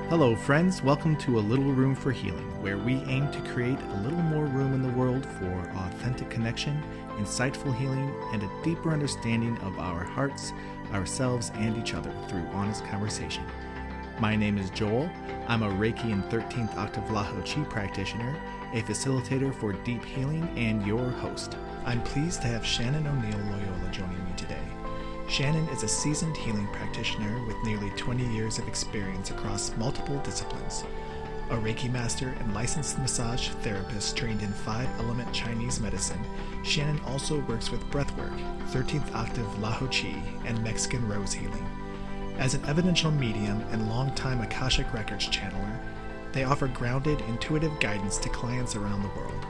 Hello, friends. Welcome to A Little Room for Healing, where we aim to create a little more room in the world for authentic connection, insightful healing, and a deeper understanding of our hearts, ourselves, and each other through honest conversation. My name is Joel. I'm a Reiki and 13th octave Laho Chi practitioner, a facilitator for deep healing, and your host. I'm pleased to have Shannon O'Neill Loyola joining me today. Shannon is a seasoned healing practitioner with nearly 20 years of experience across multiple disciplines. A Reiki master and licensed massage therapist trained in 5-element Chinese medicine, Shannon also works with breathwork, 13th octave Laho Chi, and Mexican rose healing. As an evidential medium and longtime Akashic records channeler, they offer grounded, intuitive guidance to clients around the world.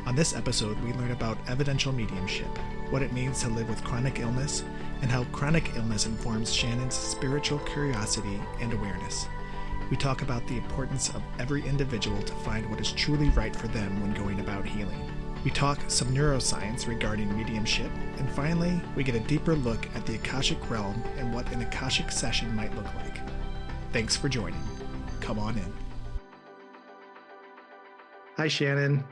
On this episode, we learn about evidential mediumship, what it means to live with chronic illness, and how chronic illness informs Shannon's spiritual curiosity and awareness. We talk about the importance of every individual to find what is truly right for them when going about healing. We talk some neuroscience regarding mediumship, and finally, we get a deeper look at the Akashic realm and what an Akashic session might look like. Thanks for joining. Come on in. Hi, Shannon.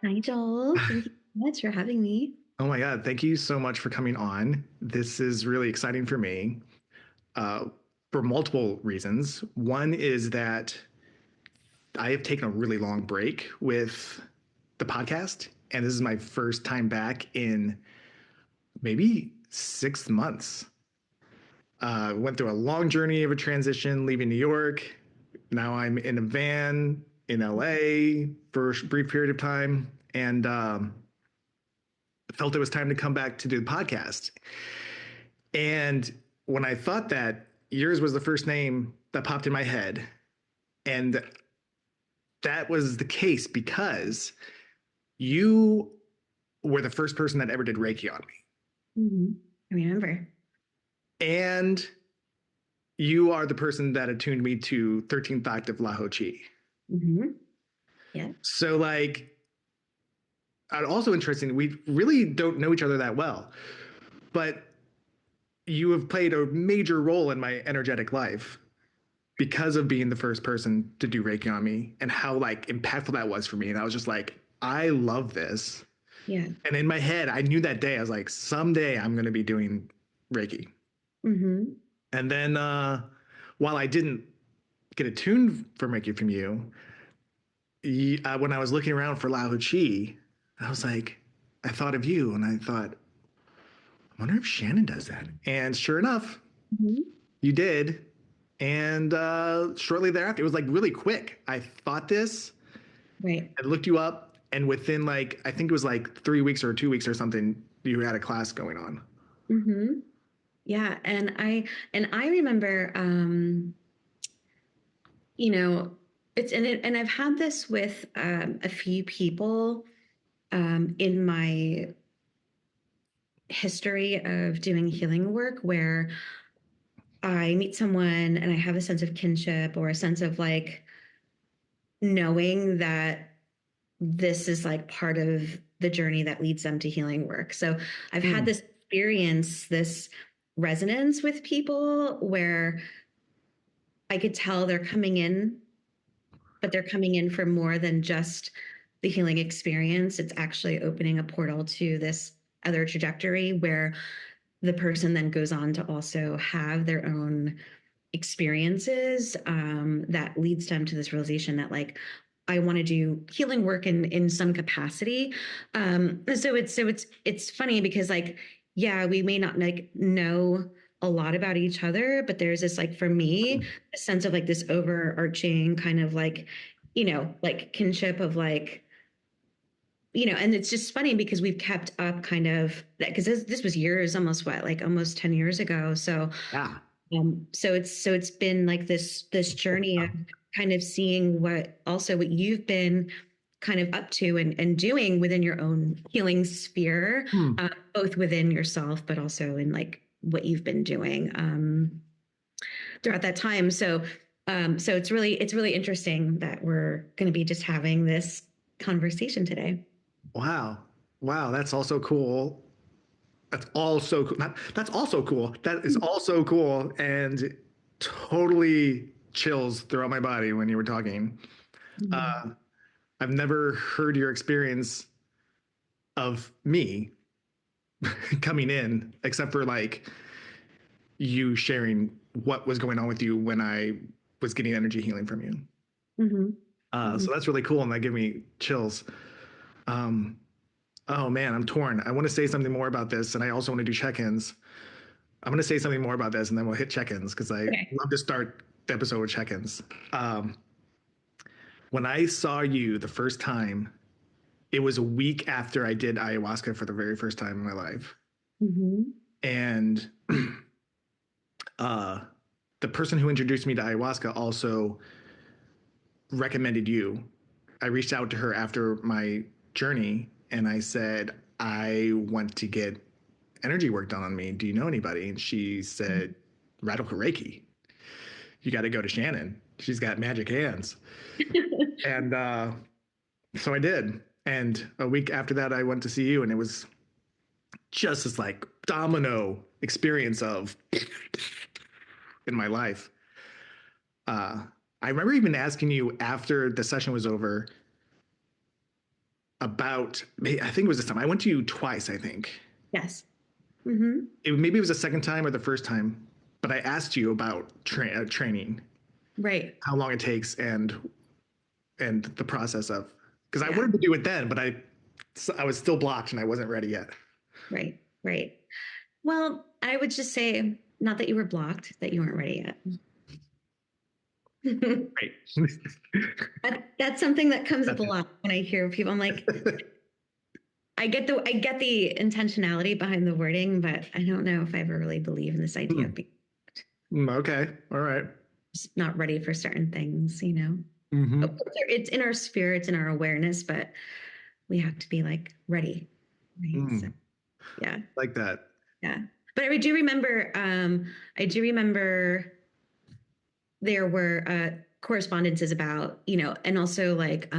Hi, Joel. Thank you so much for having me. Oh my God, thank you so much for coming on. This is really exciting for me for multiple reasons. One is that I have taken a really long break with the podcast, and this is my first time back in maybe 6 months. Went through a long journey of a transition, leaving New York. Now I'm in a van in LA for a brief period of time, and felt it was time to come back to do the podcast. And when I thought that, yours was the first name that popped in my head. And that was the case because you were the first person that ever did Reiki on me. Mm-hmm. I remember. And you are the person that attuned me to 13th octave Laho Chi. Mm-hmm. Yeah. So also interesting, we really don't know each other that well, but you have played a major role in my energetic life because of being the first person to do Reiki on me and how impactful that was for me. And I was just like, I love this. Yeah. And in my head, I knew that day, I was like, someday I'm going to be doing Reiki. Mm-hmm. And then while I didn't get attuned for Reiki from you, when I was looking around for Laho Chi, I was like, I thought of you and I thought, I wonder if Shannon does that. And sure enough, Mm-hmm. you did. And shortly thereafter, it was really quick. I thought this, Right. I looked you up, and within I think it was 3 weeks or 2 weeks or something, you had a class going on. Mm-hmm. Yeah. And I remember, and I've had this with a few people in my history of doing healing work where I meet someone and I have a sense of kinship or a sense of knowing that this is part of the journey that leads them to healing work. So I've had this experience, this resonance with people where I could tell they're coming in, but they're coming in for more than just the healing experience. It's actually opening a portal to this other trajectory where the person then goes on to also have their own experiences that leads them to this realization that I want to do healing work in some capacity. So it's funny because yeah, we may not know a lot about each other, but there's this for me a sense of this overarching kind of kinship of and it's just funny because we've kept up kind of because this was years, almost almost 10 years ago. So Yeah. So it's been this journey of kind of seeing what you've been kind of up to and doing within your own healing sphere, both within yourself, but also in what you've been doing throughout that time. So it's really interesting that we're going to be just having this conversation today. Wow. That's also cool. That's also cool. That's also cool. That is also cool and totally chills throughout my body when you were talking. Mhm. I've never heard your experience of me coming in, except for like you sharing what was going on with you when I was getting energy healing from you. Mhm. So Mhm. that's really cool, and that gave me chills. Um, oh man, I'm torn. I want to say something more about this, and I also want to do check-ins. I'm going to say something more about this, and then we'll hit check-ins because I Okay. love to start the episode with check-ins. Um, when I saw you the first time, it was a week after I did ayahuasca for the very first time in my life, Mhm. and uh, the person who introduced me to ayahuasca also recommended you. I reached out to her after my journey and I said, I want to get energy work done on me. Do you know anybody? And she said, Radical Reiki. You got to go to Shannon. She's got magic hands. And so I did. And a week after that, I went to see you, and it was just this like domino experience of in my life. Uh, I remember even asking you after the session was over about, I think it was this time. I went to you twice, I think. Yes. Mhm. Maybe it was the second time or the first time, but I asked you about training, Right. how long it takes, and the process of, because I Yeah. wanted to do it then, but I was still blocked and I wasn't ready yet. Right. Right. Well, I would just say not that you were blocked, that you weren't ready yet. Right. That's something that comes up a lot when I hear people. I'm like, I get the intentionality behind the wording, but I don't know if I ever really believe in this idea of being Okay. All right. just not ready for certain things, you know. Of Mm-hmm. course, it's in our spirit, it's in our awareness, but we have to be like ready. Right. So yeah. Like that. Yeah. But I do remember there were correspondences about, you know, and also like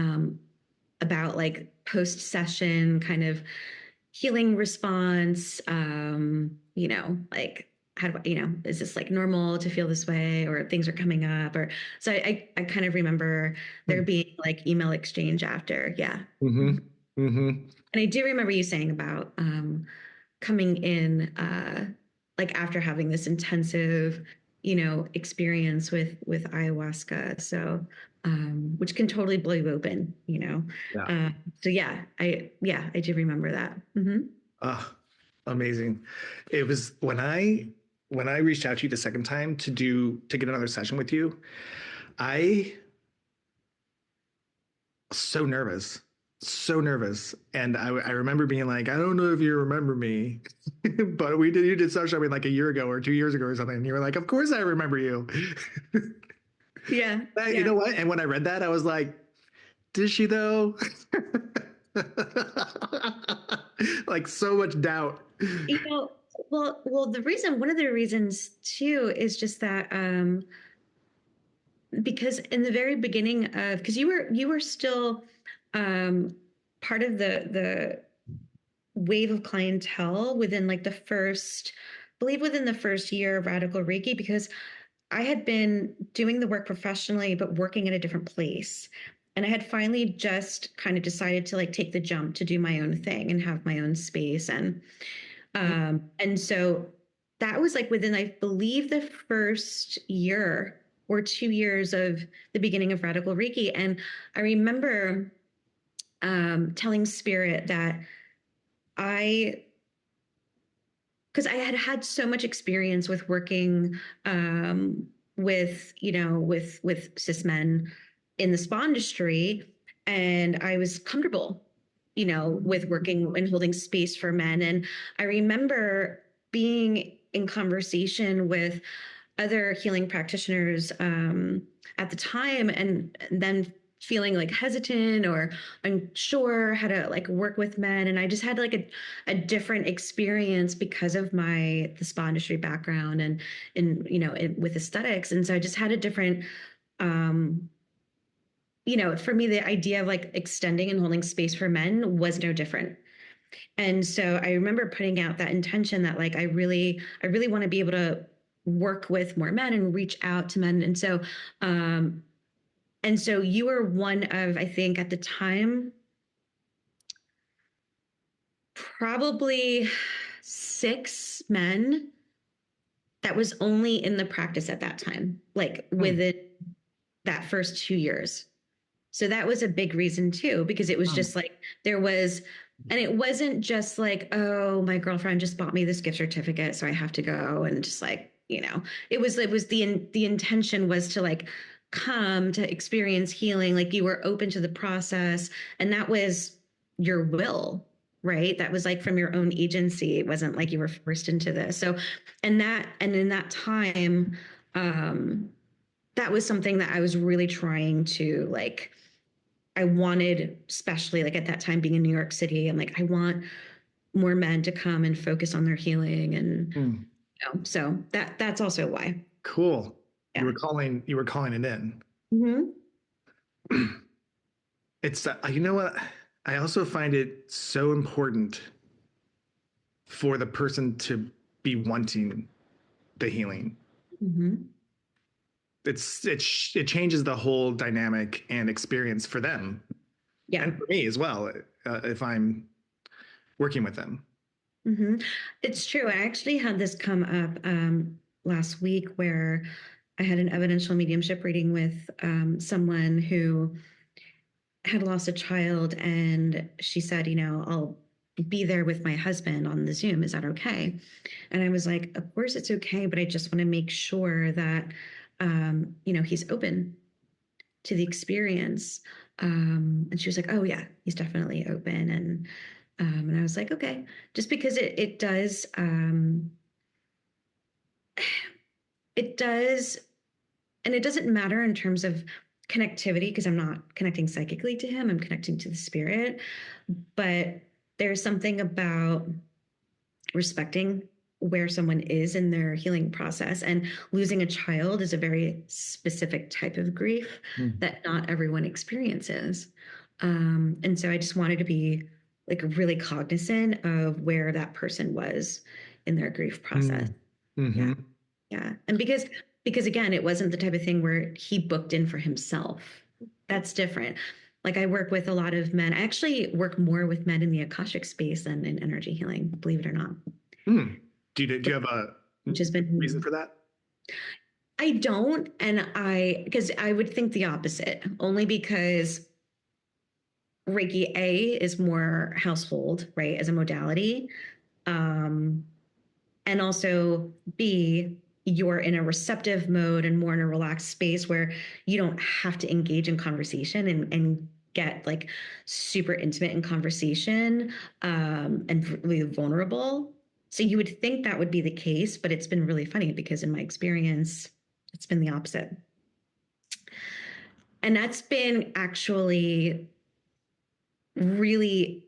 about like post session kind of healing response, you know, like how do I, you know, is this like normal to feel this way or things are coming up or so I kind of remember there being like email exchange after. Yeah. Mm-hmm. Mm-hmm. And I do remember you saying about coming in like after having this intensive, you know, experience with ayahuasca. So which can totally blow you open, you know. Yeah. So I do remember that. Mm-hmm. Ah, amazing. It was when I reached out to you the second time to get another session with you, I was so nervous. And I remember being like, I don't know if you remember me, but you did social media like a year ago or 2 years ago or something. And you were like, of course I remember you. Yeah, You yeah. know what? And when I read that, I was like, did she though? Like so much doubt. You know, well, one of the reasons too is just that because in the very beginning of because you were still um part of the wave of clientele within like the first I believe within the first year of radical reiki because I had been doing the work professionally but working at a different place and I had finally just kind of decided to like take the jump to do my own thing and have my own space and so that was like within I believe the first year or 2 years of the beginning of radical reiki and I remember telling spirit that I because I had had so much experience with working with you know with cis men in the spa industry, and I was comfortable, you know, with working and holding space for men. And I remember being in conversation with other healing practitioners at the time, and then feeling like hesitant or unsure how to like work with men and I just had like a different experience because of my the spa industry background and you know with aesthetics and so I just had a different um you know for me the idea of like extending and holding space for men was no different and so I remember putting out that intention that like I really want to be able to work with more men and reach out to men. And so you were one of, I think at the time, probably 6 men that was only in the practice at that time, like within that first 2 years. So that was a big reason too, because it was just like there was, and it wasn't just like, oh, my girlfriend just bought me this gift certificate, so I have to go and just like, it was the intention was to like come to experience healing, like you were open to the process, and that was your will, right? That was like from your own agency. It wasn't like you were forced into this. So, and in that time, that was something that I was really trying to like, I wanted, especially like at that time being in New York City, I'm like, I want more men to come and focus on their healing. And so that's also why. Cool. Yeah. You were calling it in. Mm-hmm. It's, you know what? I also find it so important for the person to be wanting the healing. Mm-hmm. It changes the whole dynamic and experience for them, and for me as well, if I'm working with them. Mm-hmm. It's true. I actually had this come up last week where I had an evidential mediumship reading with someone who had lost a child, and she said, I'll be there with my husband on the Zoom. Is that okay? And I was like, of course it's okay, but I just want to make sure that, he's open to the experience. And she was like, oh yeah, he's definitely open. And I was like, okay, just because it does, it does, and it doesn't matter in terms of connectivity, because I'm not connecting psychically to him, I'm connecting to the spirit. But there's something about respecting where someone is in their healing process, and losing a child is a very specific type of grief that not everyone experiences. And so I just wanted to be like really cognizant of where that person was in their grief process. Mm-hmm. Yeah. And because again, it wasn't the type of thing where he booked in for himself. That's different. Like I work with a lot of men. I actually work more with men in the Akashic space than in energy healing, believe it or not. Do you have a reason for that? I don't. And because I would think the opposite, only because Reiki A is more household, right, as a modality. And also B, you're in a receptive mode and more in a relaxed space where you don't have to engage in conversation and get like super intimate in conversation, and really vulnerable. So you would think that would be the case, but it's been really funny because in my experience, it's been the opposite. And that's been actually really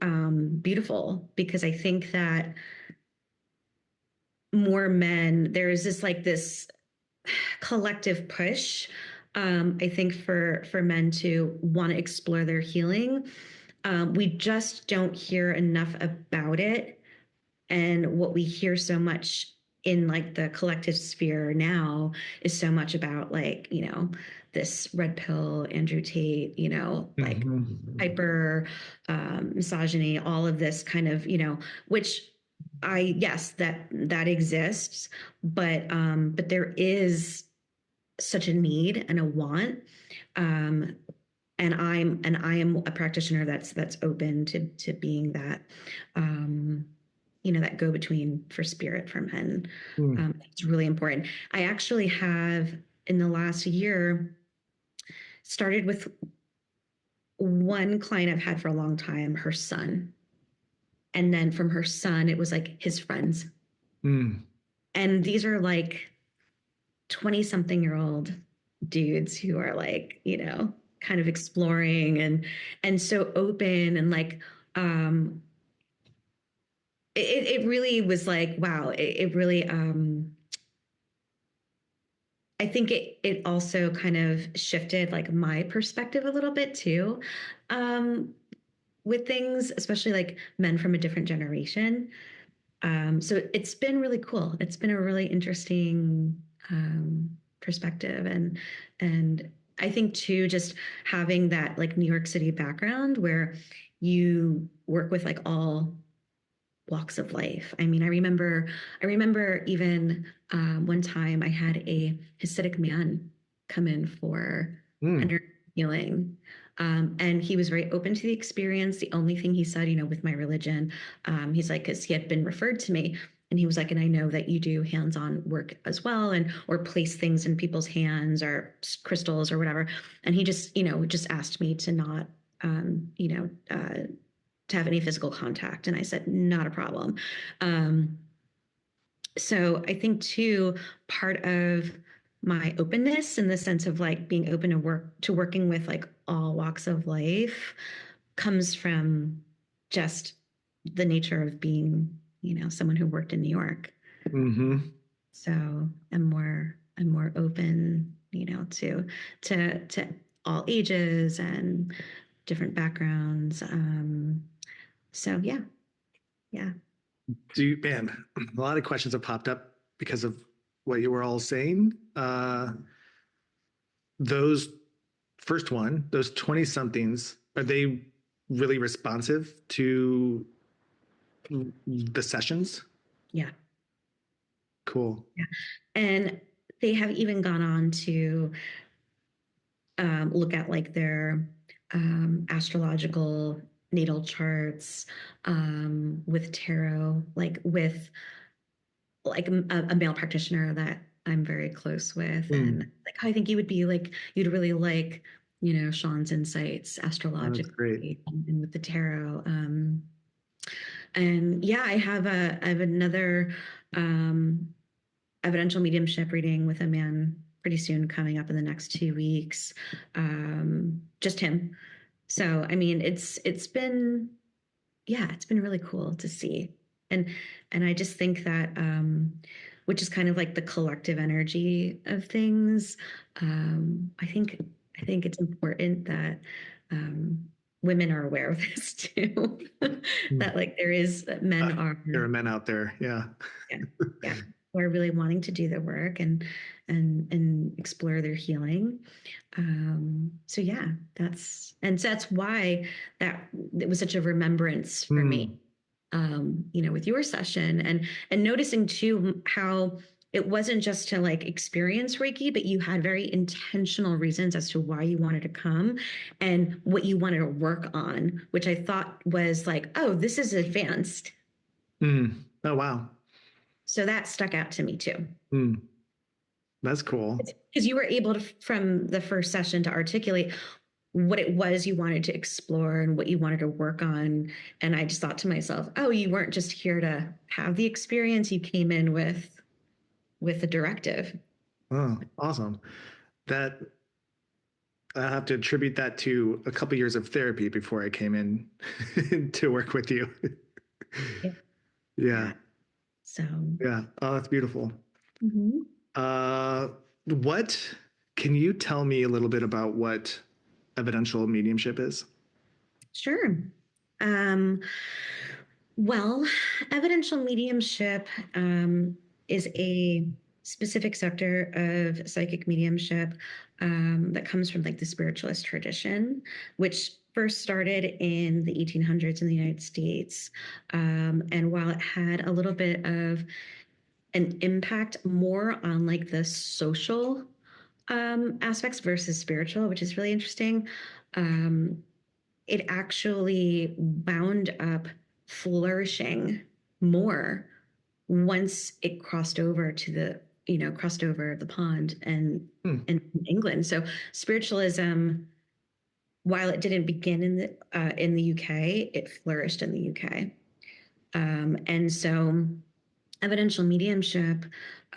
beautiful, because I think that more men, there's this collective push, I think for men to want to explore their healing. We just don't hear enough about it. And what we hear so much in like the collective sphere now is so much about like, this red pill, Andrew Tate, like hyper misogyny, all of this kind of, which yes, that exists, but there is such a need and a want. And I am a practitioner that's open to being that, that go between for spirit, for men. It's really important. I actually have in the last year started with one client I've had for a long time, her son. And then from her son, it was like his friends. And these are like 20-something-year-old dudes who are like, kind of exploring and so open, and like it really was like, wow, it really I think it also kind of shifted like my perspective a little bit too, with things, especially like men from a different generation. So it's been really cool. It's been a really interesting perspective, and I think too, just having that like New York City background where you work with like all walks of life. I mean, I remember even one time I had a Hasidic man come in for Mm. energy healing. And he was very open to the experience. The only thing he said, with my religion, he's like, because he had been referred to me, and he was like, and I know that you do hands-on work as well, and or place things in people's hands or crystals or whatever. And he just, just asked me to not, to have any physical contact. And I said, not a problem. Um, so I think too, part of my openness in the sense of like being open to working with like all walks of life comes from just the nature of being, someone who worked in New York. Mm-hmm. So I'm more open, to all ages and different backgrounds. So yeah. Man, a lot of questions have popped up because of what you were all saying. Those those 20 somethings, are they really responsive to the sessions? Yeah. Cool. Yeah. And they have even gone on to look at like their astrological natal charts with tarot, like with like a male practitioner that I'm very close with. And like, I think you would be like, you'd really like, Sean's insights Oh, that's great. astrologically and with the tarot. And yeah, I have another evidential mediumship reading with a man pretty soon coming up in the next 2 weeks. Just him. So I mean, it's been it's been really cool to see. And I just think that which is kind of like the collective energy of things. I think it's important that women are aware of this too. That like men are There are men out there. Yeah. yeah, yeah, who are really wanting to do their work and explore their healing. So yeah, that's why that it was such a remembrance for me. With your session and noticing too how it wasn't just to like experience Reiki, but you had very intentional reasons as to why you wanted to come and what you wanted to work on, which I thought was like, oh, this is advanced. Oh, wow. So that stuck out to me too. That's cool. Because you were able to, from the first session, to articulate what it was you wanted to explore and what you wanted to work on. And I just thought to myself, oh, you weren't just here to have the experience. You came in with a directive. Oh, awesome. That I have to attribute that to a couple years of therapy before I came in to work with you. Yeah. Yeah. So. Yeah. Oh, that's beautiful. Mm-hmm. What can you tell me a little bit about what evidential mediumship is? Sure. Well, evidential mediumship is a specific sector of psychic mediumship that comes from like the spiritualist tradition, which first started in the 1800s in the United States. And while it had a little bit of an impact more on like the social aspects versus spiritual, which is really interesting, it actually wound up flourishing more once it crossed over the pond and in England. So spiritualism, while it didn't begin in the UK, it flourished in the UK. And so evidential mediumship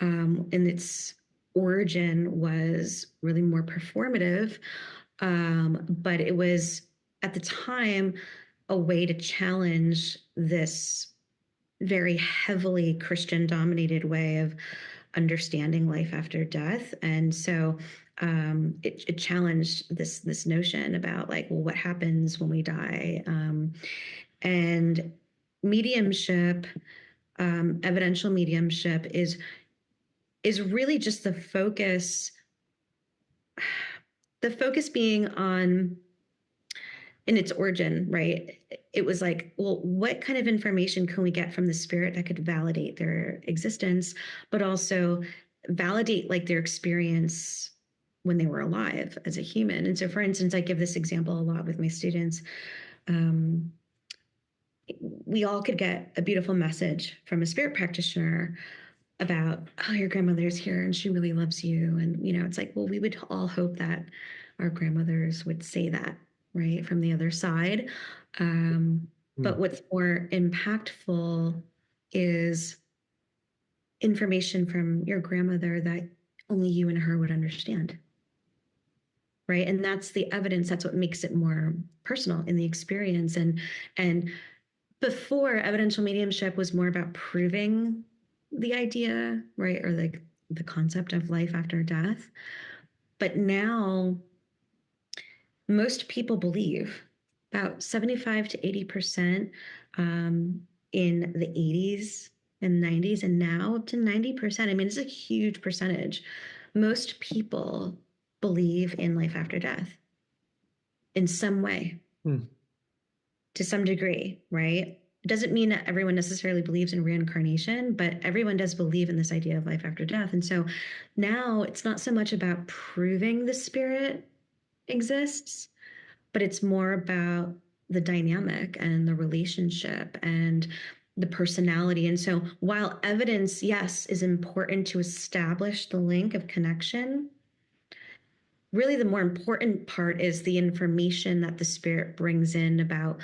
in its origin was really more performative, but it was at the time a way to challenge this very heavily Christian dominated way of understanding life after death. And so it challenged this notion about like, well, what happens when we die? And mediumship evidential mediumship is really just the focus being on, in its origin, right? It was like, well, what kind of information can we get from the spirit that could validate their existence, but also validate like their experience when they were alive as a human? And so, for instance, I give this example a lot with my students. Um, we all could get a beautiful message from a spirit practitioner about, oh, your grandmother's here and she really loves you. And, it's like, well, we would all hope that our grandmothers would say that, right, from the other side. But what's more impactful is information from your grandmother that only you and her would understand. Right. And that's the evidence. That's what makes it more personal in the experience. And before, evidential mediumship was more about proving the idea, right? Or like the concept of life after death. But now most people believe, about 75 to 80%, in the 80s and 90s, and now up to 90%. I mean, it's a huge percentage. Most people believe in life after death in some way, to some degree, right? It doesn't mean that everyone necessarily believes in reincarnation, but everyone does believe in this idea of life after death. And so now it's not so much about proving the spirit exists, but it's more about the dynamic and the relationship and the personality. And so while evidence, yes, is important to establish the link of connection, really the more important part is the information that the spirit brings in about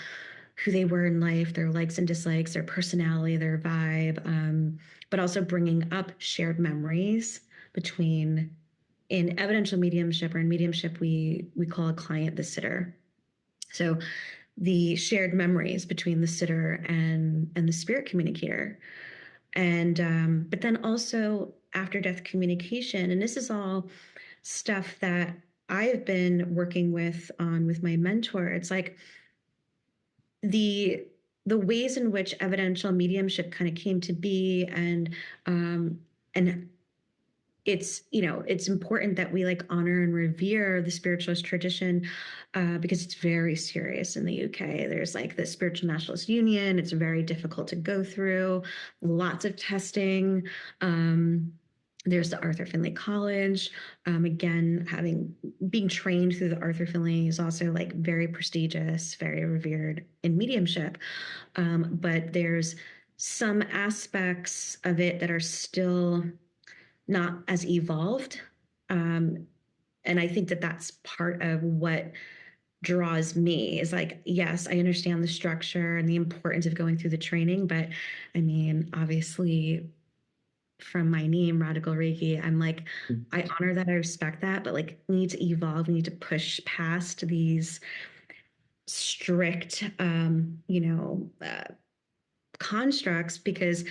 who they were in life, their likes and dislikes, their personality, their vibe, but also bringing up shared memories between, in evidential mediumship or in mediumship, we call a client the sitter. So the shared memories between the sitter and the spirit communicator. And but then also after death communication. And this is all stuff that I have been working with my mentor. It's like the ways in which evidential mediumship kind of came to be, and it's important that we like honor and revere the spiritualist tradition, because it's very serious in the UK. There's like the Spiritual Nationalist Union. It's very difficult to go through, lots of testing. There's the Arthur Findlay College. Again, being trained through the Arthur Findlay is also like very prestigious, very revered in mediumship. But there's some aspects of it that are still not as evolved. And I think that that's part of what draws me, is like, yes, I understand the structure and the importance of going through the training. But I mean, obviously, from my name, Radical Reiki, I'm like, I honor that, I respect that, but like, we need to evolve. We need to push past these strict, constructs, because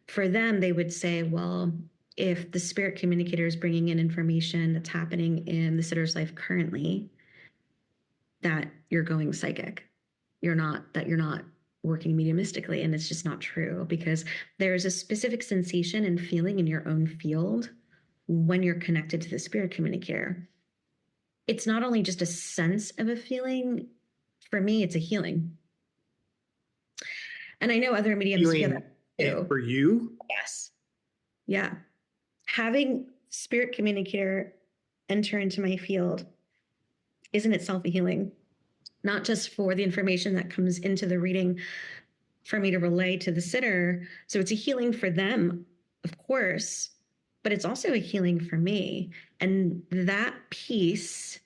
for them, they would say, well, if the spirit communicator is bringing in information that's happening in the sitter's life currently, that you're going psychic. You're not working mediumistically. And it's just not true, because there's a specific sensation and feeling in your own field when you're connected to the spirit communicator. It's not only just a sense of a feeling. For me, it's a healing. And I know other mediums feel that too. For you? Yes. Yeah. Having spirit communicator enter into my field is in itself a healing, not just for the information that comes into the reading for me to relay to the sitter. So it's a healing for them, of course, but it's also a healing for me. And that piece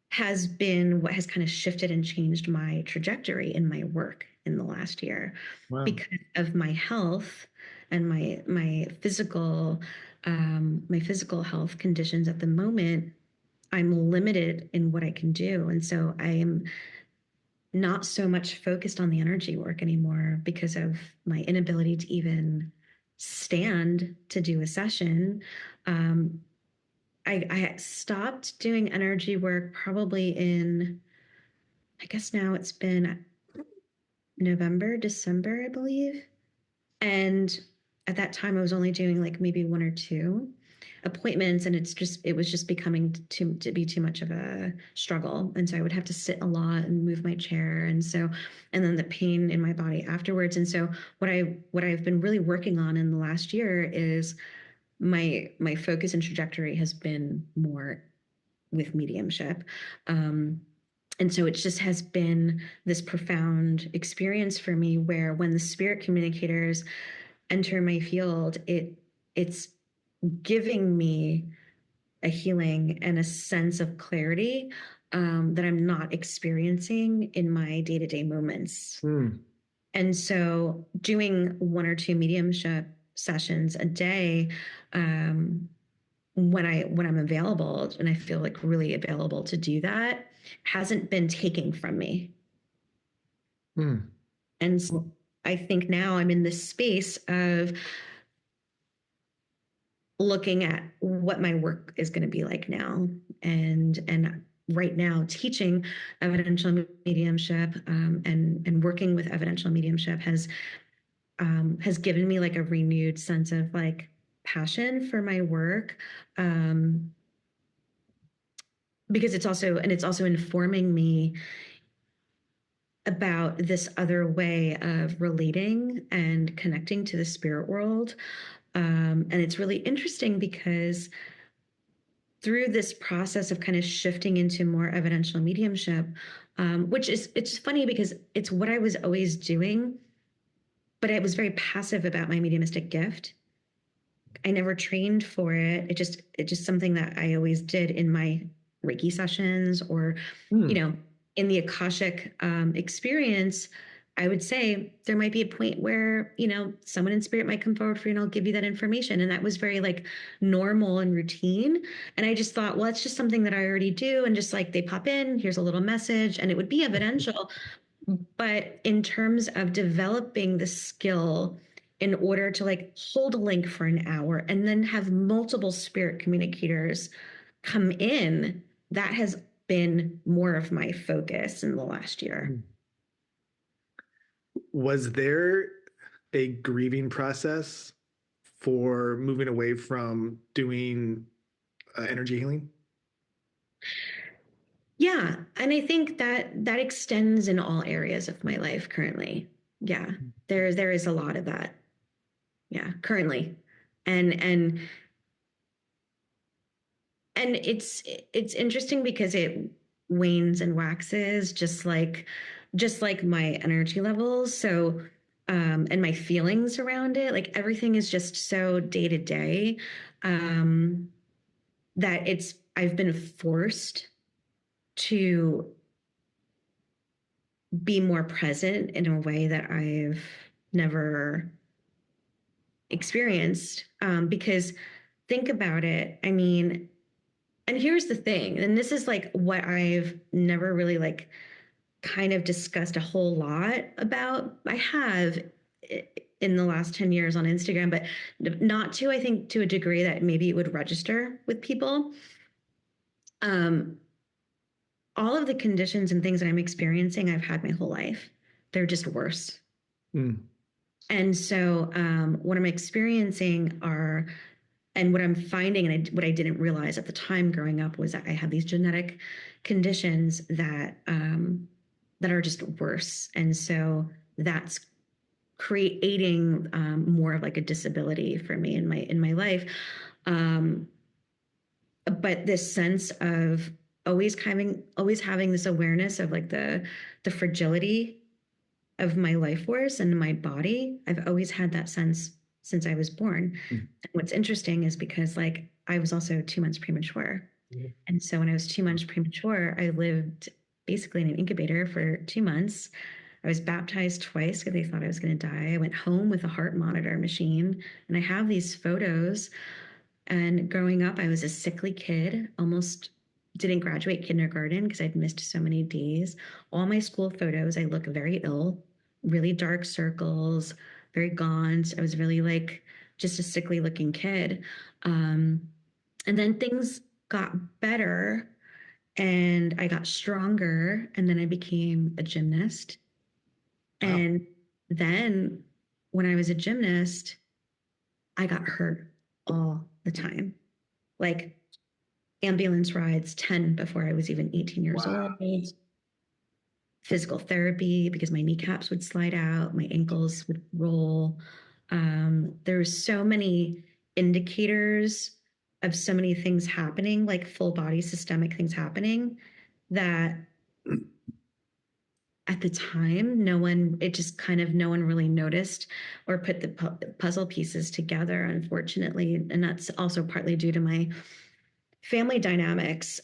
has been what has kind of shifted and changed my trajectory in my work in the last year. Wow. Because of my health and my physical health conditions at the moment, I'm limited in what I can do. And so I am not so much focused on the energy work anymore because of my inability to even stand to do a session. I stopped doing energy work probably in, I guess now it's been November, December, I believe. And at that time, I was only doing like maybe one or two appointments, and it was just becoming to be too much of a struggle. And so I would have to sit a lot and move my chair. And then the pain in my body afterwards. And so what I've been really working on in the last year is my focus and trajectory has been more with mediumship. And so it just has been this profound experience for me where when the spirit communicators enter my field, it's giving me a healing and a sense of clarity that I'm not experiencing in my day-to-day moments. And so doing one or two mediumship sessions a day, when I'm available and I feel like really available to do that, hasn't been taken from me. And so I think now I'm in this space of looking at what my work is going to be like now, and right now teaching evidential mediumship, and working with evidential mediumship has given me like a renewed sense of like passion for my work, because it's also informing me about this other way of relating and connecting to the spirit world. And it's really interesting because through this process of kind of shifting into more evidential mediumship, it's funny because it's what I was always doing, but I was very passive about my mediumistic gift. I never trained for it. It's just something that I always did in my Reiki sessions, or, in the Akashic experience. I would say there might be a point where, someone in spirit might come forward for you and I'll give you that information. And that was very like normal and routine. And I just thought, well, it's just something that I already do. And just like they pop in, here's a little message, and it would be evidential. But in terms of developing the skill in order to like hold a link for an hour and then have multiple spirit communicators come in, that has been more of my focus in the last year. Was there a grieving process for moving away from doing energy healing? Yeah. And I think that extends in all areas of my life currently. Yeah. There is a lot of that. Yeah, currently. And it's interesting because it wanes and waxes just like my energy levels. So and my feelings around it, like everything is just so day to day, that I've been forced to be more present in a way that I've never experienced. Because think about it. I mean, and here's the thing, and this is like what I've never really like kind of discussed a whole lot about. I have in the last 10 years on Instagram, but not to, I think, to a degree that maybe it would register with people. All of the conditions and things that I'm experiencing, I've had my whole life. They're just worse. And so what I'm experiencing and what I'm finding, and what I didn't realize at the time growing up, was that I have these genetic conditions that are just worse. And so that's creating more of like a disability for me in my life. But this sense of always having this awareness of like the fragility of my life force and my body. I've always had that sense since I was born. And what's interesting is because like I was also 2 months premature. And so when I was 2 months premature, I lived basically in an incubator for 2 months. I was baptized twice because they thought I was going to die. I went home with a heart monitor machine, and I have these photos. And growing up, I was a sickly kid, almost didn't graduate kindergarten because I'd missed so many days. All my school photos, I look very ill, really dark circles, very gaunt. I was really like just a sickly looking kid. And then things got better and I got stronger, and then I became a gymnast. Wow. And then when I was a gymnast, I got hurt all the time. Like ambulance rides 10 before I was even 18 years old. Physical therapy because my kneecaps would slide out, my ankles would roll. There were so many indicators of so many things happening, like full body systemic things happening, that at the time, no one really noticed or put the puzzle pieces together, unfortunately. And that's also partly due to my family dynamics.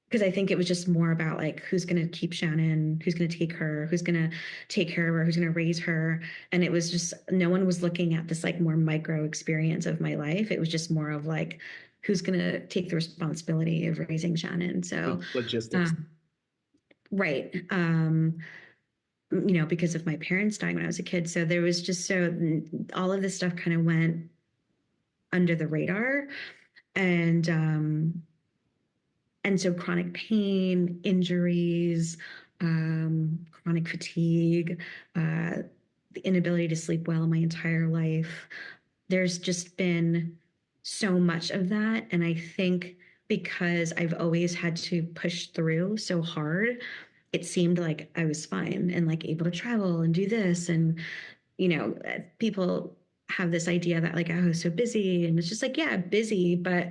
Because I think it was just more about like, who's going to keep Shannon, who's going to take her, who's going to take care of her, who's going to raise her. And it was just, no one was looking at this like more micro experience of my life. It was just more of like, who's going to take the responsibility of raising Shannon. So logistics. Right. Because of my parents dying when I was a kid. So there was just, all of this stuff kind of went under the radar. And so chronic pain, injuries, chronic fatigue, the inability to sleep well my entire life. There's just been so much of that. And I think because I've always had to push through so hard, it seemed like I was fine and like able to travel and do this. And, people have this idea that like, oh, so busy. And it's just like, yeah, busy, but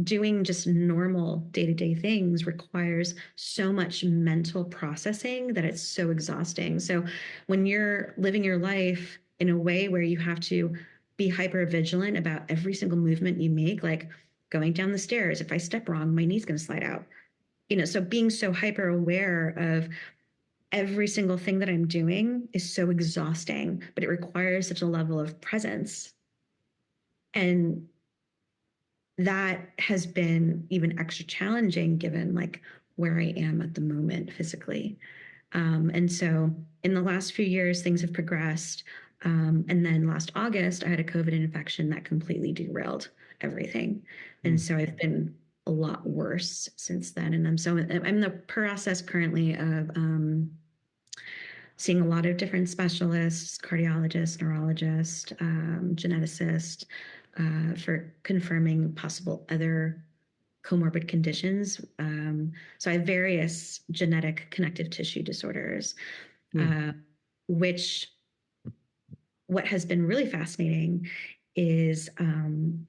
doing just normal day-to-day things requires so much mental processing that it's so exhausting. So when you're living your life in a way where you have to be hyper vigilant about every single movement you make, like going down the stairs, if I step wrong, my knee's going to slide out. So being so hyper aware of every single thing that I'm doing is so exhausting, but it requires such a level of presence. And that has been even extra challenging given like where I am at the moment physically. And so in the last few years, things have progressed. And then last August, I had a COVID infection that completely derailed everything. And so I've been a lot worse since then. And I'm in the process currently of seeing a lot of different specialists, cardiologists, neurologists, geneticists, for confirming possible other comorbid conditions. So I have various genetic connective tissue disorders, which what has been really fascinating is kind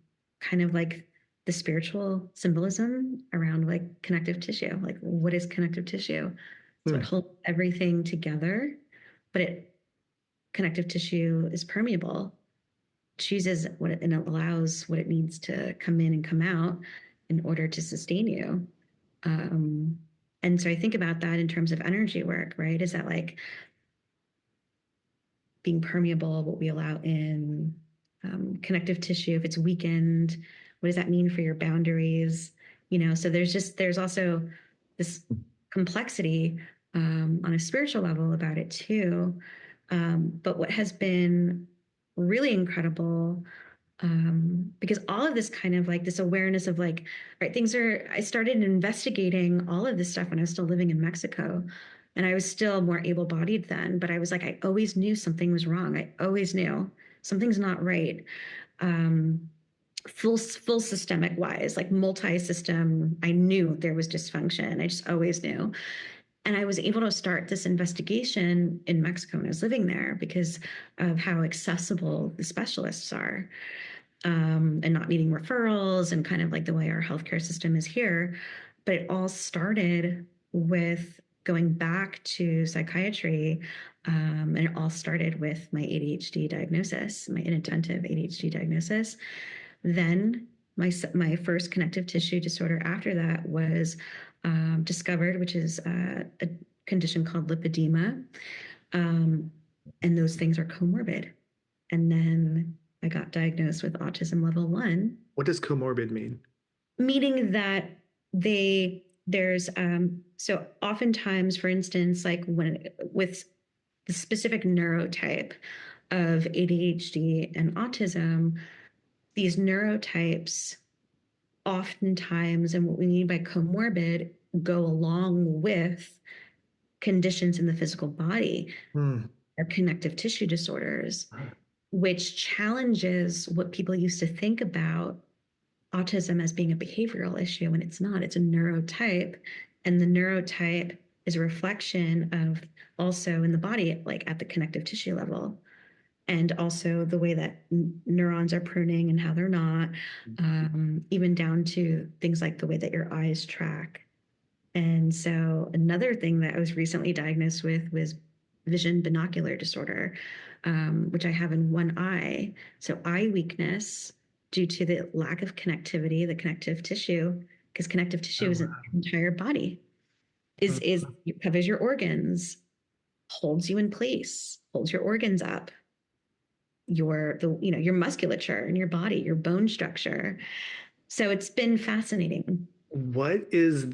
of like the spiritual symbolism around like connective tissue. Like, what is connective tissue? So it holds everything together, but connective tissue is permeable, chooses what and allows what it needs to come in and come out in order to sustain you. And so I think about that in terms of energy work, right? Is that like being permeable, what we allow in connective tissue, if it's weakened, what does that mean for your boundaries? So there's also this complexity on a spiritual level about it too. But what has been really incredible, because all of this kind of like this awareness of like, right, I started investigating all of this stuff when I was still living in Mexico. And I was still more able-bodied then, but I was like, I always knew something was wrong. I always knew something's not right. Full systemic wise, like multi-system, I knew there was dysfunction. I just always knew. And I was able to start this investigation in Mexico when I was living there because of how accessible the specialists are, and not needing referrals and kind of like the way our healthcare system is here. But it all started with going back to psychiatry. And it all started with my ADHD diagnosis, my inattentive ADHD diagnosis. Then my first connective tissue disorder after that was discovered, which is a condition called lipedema. And those things are comorbid. And then I got diagnosed with autism level 1. What does comorbid mean? Meaning that there's so oftentimes, for instance, like with the specific neurotype of ADHD and autism, these neurotypes oftentimes, and what we mean by comorbid, go along with conditions in the physical body. are connective tissue disorders, which challenges what people used to think about autism as being a behavioral issue when it's not. It's a neurotype, and the neurotype is a reflection of also in the body, like at the connective tissue level, and also the way that neurons are pruning and how they're not, even down to things like the way that your eyes track. And so another thing that I was recently diagnosed with was vision binocular disorder, which I have in one eye. So eye weakness due to the lack of connectivity, the connective tissue, because connective tissue Oh, is an entire body, is covers your organs, holds you in place, holds your organs up, your musculature in your body, your bone structure. So it's been fascinating. what is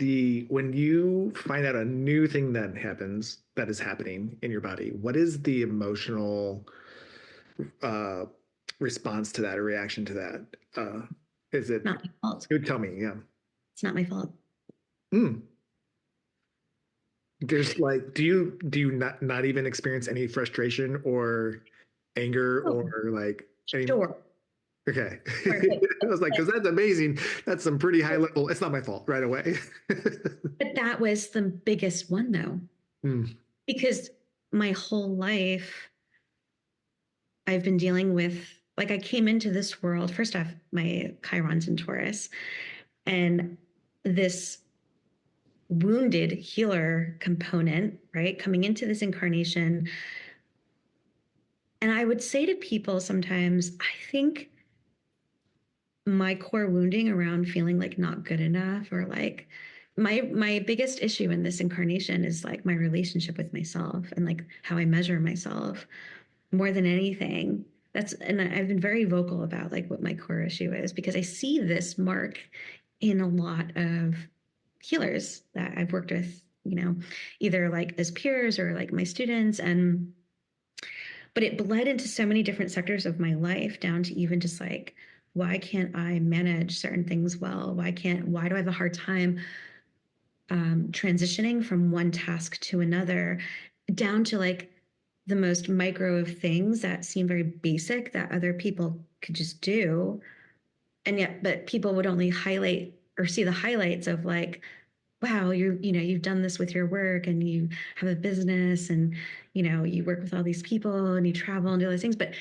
when you find out a new thing that is happening in your body, what is the emotional uh, response to that or reaction to that? Is it, Not my fault. you would tell me, yeah. It's not my fault. Mm. There's like, do you not even experience any frustration or anger Oh, or like any, sure. okay. Sure. I was like, because that's amazing. That's some pretty high level. It's not my fault right away. But that was the biggest one, though, Mm. because my whole life I've been dealing with, like, I came into this world, first off, my Chiron's in Taurus, and this wounded healer component, right, coming into this incarnation. And I would say to people sometimes, I think my core wounding around feeling like not good enough, or like my biggest issue in this incarnation is like my relationship with myself and like how I measure myself more than anything. And I've been very vocal about like what my core issue is, because I see this mark in a lot of healers that I've worked with, either like as peers or like my students. But it bled into so many different sectors of my life, down to even just like, why can't I manage certain things well? Why do I have a hard time transitioning from one task to another, down to like the most micro of things that seem very basic that other people could just do. And yet, but people would only highlight or see the highlights of like, wow, you've done this with your work, and you have a business, and you work with all these people, and you travel and do all these things. But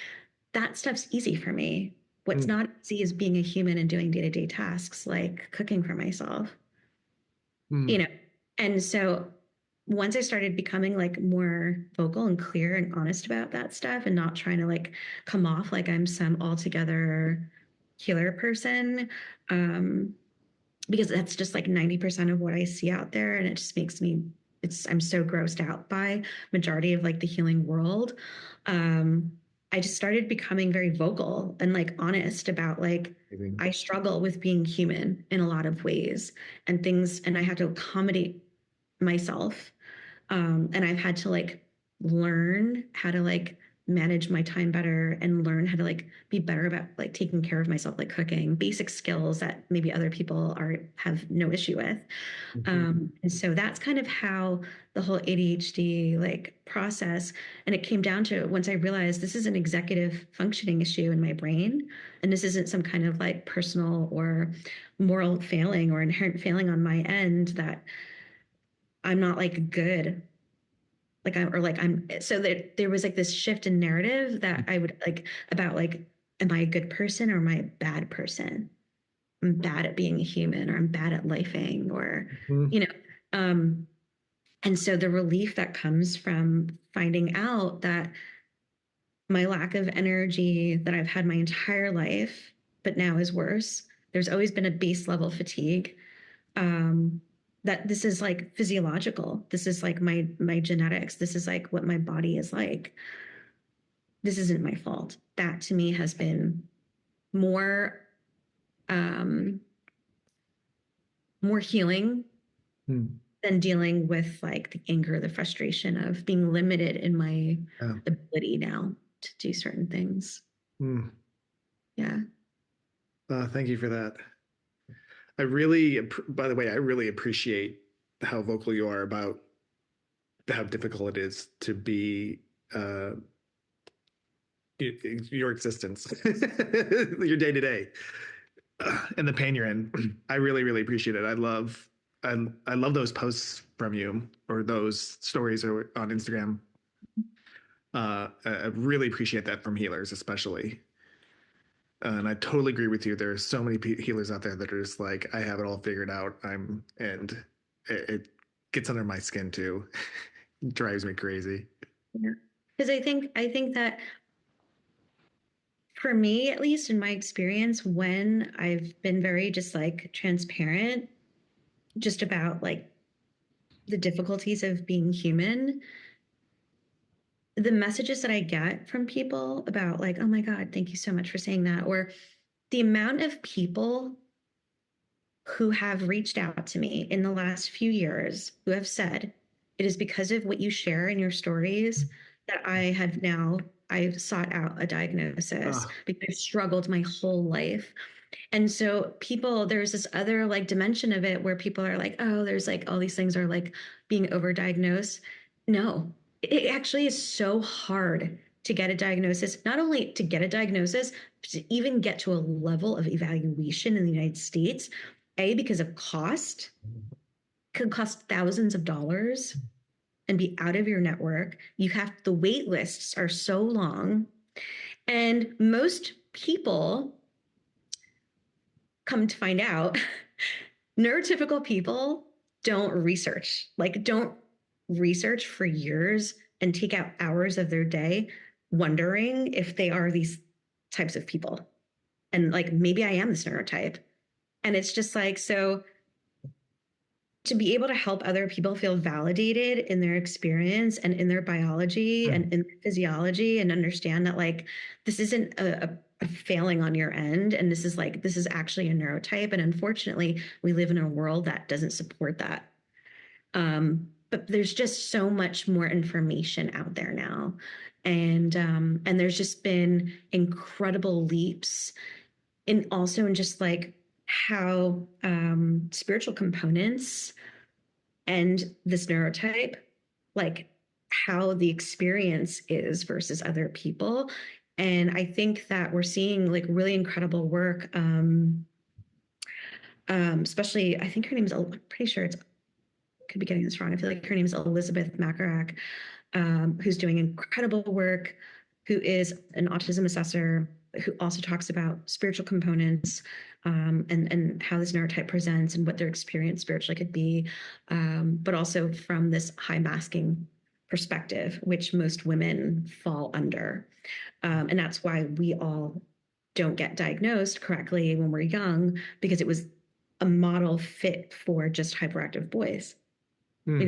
that stuff's easy for me. What's Mm. not easy is being a human and doing day-to-day tasks like cooking for myself. you Mm. know and so once I started becoming like more vocal and clear and honest about that stuff, and not trying to like come off like I'm some altogether healer person, because that's just like 90% of what I see out there, and it just makes me, I'm so grossed out by majority of like the healing world. um I just started becoming very vocal and like honest about like, Amazing. I struggle with being human in a lot of ways, and I had to accommodate myself. And I've had to like learn how to like manage my time better, and learn how to like be better about like taking care of myself, like cooking, basic skills that maybe other people have no issue with. Mhm. And so that's kind of how the whole ADHD like process, and it came down to, once I realized this is an executive functioning issue in my brain, and this isn't some kind of like personal or moral failing or inherent failing on my end, that I'm not like good, like I'm so there was like this shift in narrative that I would like about like, am I a good person or am I a bad person? I'm bad at being a human, or I'm bad at lifing, or Mhm. you know um and so the relief that comes from finding out that my lack of energy that I've had my entire life, but now is worse. There's always been a base level fatigue, um that this is like physiological, this is like my genetics, this is like what my body is like. This isn't my fault. That to me has been more um more healing Mm. than dealing with like the anger, the frustration of being limited in my Yeah. ability now to do certain things. Mm. Yeah. Thank you for that. By the way, I really appreciate how vocal you are about how difficult it is to be uh, your existence, your day to day, and the pain you're in. I really, really appreciate it. I love those posts from you or those stories or on Instagram. I really appreciate that from healers, especially. And I totally agree with you. There are so many healers out there that are just like, I have it all figured out. And it gets under my skin too. It drives me crazy. Yeah. Because I think that for me, at least in my experience, when I've been very just like transparent, just about like the difficulties of being human, the messages that I get from people about like, oh my God, thank you so much for saying that, or the amount of people who have reached out to me in the last few years who have said, it is because of what you share in your stories that I've sought out a diagnosis because I've struggled my whole life. And so there's this other like dimension of it where people are like, oh, there's like all these things are like being overdiagnosed. No, it actually is so hard to get a diagnosis, not only to get a diagnosis, but to even get to a level of evaluation in the United States, because of cost, could cost thousands of dollars and be out of your network. The wait lists are so long. And most people, come to find out, neurotypical people don't research for years and take out hours of their day wondering if they are these types of people. And like, maybe I am this neurotype. And it's just like, so to be able to help other people feel validated in their experience and in their biology and in their physiology, and understand that like this isn't a failing on your end, and this is actually a neurotype, and unfortunately we live in a world that doesn't support that. But there's just so much more information out there now, and there's just been incredible leaps in just like how spiritual components and this neurotype, like how the experience is versus other people. And I think that we're seeing like really incredible work. Especially, I think her name is, I'm pretty sure could be getting this wrong. I feel like her name is Elizabeth Macarack, who's doing incredible work, who is an autism assessor, who also talks about spiritual components, and how this neurotype presents and what their experience spiritually could be, but also from this high masking perspective, which most women fall under. And that's why we all don't get diagnosed correctly when we're young, because it was a model fit for just hyperactive boys. In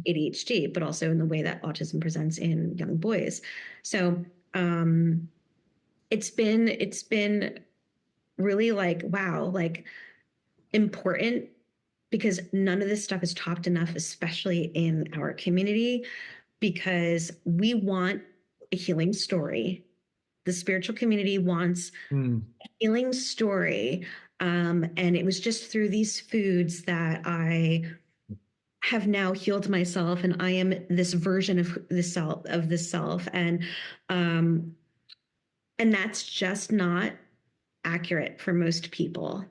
ADHD, but also in the way that autism presents in young boys. So it's been really like, wow, like important, because none of this stuff is talked enough, especially in our community, because we want a healing story. The spiritual community wants a healing story. And it was just through these foods that I have now healed myself, and I am this version of the self. And that's just not accurate for most people.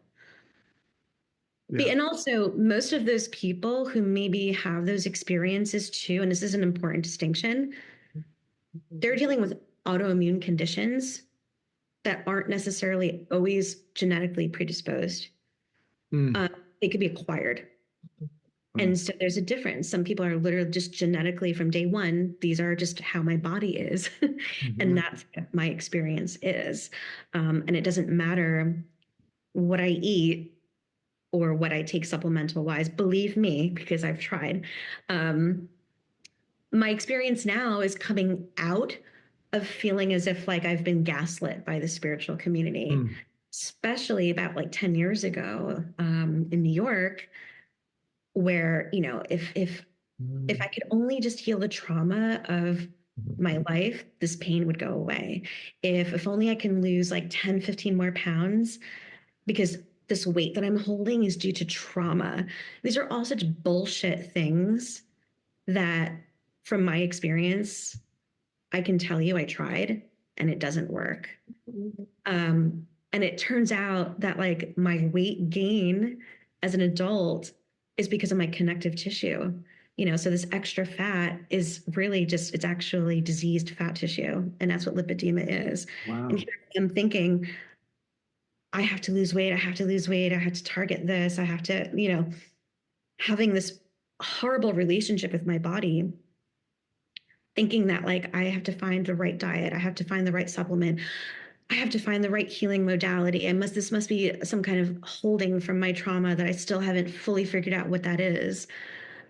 Yeah. And also most of those people who maybe have those experiences too, and this is an important distinction, they're dealing with autoimmune conditions that aren't necessarily always genetically predisposed. They could be acquired. And so there's a difference. Some people are literally just genetically from day one, these are just how my body is. And that's what my experience is. And it doesn't matter what I eat or what I take supplemental wise. Believe me, because I've tried. My experience now is coming out of feeling as if like I've been gaslit by the spiritual community, especially about like 10 years ago in New York, where, you know, if I could only just heal the trauma of my life, this pain would go away. If only I can lose like 10, 15 more pounds, because this weight that I'm holding is due to trauma. These are all such bullshit things that, from my experience, I can tell you I tried and it doesn't work. And it turns out that like my weight gain as an adult is because of my connective tissue. So this extra fat is really just, it's actually diseased fat tissue. And that's what lipedema is. Wow. And here I'm thinking, I have to lose weight. I have to lose weight. I have to target this. I have to, having this horrible relationship with my body, thinking that like I have to find the right diet. I have to find the right supplement. I have to find the right healing modality. This must be some kind of holding from my trauma that I still haven't fully figured out what that is.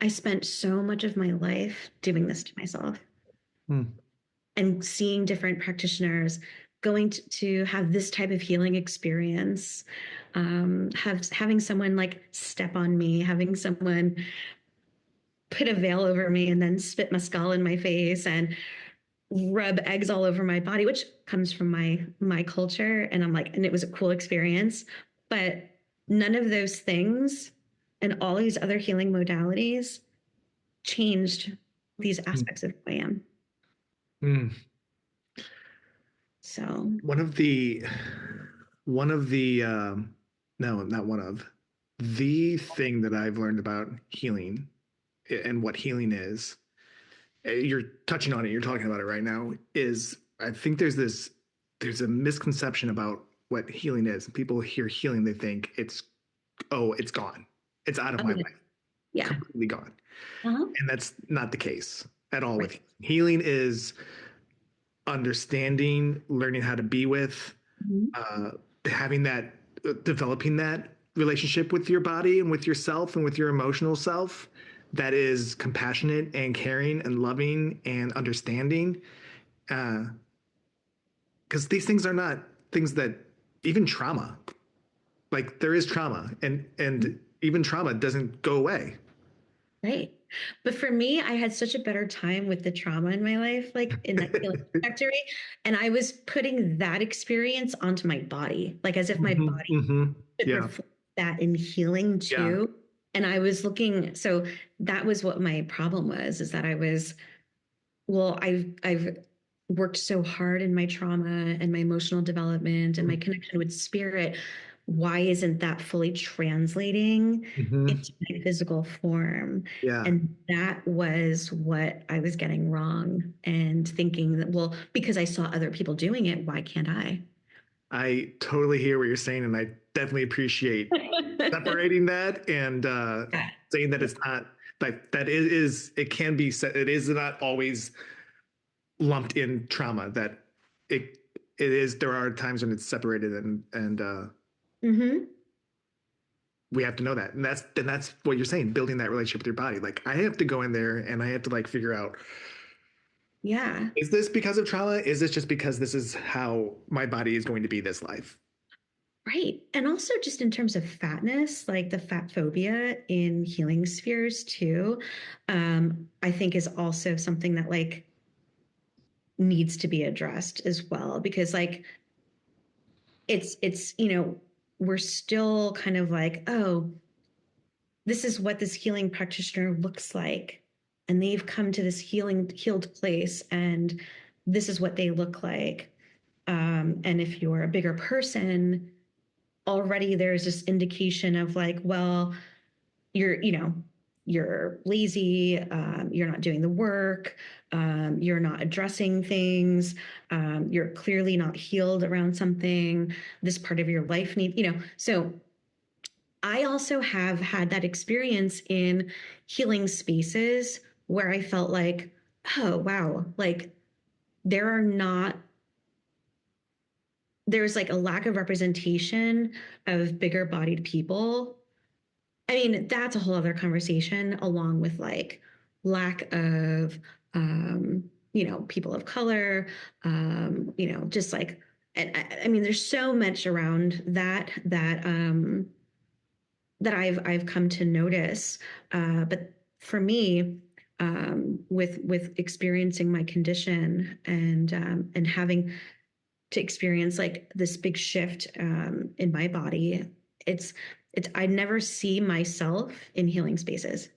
I spent so much of my life doing this to myself and seeing different practitioners going to have this type of healing experience, having someone like step on me, having someone put a veil over me and then spit mescal in my face and rub eggs all over my body, which comes from my culture. And I'm like, and it was a cool experience, but none of those things and all these other healing modalities changed these aspects of who I am. So the thing that I've learned about healing and what healing is, you're touching on it, you're talking about it right now, is I think there's a misconception about what healing is. People hear healing, they think it's gone. It's out of my life. Yeah. Completely gone. And that's not the case at all. Right. With healing is understanding, learning how to be with, having that, developing that relationship with your body and with yourself and with your emotional self that is compassionate and caring and loving and understanding. Because these things are not things that, even trauma, like there is trauma and even trauma doesn't go away. Right. But for me, I had such a better time with the trauma in my life, like in that healing trajectory. And I was putting that experience onto my body, like as if my body could reflect that in healing too. Yeah. And I was looking, so that was what my problem was, is that I've worked so hard in my trauma and my emotional development and my connection with spirit. Why isn't that fully translating into my physical form? Yeah. And that was what I was getting wrong, and thinking that, well, because I saw other people doing it, why can't I? I totally hear what you're saying, and I definitely appreciate separating that and saying that it's not like that. It can be said. It is not always lumped in trauma. That it is. There are times when it's separated, and we have to know that. And that's what you're saying, building that relationship with your body. Like I have to go in there and I have to like figure out, is this because of trauma? Is this just because this is how my body is going to be this life? Right. And also just in terms of fatness, like the fat phobia in healing spheres too, I think is also something that like needs to be addressed as well, because like it's, we're still kind of like, oh, this is what this healing practitioner looks like. And they've come to this healed place, and this is what they look like. And if you're a bigger person, already there's this indication of like, well, you're lazy, you're not doing the work, you're not addressing things, you're clearly not healed around something, this part of your life needs, so I also have had that experience in healing spaces where I felt like, oh, wow, like there's like a lack of representation of bigger bodied people. I mean, that's a whole other conversation, along with like lack of, people of color, just like, and I mean, there's so much around that I've come to notice. But for me, with experiencing my condition and having to experience like this big shift in my body, it's I never see myself in healing spaces.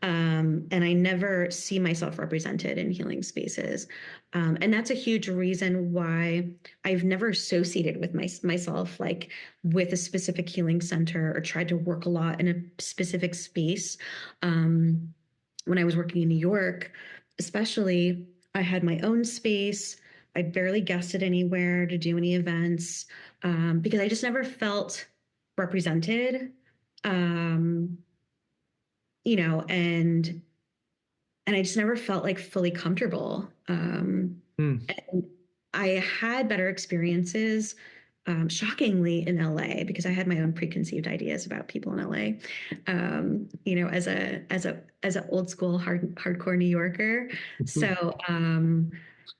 And I never see myself represented in healing spaces. And that's a huge reason why I've never associated with myself like with a specific healing center or tried to work a lot in a specific space. When I was working in New York, especially, I had my own space. I barely guested anywhere to do any events because I just never felt represented. Um, you know, and I just never felt like fully comfortable. And I had better experiences, shockingly, in LA because I had my own preconceived ideas about people in LA. You know, as a old school hardcore New Yorker. So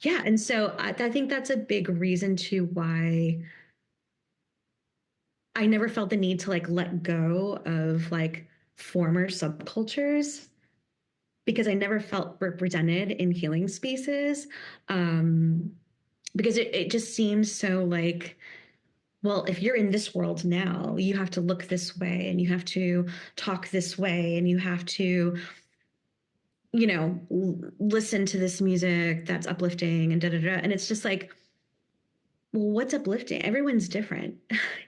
yeah, and so I think that's a big reason to why I never felt the need to like let go of like former subcultures because I never felt represented in healing spaces. Um, because it just seems so like, well, if you're in this world now, you have to look this way and you have to talk this way and you have to, you know, listen to this music that's uplifting and da da da. And it's just like, well, what's uplifting? Everyone's different,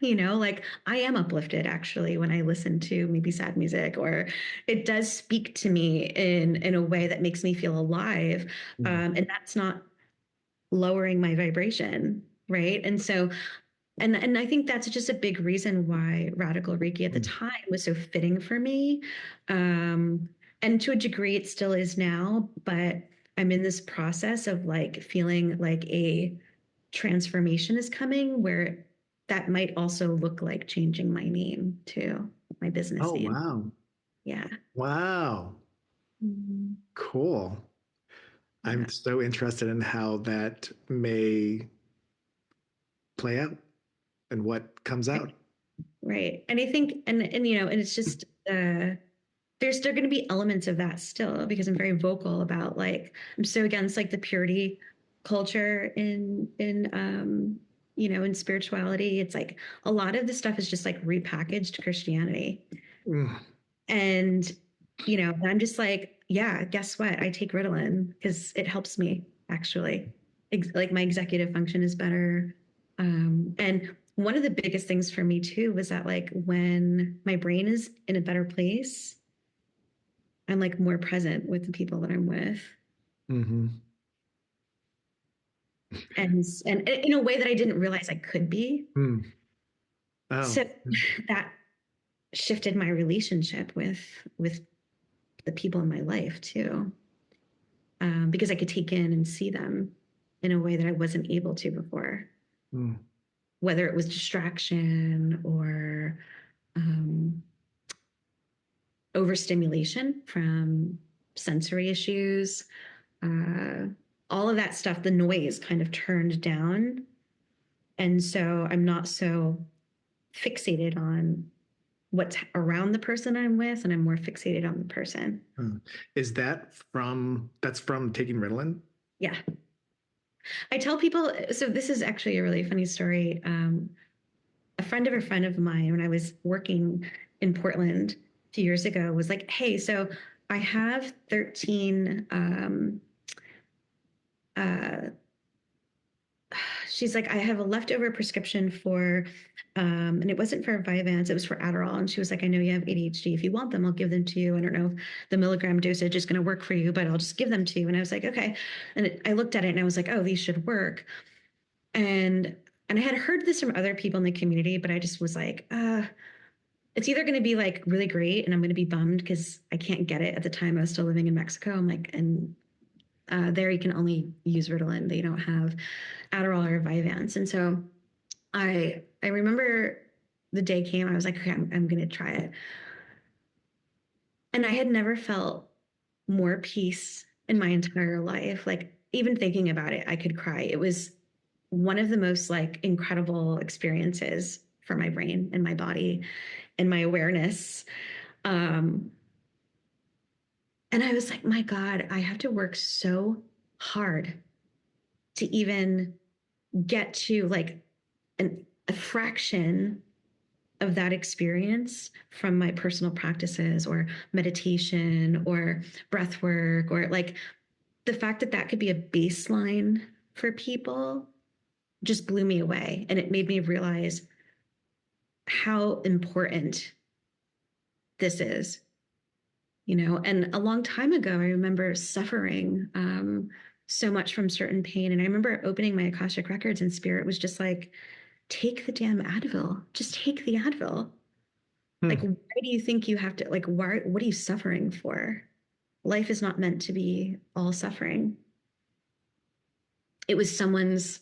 you know, like I am uplifted actually when I listen to maybe sad music, or it does speak to me in a way that makes me feel alive. And that's not lowering my vibration. Right. And so, and I think that's just a big reason why radical Reiki at the time was so fitting for me. And to a degree, it still is now, but I'm in this process of like feeling like a transformation is coming where that might also look like changing my name too, my business Oh, name. wow. Yeah. Wow. Mhm. Cool. Yeah. I'm so interested in how that may play out and what comes out. Right. And I think, and you know, and it's just, there's still going to be elements of that still because I'm very vocal about like, I'm so against like the purity culture in you know, in spirituality. It's like a lot of this stuff is just like repackaged Christianity. Mm. And, you know, I'm just like, yeah, guess what? I take Ritalin because it helps me actually. Like my executive function is better. And one of the biggest things for me too was that like when my brain is in a better place, I'm like more present with the people that I'm with. Mm-hmm. And in a way that I didn't realize I could be. Mm. Oh. So that shifted my relationship with the people in my life too. Because I could take in and see them in a way that I wasn't able to before, Mm. whether it was distraction or overstimulation from sensory issues. Uh, all of that stuff, the noise kind of turned down. And so I'm not so fixated on what's around the person I'm with, and I'm more fixated on the person. Is that that's from taking Ritalin? Yeah. I tell people, so this is actually a really funny story. A friend of a friend of mine, when I was working in Portland a few years ago, was like, hey, so I have 13 uh, she's like, I have a leftover prescription for, and it wasn't for Vyvanse, it was for Adderall. And she was like, I know you have ADHD. If you want them, I'll give them to you. I don't know if the milligram dosage is going to work for you, but I'll just give them to you. And I was like, okay. And I looked at it and I was like, oh, these should work. And I had heard this from other people in the community, but I just was like, it's either going to be like really great and I'm going to be bummed because I can't get it at the time I was still living in Mexico. I'm like, and there you can only use Ritalin. They don't have Adderall or Vyvanse. And so I remember the day came, I was like, okay, I'm going to try it. And I had never felt more peace in my entire life. Like even thinking about it, I could cry. It was one of the most like incredible experiences for my brain and my body and my awareness. Um, and I was like, my God, I have to work so hard to even get to like a fraction of that experience from my personal practices or meditation or breath work, or like the fact that that could be a baseline for people just blew me away. And it made me realize how important this is, you know. And a long time ago, I remember suffering so much from certain pain. And I remember opening my Akashic records, and spirit was just like, take the damn Advil. Just take the Advil. Like, why do you think you have to, like, why, what are you suffering for? Life is not meant to be all suffering. It was someone's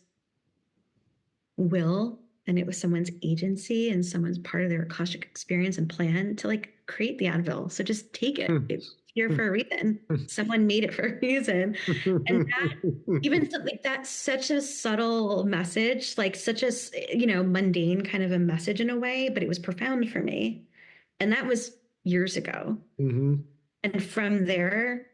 will, and it was someone's agency and someone's part of their Akashic experience and plan to like create the Advil. So just take it. It's here for a reason. Someone made it for a reason. And that, even like that's such a subtle message, like such a, you know, mundane kind of a message in a way, but it was profound for me. And that was years ago. Mm-hmm. And from there,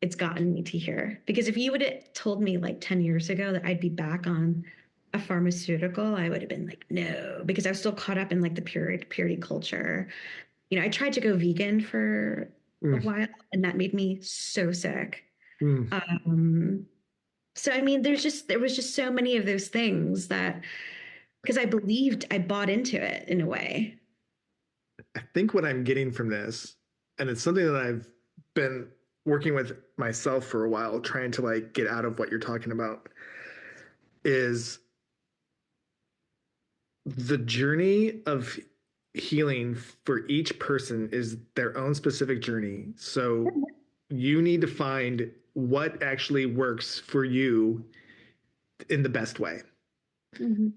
it's gotten me to here. Because if you would have told me like 10 years ago that I'd be back on a pharmaceutical, I would have been like, no, because I was still caught up in like the purity culture. You know, I tried to go vegan for a while, and that made me so sick. So, I mean, there was just so many of those things that, because I bought into it in a way. I think what I'm getting from this, and it's something that I've been working with myself for a while, trying to like get out of what you're talking about, is the journey of healing for each person is their own specific journey. So you need to find what actually works for you in the best way. Mm-hmm.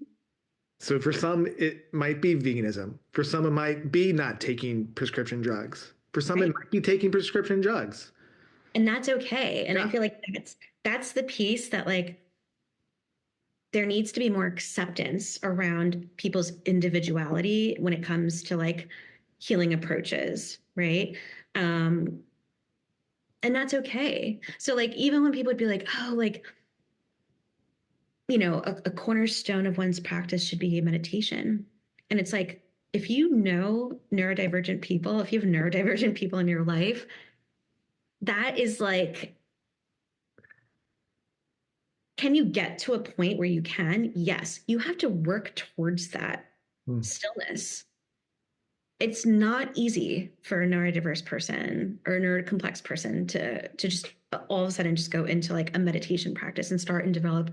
So for some, it might be veganism. For some, it might be not taking prescription drugs. For some, It might be taking prescription drugs. And that's okay. And I feel like that's the piece that like, there needs to be more acceptance around people's individuality when it comes to like healing approaches, right? And that's okay. So like, even when people would be like, oh, like, you know, a cornerstone of one's practice should be meditation. And it's like, if you know neurodivergent people, if you have neurodivergent people in your life, that is like, can you get to a point where you can? Yes, you have to work towards that stillness. It's not easy for a neurodiverse person or a neurocomplex person to just all of a sudden just go into like a meditation practice and start and develop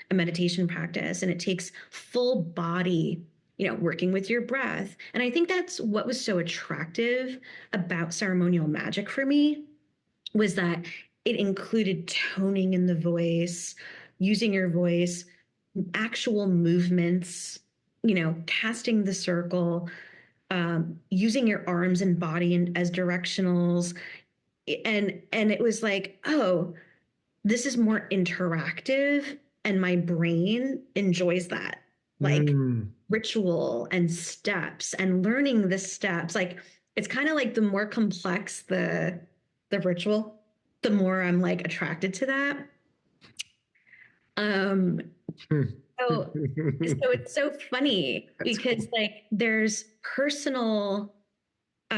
a meditation practice. And it takes full body, you know, working with your breath. And I think that's what was so attractive about ceremonial magic for me, was that it included toning in the voice, using your voice, actual movements, you know, casting the circle, using your arms and body as directionals. And it was like, oh, this is more interactive, and my brain enjoys that. Like ritual and steps and learning the steps. Like, it's kind of like the more complex the ritual, the more I'm like attracted to that. So it's so funny because cool. Like there's personal, you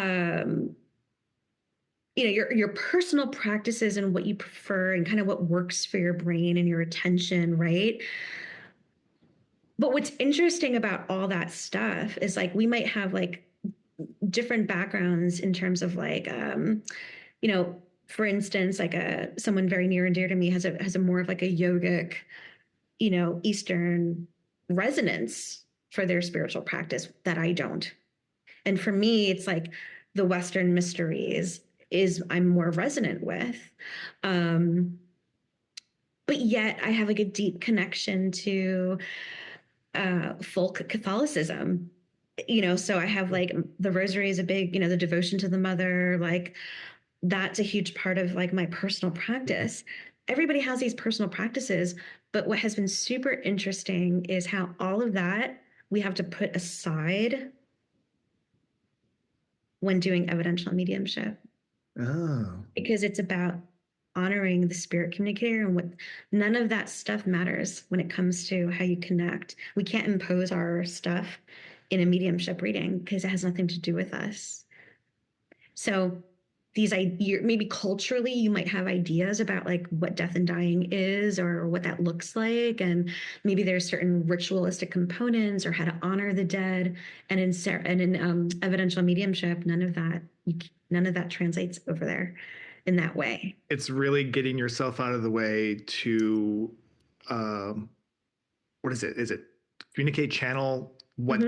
know, your personal practices and what you prefer and kind of what works for your brain and your attention, right? But what's interesting about all that stuff is like we might have like different backgrounds in terms of like, you know, for instance, like someone very near and dear to me has a more of like a yogic, you know, Eastern resonance for their spiritual practice that I don't. And for me, it's like the Western mysteries is I'm more resonant with. But yet I have like a deep connection to folk Catholicism, you know, so I have like the rosary is a big, you know, the devotion to the mother, like that's a huge part of like my personal practice. Everybody has these personal practices, but what has been super interesting is how all of that we have to put aside when doing evidential mediumship. Oh. Because it's about honoring the spirit communicator, and what none of that stuff matters when it comes to how you connect. We can't impose our stuff in a mediumship reading because it has nothing to do with us. So these ideas, maybe culturally, you might have ideas about like what death and dying is or what that looks like. And maybe there's certain ritualistic components or how to honor the dead. And in evidential mediumship, none of that translates over there in that way. It's really getting yourself out of the way to, what is it? Is it communicate, channel what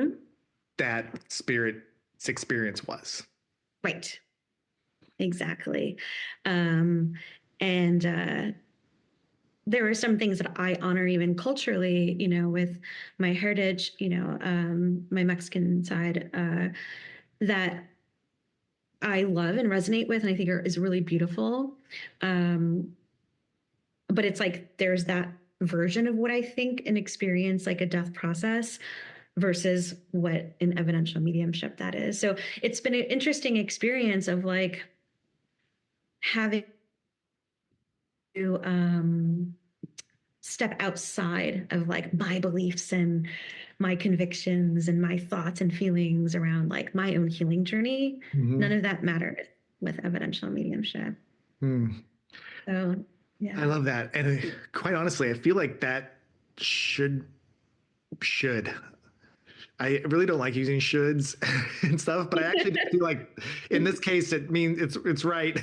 that spirit's experience was? Right. Exactly. There are some things that I honor even culturally, with my heritage, my Mexican side, that I love and resonate with, and I think is really beautiful. But it's like there's that version of what I think and experience like a death process versus what in evidential mediumship that is. So it's been an interesting experience of like having to step outside of like my beliefs and my convictions and my thoughts and feelings around like my own healing journey. None of that matters with evidential mediumship. So yeah, I love that. And quite honestly, I feel like that should I really don't like using shoulds and stuff, but I actually feel like in this case it means it's right.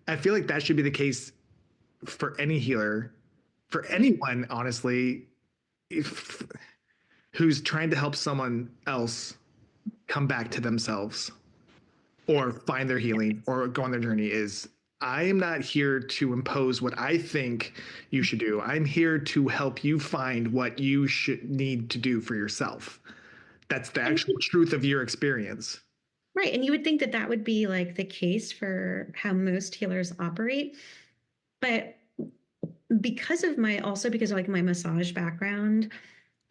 I feel like that should be the case for any healer, for anyone, honestly, who's trying to help someone else come back to themselves or find their healing or go on their journey. Is I am not here to impose what I think you should do. I'm here to help you find what you should need to do for yourself. That's the actual truth of your experience. Right. And you would think that that would be like the case for how most healers operate. But because of because of like my massage background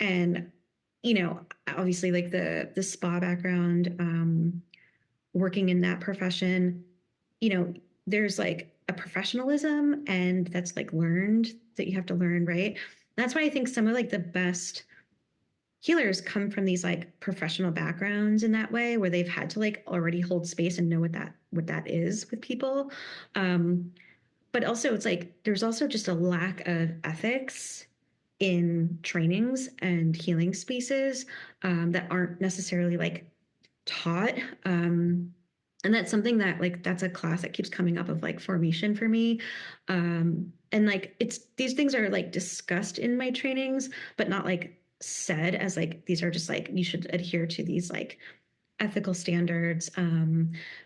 and, obviously like the spa background, working in that profession, there's like a professionalism and that's like learned that you have to learn. Right. That's why I think some of like the best healers come from these like professional backgrounds in that way, where they've had to like already hold space and know what that is with people. But also it's like there's also just a lack of ethics in trainings and healing spaces that aren't necessarily like taught. And that's something that like that's a class that keeps coming up of like formation for me. And like these things are like discussed in my trainings, but not like said as like these are just like you should adhere to these like ethical standards.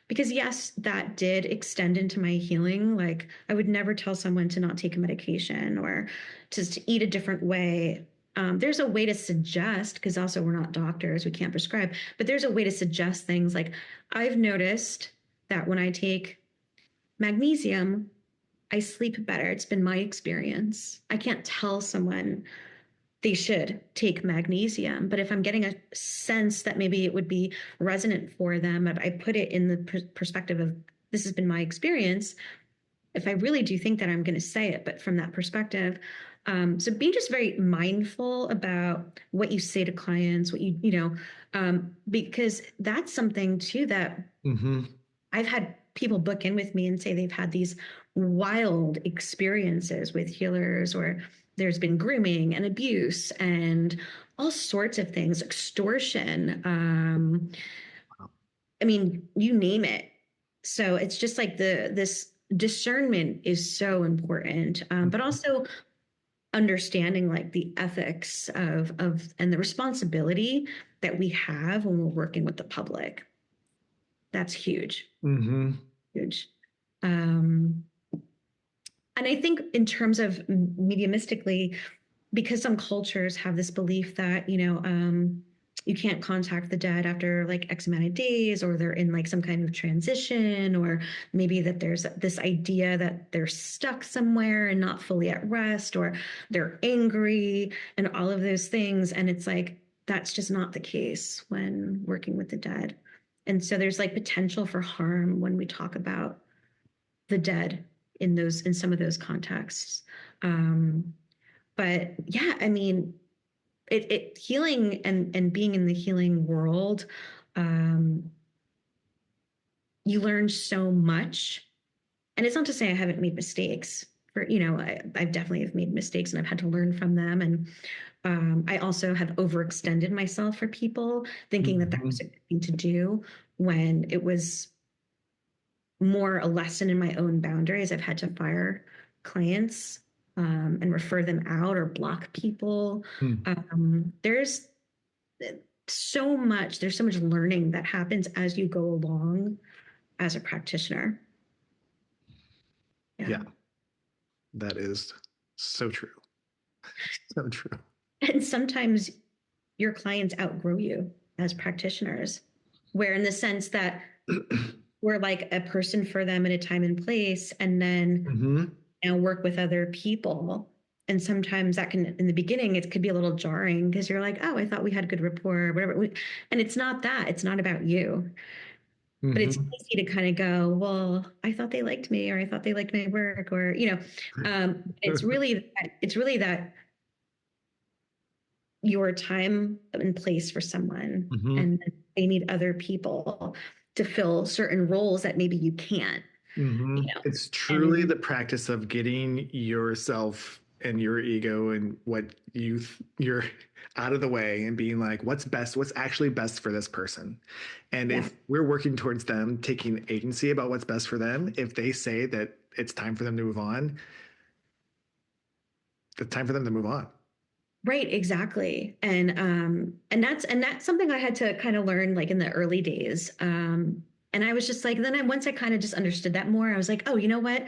Because yes, that did extend into my healing. Like I would never tell someone to not take a medication or to eat a different way. There's a way to suggest, because also we're not doctors, we can't prescribe, but there's a way to suggest things. Like I've noticed that when I take magnesium, I sleep better. It's been my experience. I can't tell someone they should take magnesium, but if I'm getting a sense that maybe it would be resonant for them, I put it in the perspective of this has been my experience. If I really do think that, I'm going to say it, but from that perspective. So being just very mindful about what you say to clients, what because that's something too that I've had people book in with me and say they've had these wild experiences with healers, or there's been grooming and abuse and all sorts of things, extortion. I mean, you name it. So it's just like this discernment is so important, but also understanding like the ethics of and the responsibility that we have when we're working with the public. That's huge. Huge. And I think in terms of mediumistically, because some cultures have this belief that, you can't contact the dead after like X amount of days, or they're in like some kind of transition, or maybe that there's this idea that they're stuck somewhere and not fully at rest, or they're angry and all of those things. And it's like, that's just not the case when working with the dead. And so there's like potential for harm when we talk about the dead in some of those contexts. But yeah, I mean, healing and being in the healing world, you learn so much. And it's not to say I haven't made mistakes. I've definitely have made mistakes and I've had to learn from them. And I also have overextended myself for people, thinking that was a good thing to do when it was more a lesson in my own boundaries. I've had to fire clients and refer them out or block people. There's so much learning that happens as you go along as a practitioner. Yeah. That is so true. So true. And sometimes your clients outgrow you as practitioners, where in the sense that we're like a person for them at a time and place, and then work with other people. And sometimes that can, in the beginning, it could be a little jarring because you're like, oh, I thought we had good rapport, whatever. And it's not that. It's not about you. But it's easy to kind of go, well, I thought they liked me, or I thought they liked my work, or, it's really that your time and place for someone, and they need other people to fill certain roles that maybe you can't. It's truly the practice of getting yourself and your ego and what you're out of the way and being like, what's actually best for this person. And if we're working towards them taking agency about what's best for them, if they say that it's time for them to move on, it's time for them to move on. Right, exactly. And that's something I had to kind of learn like in the early days. And I was just like, once I kind of just understood that more, I was like, oh, you know what?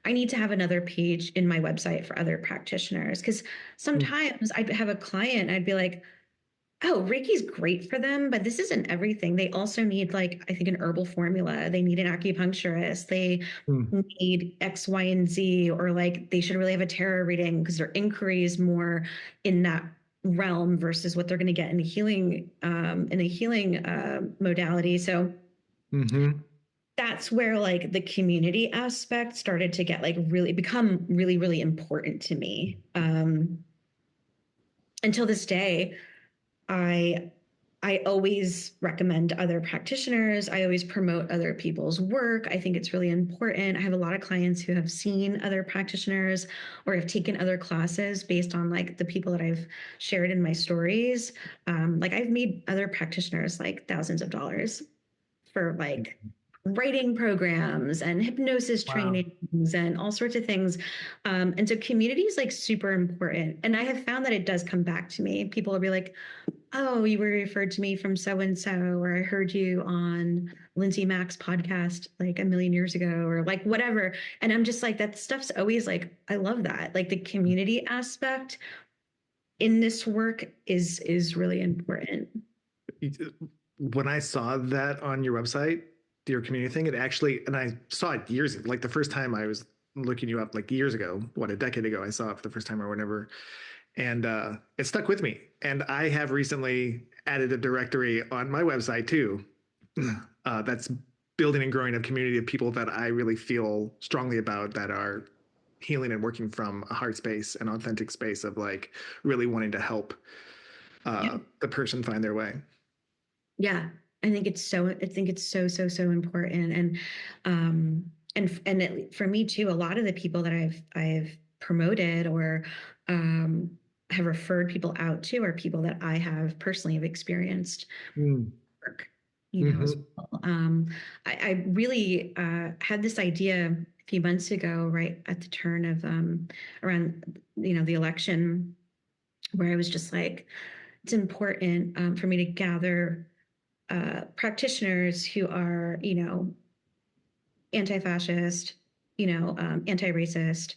I need to have another page in my website for other practitioners. Because sometimes I'd have a client and I'd be like, oh, Reiki's great for them, but this isn't everything. They also need, like, I think, an herbal formula. They need an acupuncturist. They need X, Y, and Z, or like they should really have a tarot reading because their inquiry is more in that realm versus what they're going to get in a healing modality. So that's where like the community aspect started to get like become really, really important to me. Until this day, I always recommend other practitioners. I always promote other people's work. I think it's really important. I have a lot of clients who have seen other practitioners or have taken other classes based on like the people that I've shared in my stories. Like I've made other practitioners like thousands of dollars for like writing programs and hypnosis trainings and all sorts of things. And so community is like super important. And I have found that it does come back to me. People will be like, oh, you were referred to me from so-and-so, or I heard you on Lindsay Mack's podcast like a million years ago, or like whatever. And I'm just like, that stuff's always like, I love that. Like the community aspect in this work is really important. When I saw that on your website, your community thing, it actually, and I saw it years, like the first time I was looking you up like years ago, a decade ago, I saw it for the first time or whatever. And it stuck with me. And I have recently added a directory on my website too. That's building and growing a community of people that I really feel strongly about, that are healing and working from a heart space, an authentic space of like really wanting to help the person find their way. Yeah. I think it's so important. And for me too, a lot of the people that I've promoted or have referred people out to are people that I have personally have experienced work, as well. I really had this idea a few months ago, right at the turn of around the election, where I was just like, it's important for me to gather practitioners who are, anti-fascist, anti-racist,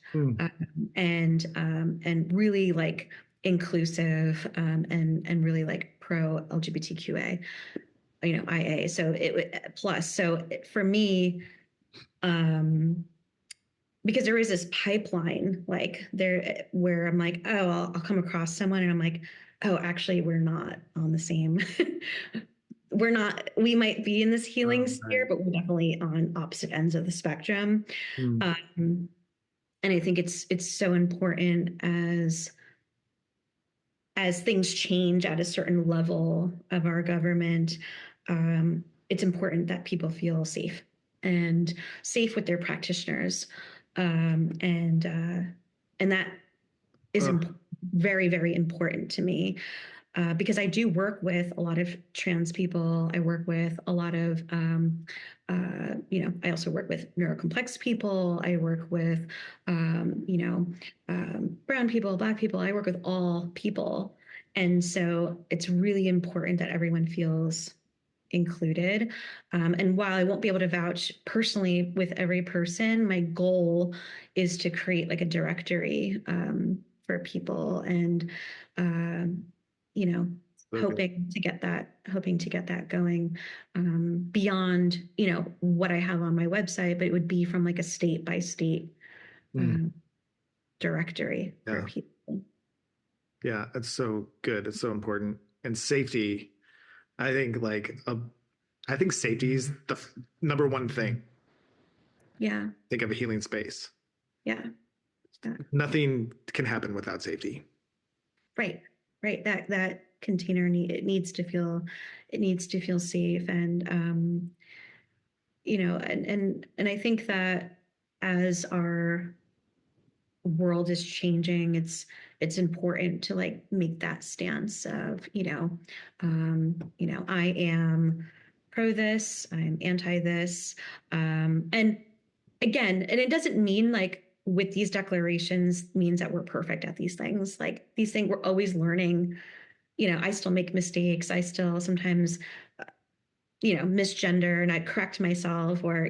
and really like inclusive, and really like pro LGBTQA, IA. So for me, because there is this pipeline like there where I'm like, oh, I'll come across someone and I'm like, oh, actually, we're not on the same. We might be in this healing sphere, but we're definitely on opposite ends of the spectrum. And I think it's so important as things change at a certain level of our government, it's important that people feel safe and safe with their practitioners, and that is very, very important to me. Because I do work with a lot of trans people. I work with a lot of, I also work with neurocomplex people. I work with, brown people, Black people. I work with all people. And so it's really important that everyone feels included. And while I won't be able to vouch personally with every person, my goal is to create like a directory for people, and hoping to get that going beyond what I have on my website, but it would be from like a state by state directory for people. Yeah, it's so good. It's so important. And safety, I think safety is the number one thing. Yeah. Think of a healing space. Yeah. Nothing can happen without safety. Right. That container needs to feel safe, and and I think that as our world is changing, it's important to like make that stance of I am pro this, I'm anti this, and again, and it doesn't mean like with these declarations means that we're perfect at these things. Like these things, we're always learning. I still make mistakes. I still sometimes misgender, and I correct myself, or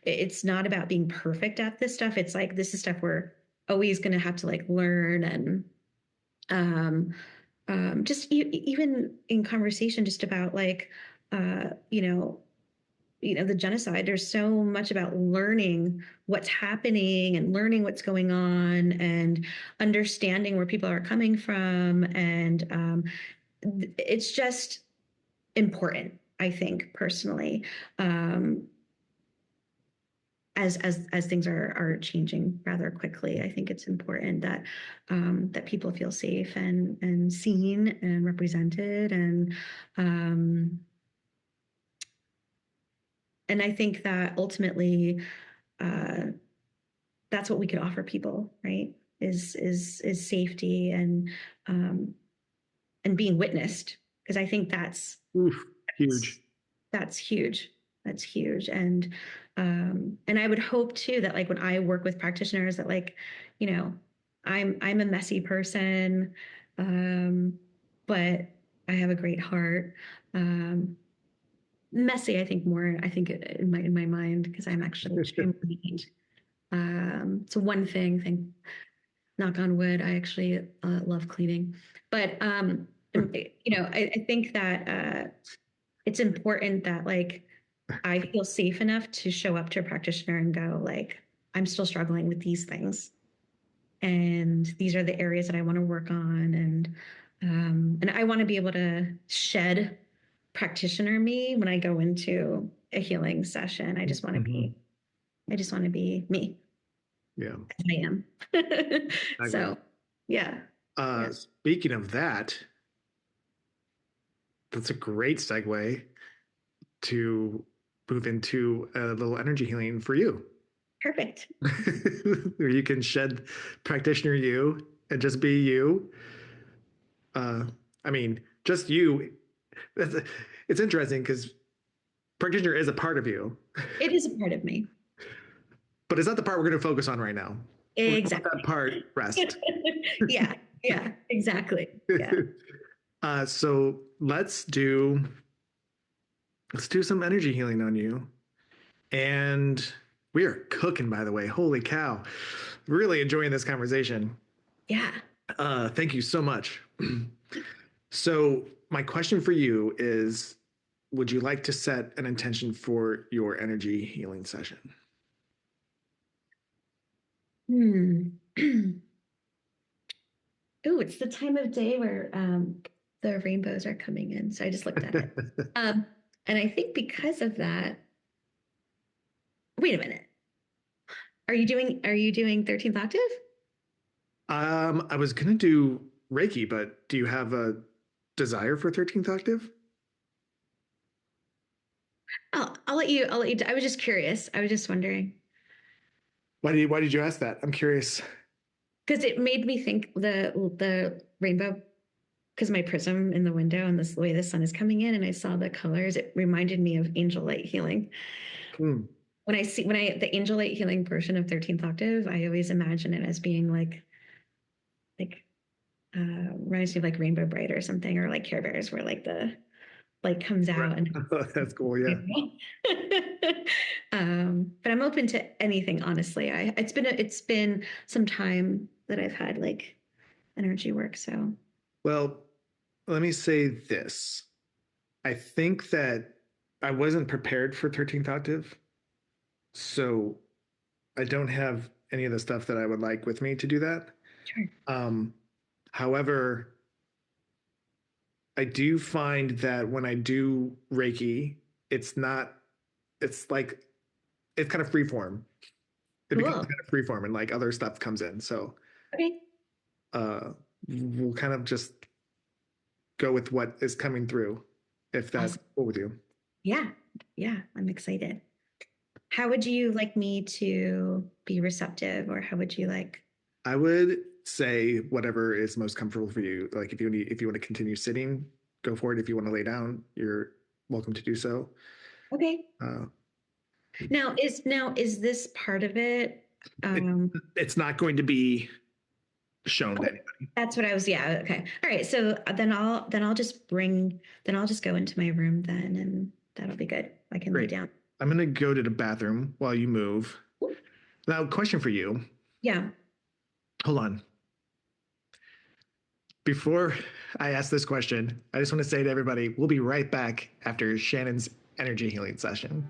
it's not about being perfect at this stuff. It's like this is stuff we're always going to have to like learn. And just even in conversation just about like the genocide, there's so much about learning what's happening and learning what's going on and understanding where people are coming from. And it's just important, I think, personally, as things are changing rather quickly. I think it's important that that people feel safe and seen and represented, and I think that ultimately that's what we could offer people, right? Is safety and being witnessed, because I think that's huge. That's huge. That's huge. And I would hope too that like when I work with practitioners that like, I'm a messy person, but I have a great heart. Messy, I think in my mind, because I'm actually extremely neat. So one thing, knock on wood, I actually love cleaning. But I think that it's important that like I feel safe enough to show up to a practitioner and go like, I'm still struggling with these things, and these are the areas that I want to work on, and I want to be able to shed practitioner me when I go into a healing session. I just want to be me. Yeah, as I am. So, yeah. Speaking of that, that's a great segue to move into a little energy healing for you. Perfect. Where you can shed practitioner you and just be you. Just you. It's interesting because practitioner is a part of you. It is a part of me. But it's not the part we're going to focus on right now. Exactly. That part rest. Yeah, exactly. Yeah. So let's do some energy healing on you. And we are cooking, by the way. Holy cow. Really enjoying this conversation. Yeah. Thank you so much. So my question for you is, would you like to set an intention for your energy healing session? Oh, it's the time of day where the rainbows are coming in. So I just looked at it. And I think because of that, wait a minute. Are you doing 13th octave? I was gonna do Reiki, but do you have a desire for 13th octave? I'll let you. I was just curious. I was just wondering Why did you ask that? I'm curious. because it made me think the rainbow. Because my prism in the window and this the way the sun is coming in, and I saw the colors, it reminded me of angel light healing. Hmm. When I the angel light healing portion of 13th octave, I always imagine it as being like reminds me of like Rainbow Bright or something, or like Care Bears, where like the light comes out and That's cool. Yeah. but I'm open to anything, honestly. It's been some time that I've had like energy work, so Well, let me say this. I think that I wasn't prepared for 13th octave. So I don't have any of the stuff that I would like with me to do that. sure. However, I do find that when I do Reiki, it's not, it's like, it's kind of free form. It becomes Cool. kind of free form and like other stuff comes in. So Okay. uh, we'll kind of just go with what is coming through, if that's Awesome. cool with you. Yeah. Yeah. I'm excited. How would you like me to be receptive, or how would you like? I would say whatever is most comfortable for you. Like if you want to continue sitting, go for it. If you want to lay down, you're welcome to do so. Okay. Uh, Now is this part of it? it, it's not going to be shown to anybody. That's what I was. Yeah. Okay. All right. So then I'll just go into my room then, and that'll be good. I can lay Great. down. I'm going to go to the bathroom while you move. Now, question for you. Yeah. Hold on. Before I ask this question, I just want to say to everybody, we'll be right back after Shannon's energy healing session.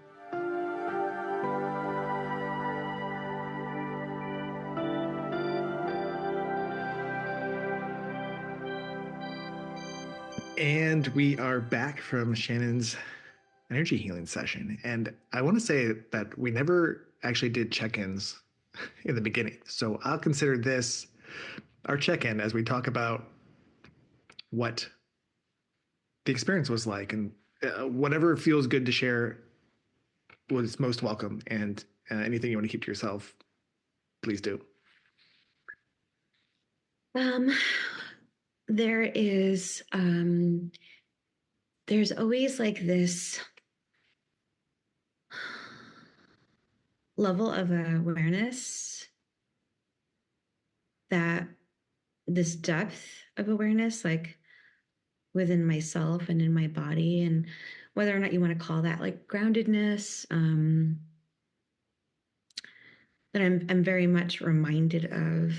And we are back from Shannon's energy healing session. And I want to say that we never actually did check-ins in the beginning. So I'll consider this our check-in as we talk about what the experience was like, and whatever feels good to share was most welcome. And anything you want to keep to yourself, please do. Um, there is there's always like this level of awareness, that this depth of awareness, like within myself and in my body, and whether or not you want to call that like groundedness, that I'm very much reminded of.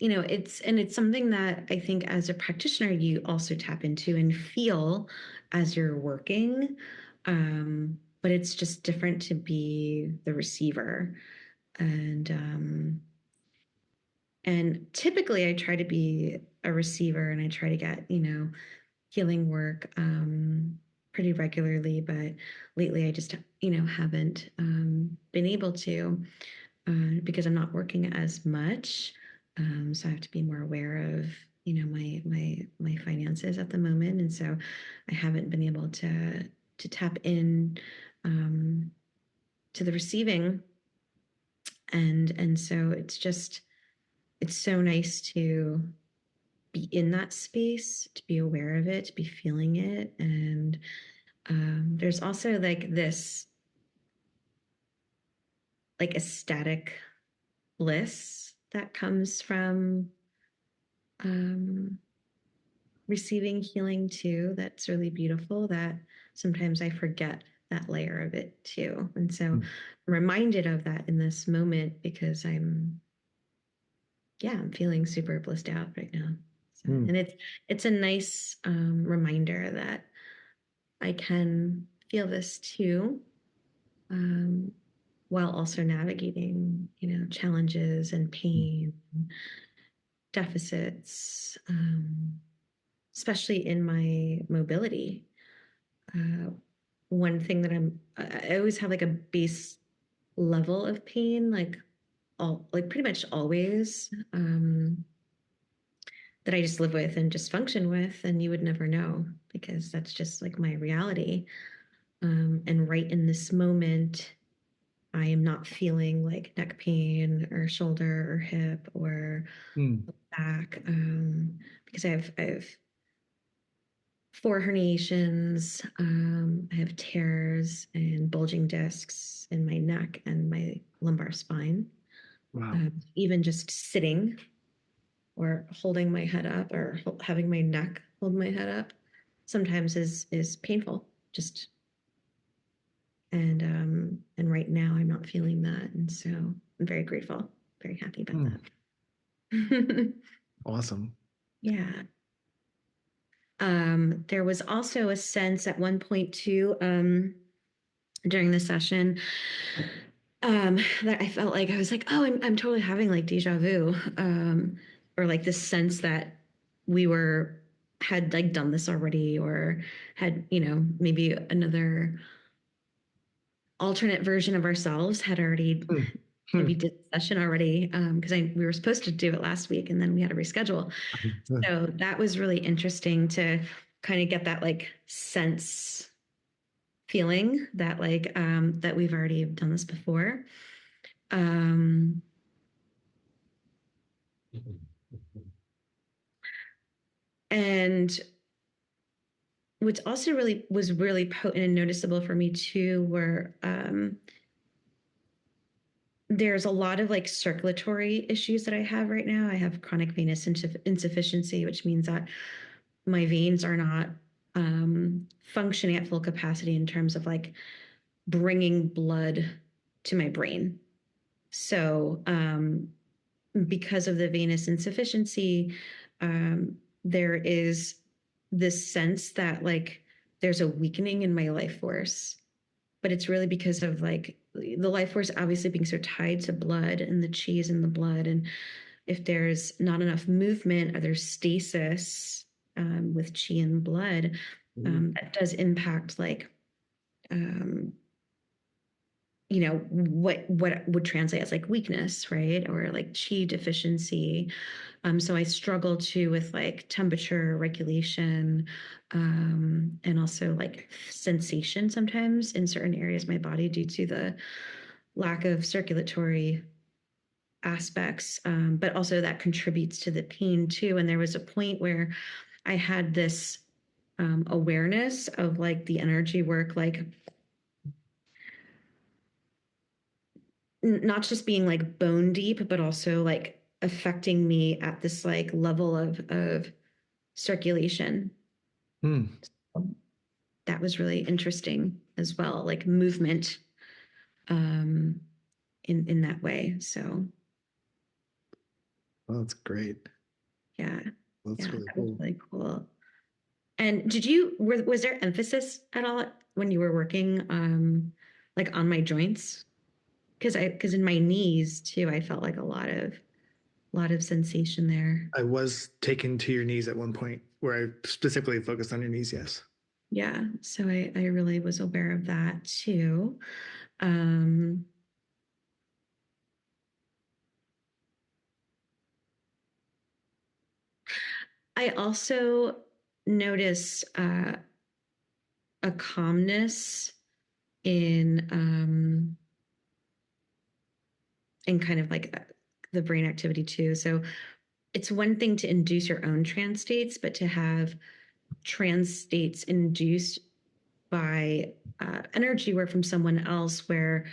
It's something that I think as a practitioner you also tap into and feel as you're working, but it's just different to be the receiver. And typically I try to be a receiver, and I try to get healing work pretty regularly, but lately I just haven't been able to, because I'm not working as much. So I have to be more aware of my finances at the moment, and so I haven't been able to tap in to the receiving, and so it's so nice to be in that space, to be aware of it, to be feeling it. And there's also like this like ecstatic bliss that comes from um, receiving healing too. That's really beautiful, that sometimes I forget that layer of it too. And so I'm reminded of that in this moment, because I'm feeling super blissed out right now. So, and it's a nice reminder that I can feel this too, while also navigating, challenges and pain, deficits, especially in my mobility. One thing that I always have like a base level of pain, like pretty much always. that I just live with and just function with, and you would never know because that's just like my reality. And right in this moment, I am not feeling like neck pain or shoulder or hip or back, because I have 4 herniations. I have tears and bulging discs in my neck and my lumbar spine. Wow. Even just sitting or holding my head up or having my neck hold my head up sometimes is painful. Just and right now I'm not feeling that, and so I'm very grateful, very happy about that. Awesome. Yeah. There was also a sense at one point too, during the session, that I felt like I was like, oh, I'm totally having like deja vu, or like this sense that we had like done this already, or had, maybe another alternate version of ourselves had already maybe did the session already, because we were supposed to do it last week and then we had to reschedule. So that was really interesting to kind of get that like sense feeling that like that we've already done this before. And what's also was really potent and noticeable for me too were there's a lot of like circulatory issues that I have right now. I have chronic venous insufficiency, which means that my veins are not functioning at full capacity in terms of like bringing blood to my brain. So because of the venous insufficiency, there is this sense that like there's a weakening in my life force, but it's really because of like the life force obviously being so tied to blood and the chi's in the blood. And if there's not enough movement or there's stasis with chi and blood, that does impact like what would translate as like weakness, right? Or like chi deficiency. So I struggle too with like temperature regulation, and also like sensation sometimes in certain areas of my body due to the lack of circulatory aspects. But also that contributes to the pain too. And there was a point where I had this awareness of like the energy work, like not just being like bone deep, but also like affecting me at this like level of circulation. That was really interesting as well, like movement in that way. So Oh, that's great. yeah, That's really that was cool. really cool. And was there emphasis at all when you were working like on my joints? Because in my knees too, I felt like a lot of sensation there. I was taken to your knees at one point where I specifically focused on your knees. Yes. Yeah. So I really was aware of that too. Um, I also notice a calmness in kind of like the brain activity too. So it's one thing to induce your own trance states, but to have trance states induced by energy work from someone else, where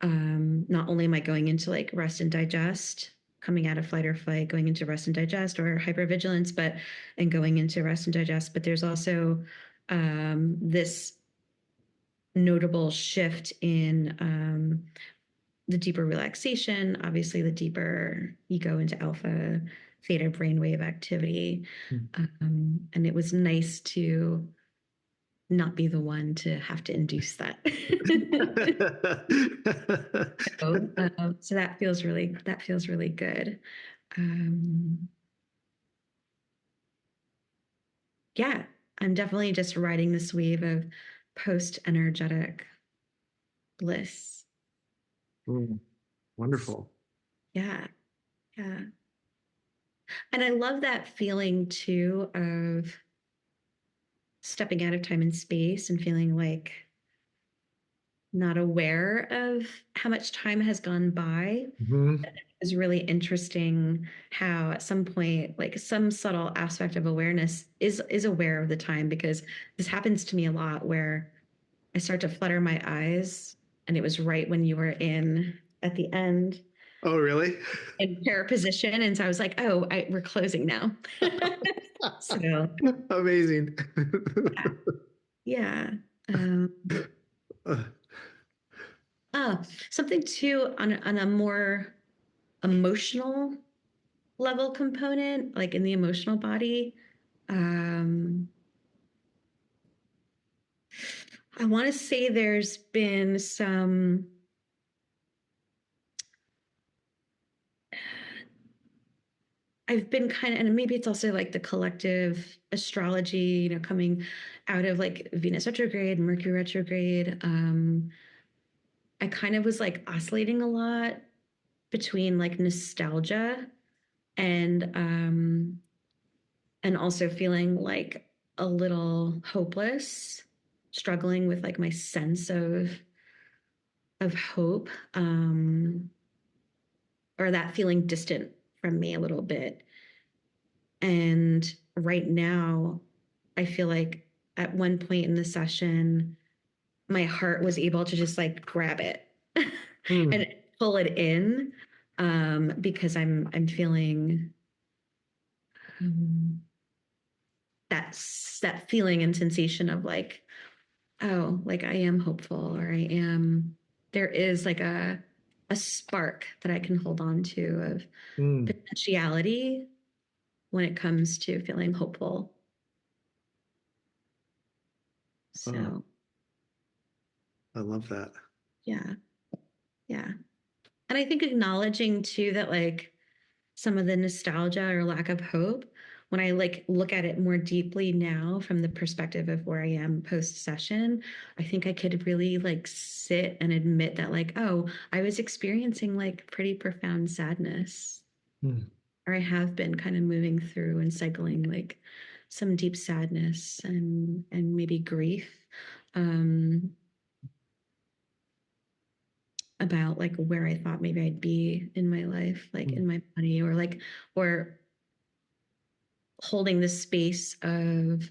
not only am I going into like rest and digest, coming out of flight or fight, going into rest and digest or hypervigilance, and going into rest and digest, but there's also this notable shift in the deeper relaxation. Obviously, the deeper you go into alpha, theta brainwave activity. And it was nice to not be the one to have to induce that. So that feels really good. Yeah, I'm definitely just riding this wave of post-energetic bliss. Wonderful. Yeah, yeah. And I love that feeling too of stepping out of time and space and feeling like not aware of how much time has gone by. Mm-hmm. Is really interesting how at some point, like some subtle aspect of awareness is aware of the time, because this happens to me a lot where I start to flutter my eyes, and it was right when you were in at the end Oh, really? in prayer position, and so I was like, oh, we're closing now. So Amazing. yeah. Um, oh, something too on a more emotional level component, like in the emotional body. Um, I want to say there's been some I've been kind of, and maybe it's also like the collective astrology, coming out of like Venus retrograde, Mercury retrograde. I kind of was like oscillating a lot between like nostalgia and and also feeling like a little hopeless, struggling with like my sense of hope, or that feeling distant from me a little bit. And right now, I feel like at one point in the session, my heart was able to just like grab it and pull it in, because I'm feeling um, that feeling and sensation of like, oh, like I am hopeful, or there is like a spark that I can hold on to of Mm. potentiality when it comes to feeling hopeful. Oh, So I love that. yeah, yeah. And I think acknowledging too that like some of the nostalgia or lack of hope, when I like look at it more deeply now from the perspective of where I am post session, I think I could really like sit and admit that like, oh, I was experiencing like pretty profound sadness, Mm. or I have been kind of moving through and cycling like some deep sadness and maybe grief. Um, about like where I thought maybe I'd be in my life, like in my body, or like, or holding the space of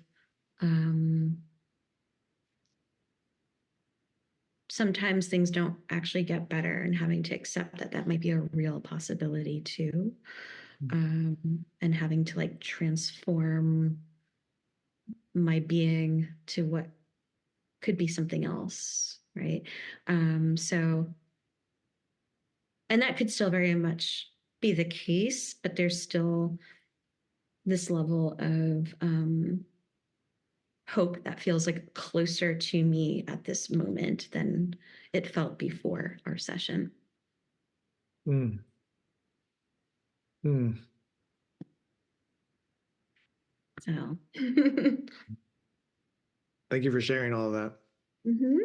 sometimes things don't actually get better, and having to accept that that might be a real possibility too, and having to like transform my being to what could be something else, right? So, and that could still very much be the case, but there's still this level of hope that feels like closer to me at this moment than it felt before our session. Mm. Mm. So, Thank you for sharing all of that. mm-hmm.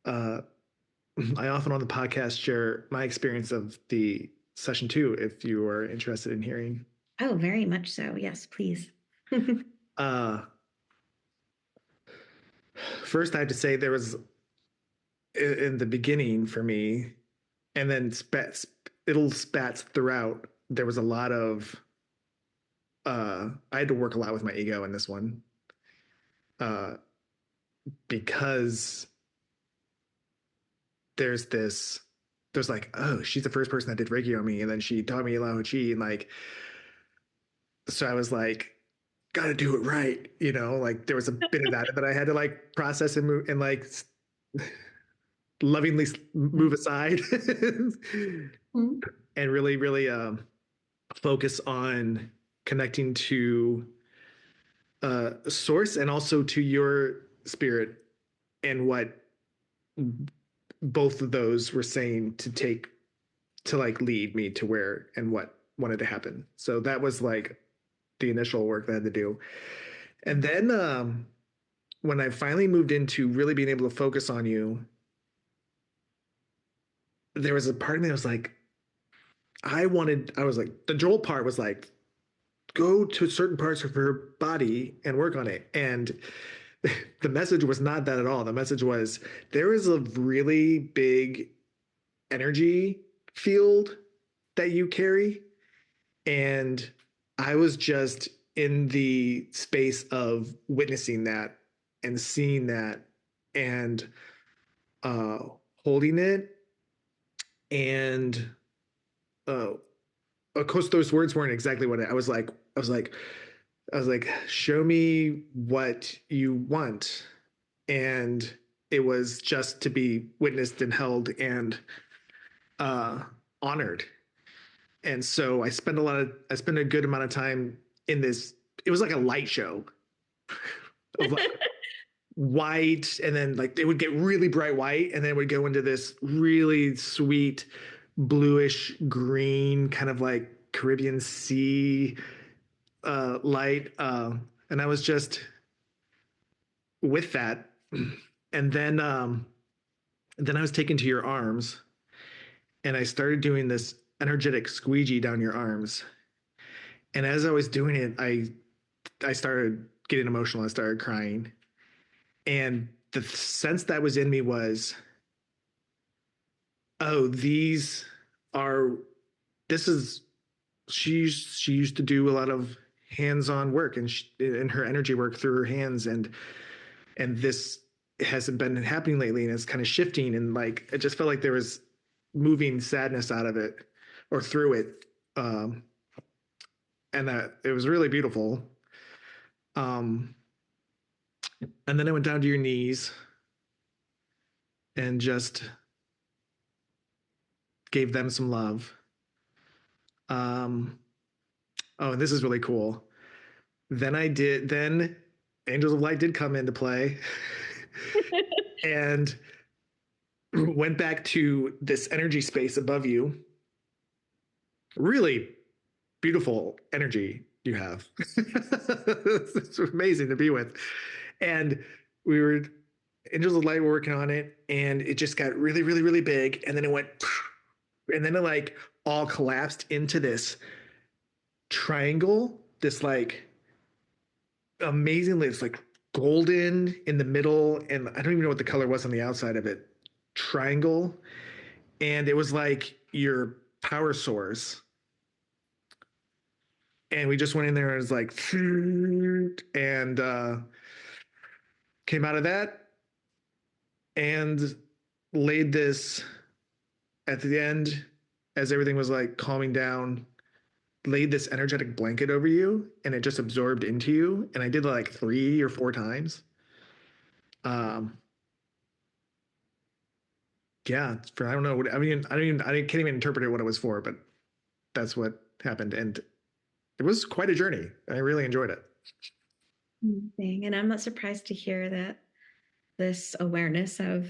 Uh, I often on the podcast share my experience of the session two, if you are interested in hearing. Oh, very much so. Yes, please. Uh, First, I have to say there was in the beginning for me, and then little spats throughout. There was a lot of I had to work a lot with my ego in this one, uh, because there's like, oh, she's the first person that did Reiki on me, and then she taught me Lao Chi, and like, so I was like, gotta do it right, like there was a bit of that I had to like process and move and like lovingly move aside Mm-hmm. and really, really focus on connecting to source and also to your spirit and what both of those were saying to like lead me to where and what wanted to happen. So that was like the initial work that I had to do. And then when I finally moved into really being able to focus on you, there was a part of me that was like, I was like, the Joel part was like, go to certain parts of her body and work on it. And the message was not that at all. The message was there is a really big energy field that you carry. And I was just in the space of witnessing that and seeing that and uh, holding it. And uh, of course, those words weren't exactly what I was like. I was like, show me what you want. And it was just to be witnessed and held and uh, honored. And so I spent a good amount of time in this. It was like a light show of like white, and then like it would get really bright white, and then it would go into this really sweet bluish green, kind of like Caribbean Sea light. And I was just with that. And then I was taken to your arms, and I started doing this energetic squeegee down your arms. And as I was doing it, I started getting emotional. I started crying. And the sense that was in me was, oh, are this is she used to do a lot of hands-on work and her energy work through her hands, and this hasn't been happening lately, and it's kind of shifting, and like it just felt like there was moving sadness out of it or through it. And that it was really beautiful. Um, and then I went down to your knees and just gave them some love. Um, oh, and this is really cool. Then Angels of Light did come into play and went back to this energy space above you. Really beautiful energy you have. It's amazing to be with. And we were Angels of Light were working on it, and it just got really, really, really big. And then it went, and then it like all collapsed into this triangle, this like amazingly, it's like golden in the middle, and I don't even know what the color was on the outside of it. Triangle. And it was like your power source. And we just went in there and it was like, and came out of that and laid this at the end as everything was like calming down, laid this energetic blanket over you, and it just absorbed into you. And I did like 3 or 4 times. Yeah, for I don't know what I mean. I can't even interpret what it was for, but that's what happened, and it was quite a journey. I really enjoyed it. Amazing. And I'm not surprised to hear that this awareness of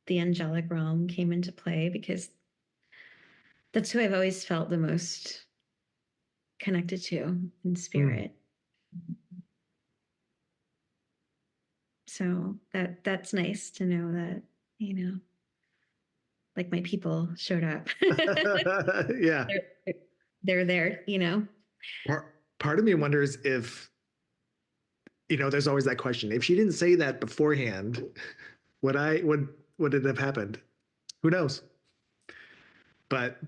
the angelic realm came into play, because that's who I've always felt the most connected to in spirit. So that's nice to know that, like my people showed up. Yeah. They're there, Part of me wonders if, there's always that question. If she didn't say that beforehand, would it have happened? Who knows? But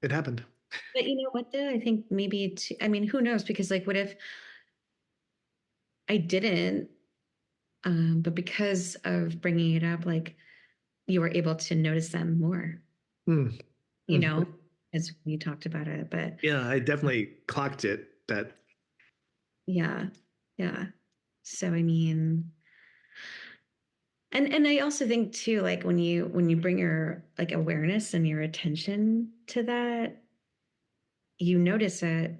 it happened. But you know what, though? I think maybe, who knows? Because like, what if I didn't, but because of bringing it up, like you were able to notice them more, as we talked about it. But yeah, I definitely clocked it that. Yeah. So, and I also think too, like when you bring your like awareness and your attention to that, you notice it,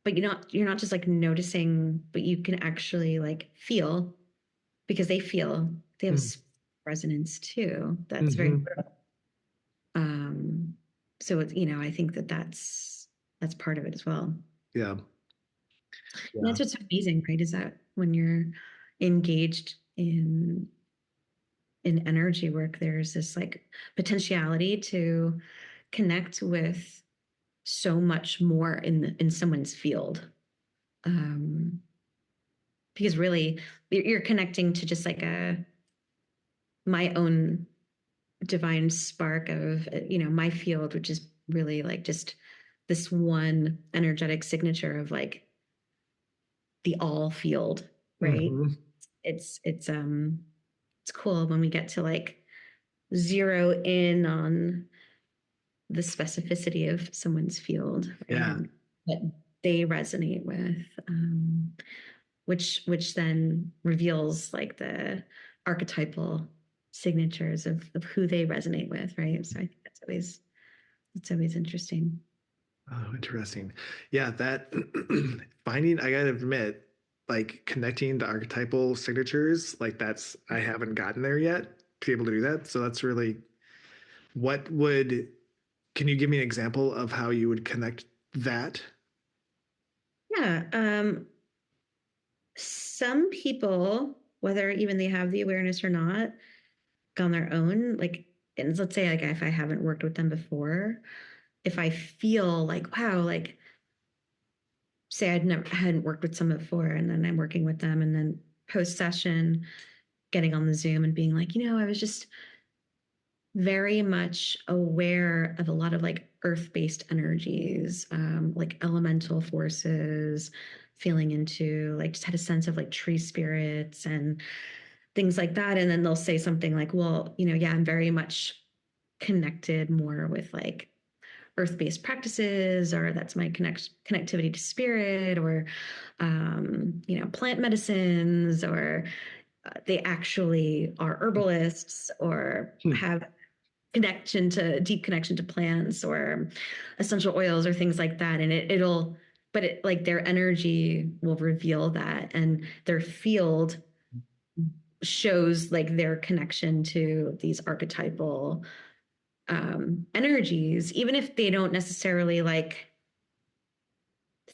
but you're not just like noticing, but you can actually like feel, because they have resonance too. That's very important. So it's, I think that's part of it as well. Yeah. And that's what's amazing, right? Is that when you're engaged in in energy work, there's this like potentiality to connect with so much more in someone's field. Because really you're connecting to just like my own divine spark of, my field, which is really like just this one energetic signature of like the all field, right? Mm-hmm. It's cool when we get to like zero in on the specificity of someone's field, right? Yeah. And what they resonate with, which then reveals like the archetypal signatures of who they resonate with, right? So I think it's always interesting. Oh, interesting. Yeah, that finding, I gotta admit, like connecting the archetypal signatures, like I haven't gotten there yet to be able to do that. So that's really, what would, can you give me an example of how you would connect that? Yeah. Some people, whether even they have the awareness or not, on their own, like, and let's say like if I haven't worked with them before, if I feel like, wow, like say hadn't worked with someone before, and then I'm working with them, and then post session, getting on the Zoom and being like, I was just very much aware of a lot of like earth-based energies, like elemental forces, feeling into like just had a sense of like tree spirits and things like that. And then they'll say something like, well, yeah, I'm very much connected more with like earth-based practices, or that's my connectivity to spirit, or plant medicines, or they actually are herbalists, or have deep connection to plants or essential oils or things like that. And but like their energy will reveal that, and their field shows like their connection to these archetypal energies, even if they don't necessarily like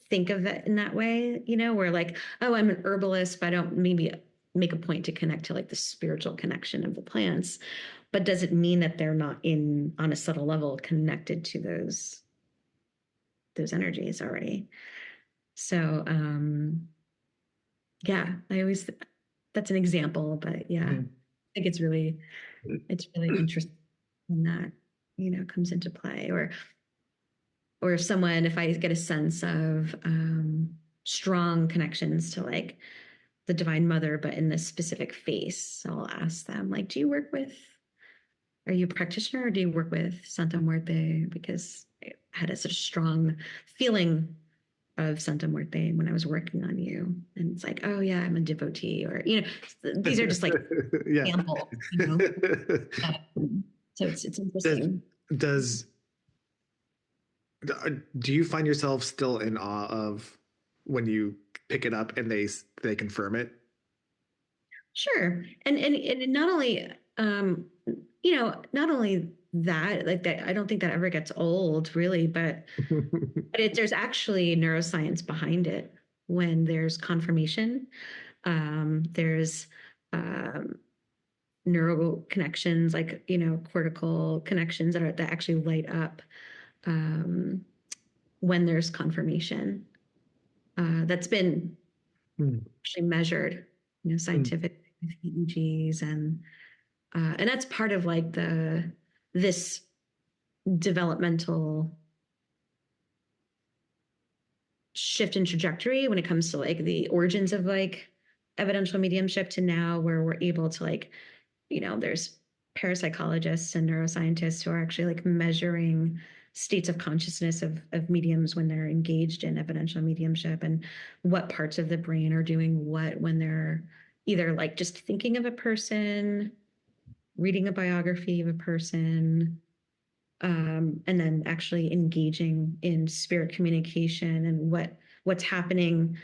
think of it in that way, where like, oh, I'm an herbalist, but I don't maybe make a point to connect to like the spiritual connection of the plants. But does it mean that they're not on a subtle level connected to those energies already? So yeah, that's an example, but yeah, I think it's really interesting when that, comes into play. Or if I get a sense of strong connections to like the Divine Mother, but in this specific face, I'll ask them like, are you a practitioner, or do you work with Santa Muerte? Because I had a sort of strong feeling of Santa Muerte when I was working on you. And it's like, oh yeah, I'm a devotee, or, these are just like examples, so it's interesting. Do you find yourself still in awe of when you pick it up and they confirm it? Sure. And not only, not only that, like that, I don't think that ever gets old really, but there's actually neuroscience behind it. When there's confirmation, there's neural connections, like, cortical connections that actually light up when there's confirmation. That's been actually measured, scientific with EEGs, and that's part of like this developmental shift in trajectory when it comes to like the origins of like evidential mediumship to now, where we're able to like, there's parapsychologists and neuroscientists who are actually like measuring states of consciousness of mediums when they're engaged in evidential mediumship, and what parts of the brain are doing what when they're either like just thinking of a person, reading a biography of a person, and then actually engaging in spirit communication, and what's happening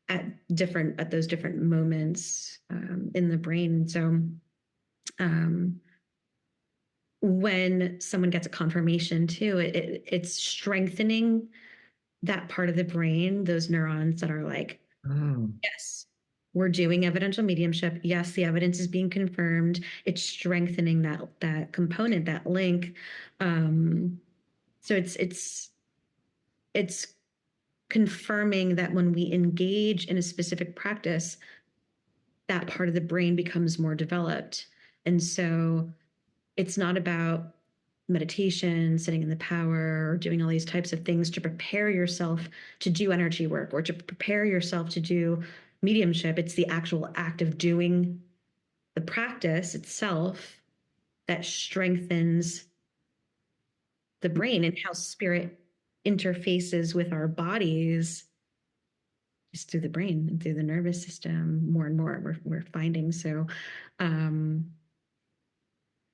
at those different moments in the brain. So when someone gets a confirmation too, it's strengthening that part of the brain, those neurons that are like, yes, we're doing evidential mediumship. Yes, the evidence is being confirmed. It's strengthening that component, that link. So it's confirming that when we engage in a specific practice, that part of the brain becomes more developed. And so it's not about meditation, sitting in the power, or doing all these types of things to prepare yourself to do energy work or to prepare yourself to do mediumship. It's the actual act of doing the practice itself that strengthens the brain, and how spirit interfaces with our bodies is through the brain and through the nervous system. More and more we're finding. So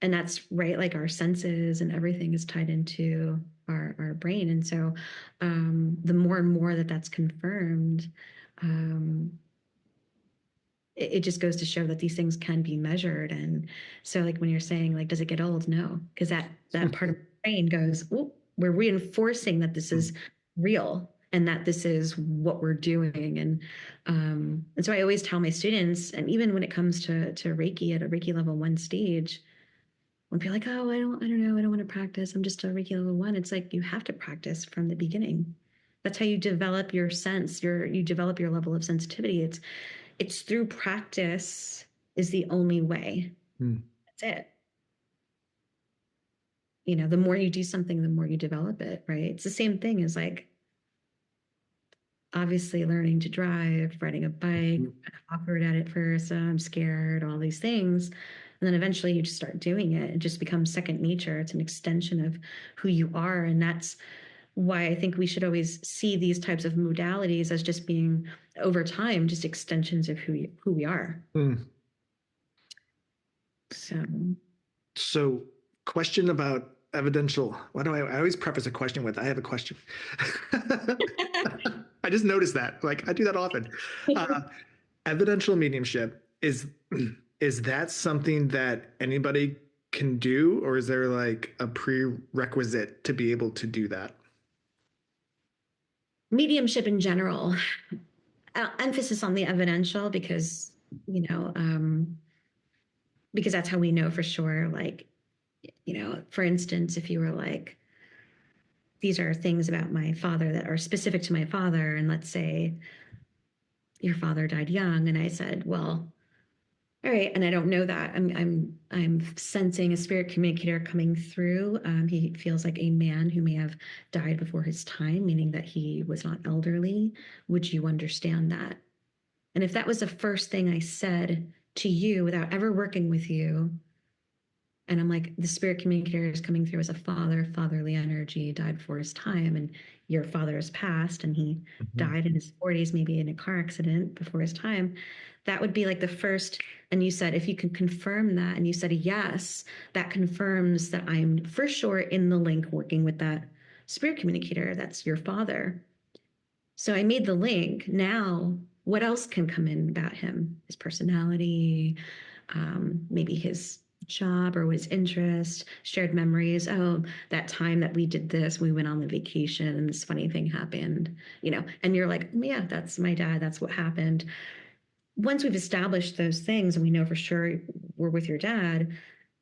and that's right, like our senses and everything is tied into our brain. And so the more and more that that's confirmed, it just goes to show that these things can be measured. And so like when you're saying like, does it get old? No, because that part of the brain goes, oh, we're reinforcing that this is real and that this is what we're doing. And so I always tell my students, and even when it comes to Reiki at a Reiki level 1 stage, when people are like, oh, I don't know, I don't want to practice, I'm just a Reiki level 1. It's like, you have to practice from the beginning. That's how you develop your sense, you develop your level of sensitivity. It's through practice is the only way. That's it. You know, the more you do something, the more you develop it, right? It's the same thing as like, obviously learning to drive, riding a bike, awkward at it first, I'm scared, all these things. And then eventually you just start doing it. It just becomes second nature. It's an extension of who you are. And that's why I think we should always see these types of modalities as just being, over time, just extensions of who we are. So question about evidential. Why do I always preface a question with, I have a question. I just noticed that. Like, I do that often. Evidential mediumship, is that something that anybody can do, or is there like a prerequisite to be able to do that? Mediumship in general, emphasis on the evidential, because, you know, because that's how we know for sure. Like, you know, for instance, if you were like, these are things about my father that are specific to my father, and let's say your father died young, and I said, well, all right, and I don't know that. I'm sensing a spirit communicator coming through. He feels like a man who may have died before his time, meaning that he was not elderly. Would you understand that? And if that was the first thing I said to you without ever working with you, and I'm like, the spirit communicator is coming through as a fatherly energy, died before his time, and your father has passed, and he died in his 40s, maybe in a car accident before his time. That would be like the first. And you said, if you can confirm that, and you said yes, that confirms that I'm for sure in the link working with that spirit communicator. That's your father. So I made the link. Now, what else can come in about him? His personality, maybe his job or his interest, shared memories. Oh, that time that we did this, we went on the vacation and this funny thing happened, you know, and you're like, yeah, that's my dad. That's what happened. Once we've established those things and we know for sure we're with your dad,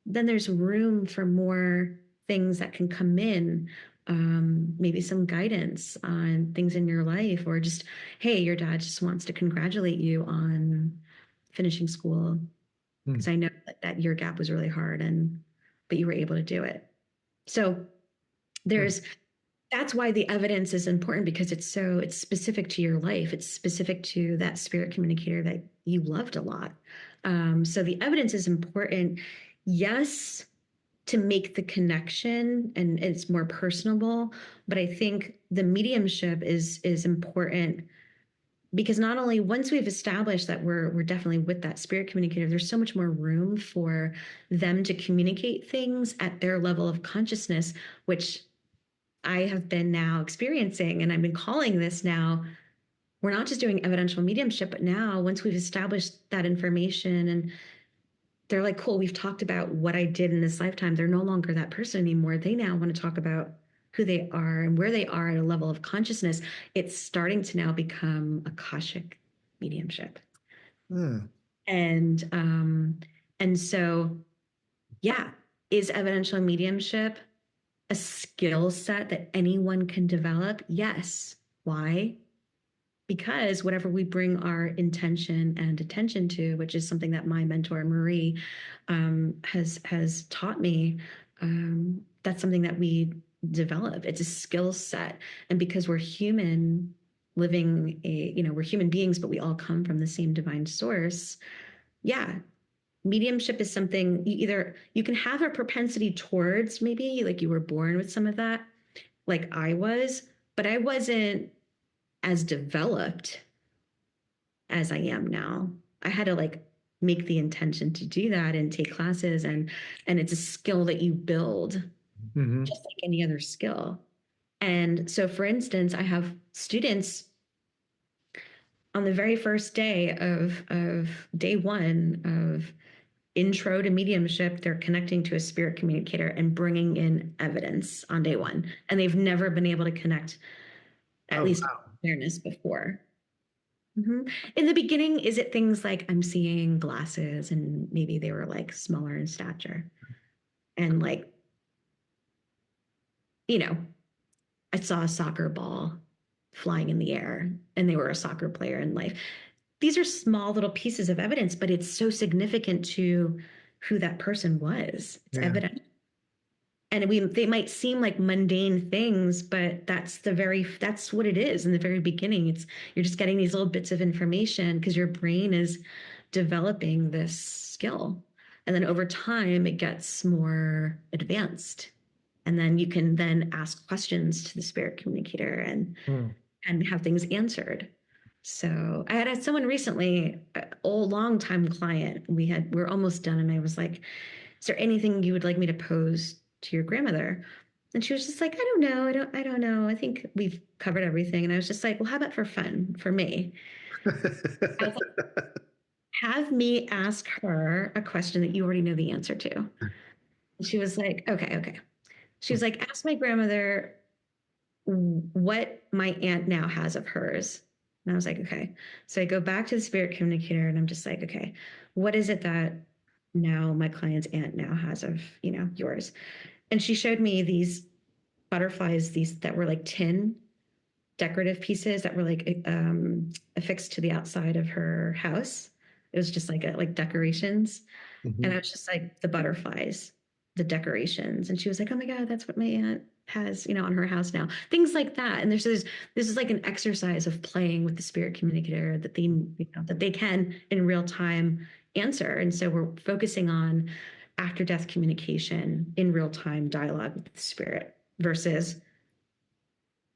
then there's room for more things that can come in. Maybe some guidance on things in your life, or just, hey, your dad just wants to congratulate you on finishing school, because I know that your gap was really hard, but you were able to do it. So that's why the evidence is important, because it's specific to your life. It's specific to that spirit communicator that you loved a lot. So the evidence is important, yes, to make the connection, and it's more personable. But I think the mediumship is important, because not only once we've established that we're definitely with that spirit communicator, there's so much more room for them to communicate things at their level of consciousness, which I have been now experiencing, and I've been calling this now. We're not just doing evidential mediumship, but now once we've established that information, and they're like, cool, we've talked about what I did in this lifetime. They're no longer that person anymore. They now want to talk about who they are and where they are at a level of consciousness. It's starting to now become Akashic mediumship. Mm. And so, yeah, is evidential mediumship a skill set that anyone can develop? Yes. Why? Because whatever we bring our intention and attention to, which is something that my mentor Marie has taught me, that's something that we develop. It's a skill set, and because we're human, living we're human beings, but we all come from the same divine source. Yeah, mediumship is something you can have a propensity towards, maybe like you were born with some of that, like I was, but I wasn't as developed as I am now. I had to like make the intention to do that and take classes, and it's a skill that you build Mm-hmm. just like any other skill. And so for instance, I have students on the very first day of day one of intro to mediumship, they're connecting to a spirit communicator and bringing in evidence on day one, and they've never been able to connect, at least Wow. awareness, before. Mm-hmm. In the beginning, is it things like I'm seeing glasses and maybe they were like smaller in stature, and like, I saw a soccer ball flying in the air and they were a soccer player in life. These are small little pieces of evidence, but it's so significant to who that person was. It's evident. And they might seem like mundane things, but that's what it is in the very beginning. You're just getting these little bits of information because your brain is developing this skill. And then over time, it gets more advanced. And then you can then ask questions to the spirit communicator and have things answered. So I had someone recently, a long time client. We're almost done, and I was like, "Is there anything you would like me to pose to your grandmother?" And she was just like, "I don't know. I don't know. I think we've covered everything." And I was just like, "Well, how about for fun, for me?" I was like, have me ask her a question that you already know the answer to. And she was like, okay. She was like, ask my grandmother what my aunt now has of hers. And I was like, okay. So I go back to the spirit communicator and I'm just like, okay, what is it that now my client's aunt now has of, yours? And she showed me these butterflies, these that were like tin decorative pieces that were like affixed to the outside of her house. It was just like decorations. Mm-hmm. And I was just like, the butterflies, the decorations. And she was like, oh my God, that's what my aunt has, on her house now. Things like that. And this is like an exercise of playing with the spirit communicator that they can in real time answer. And so we're focusing on after death communication in real time dialogue with the spirit versus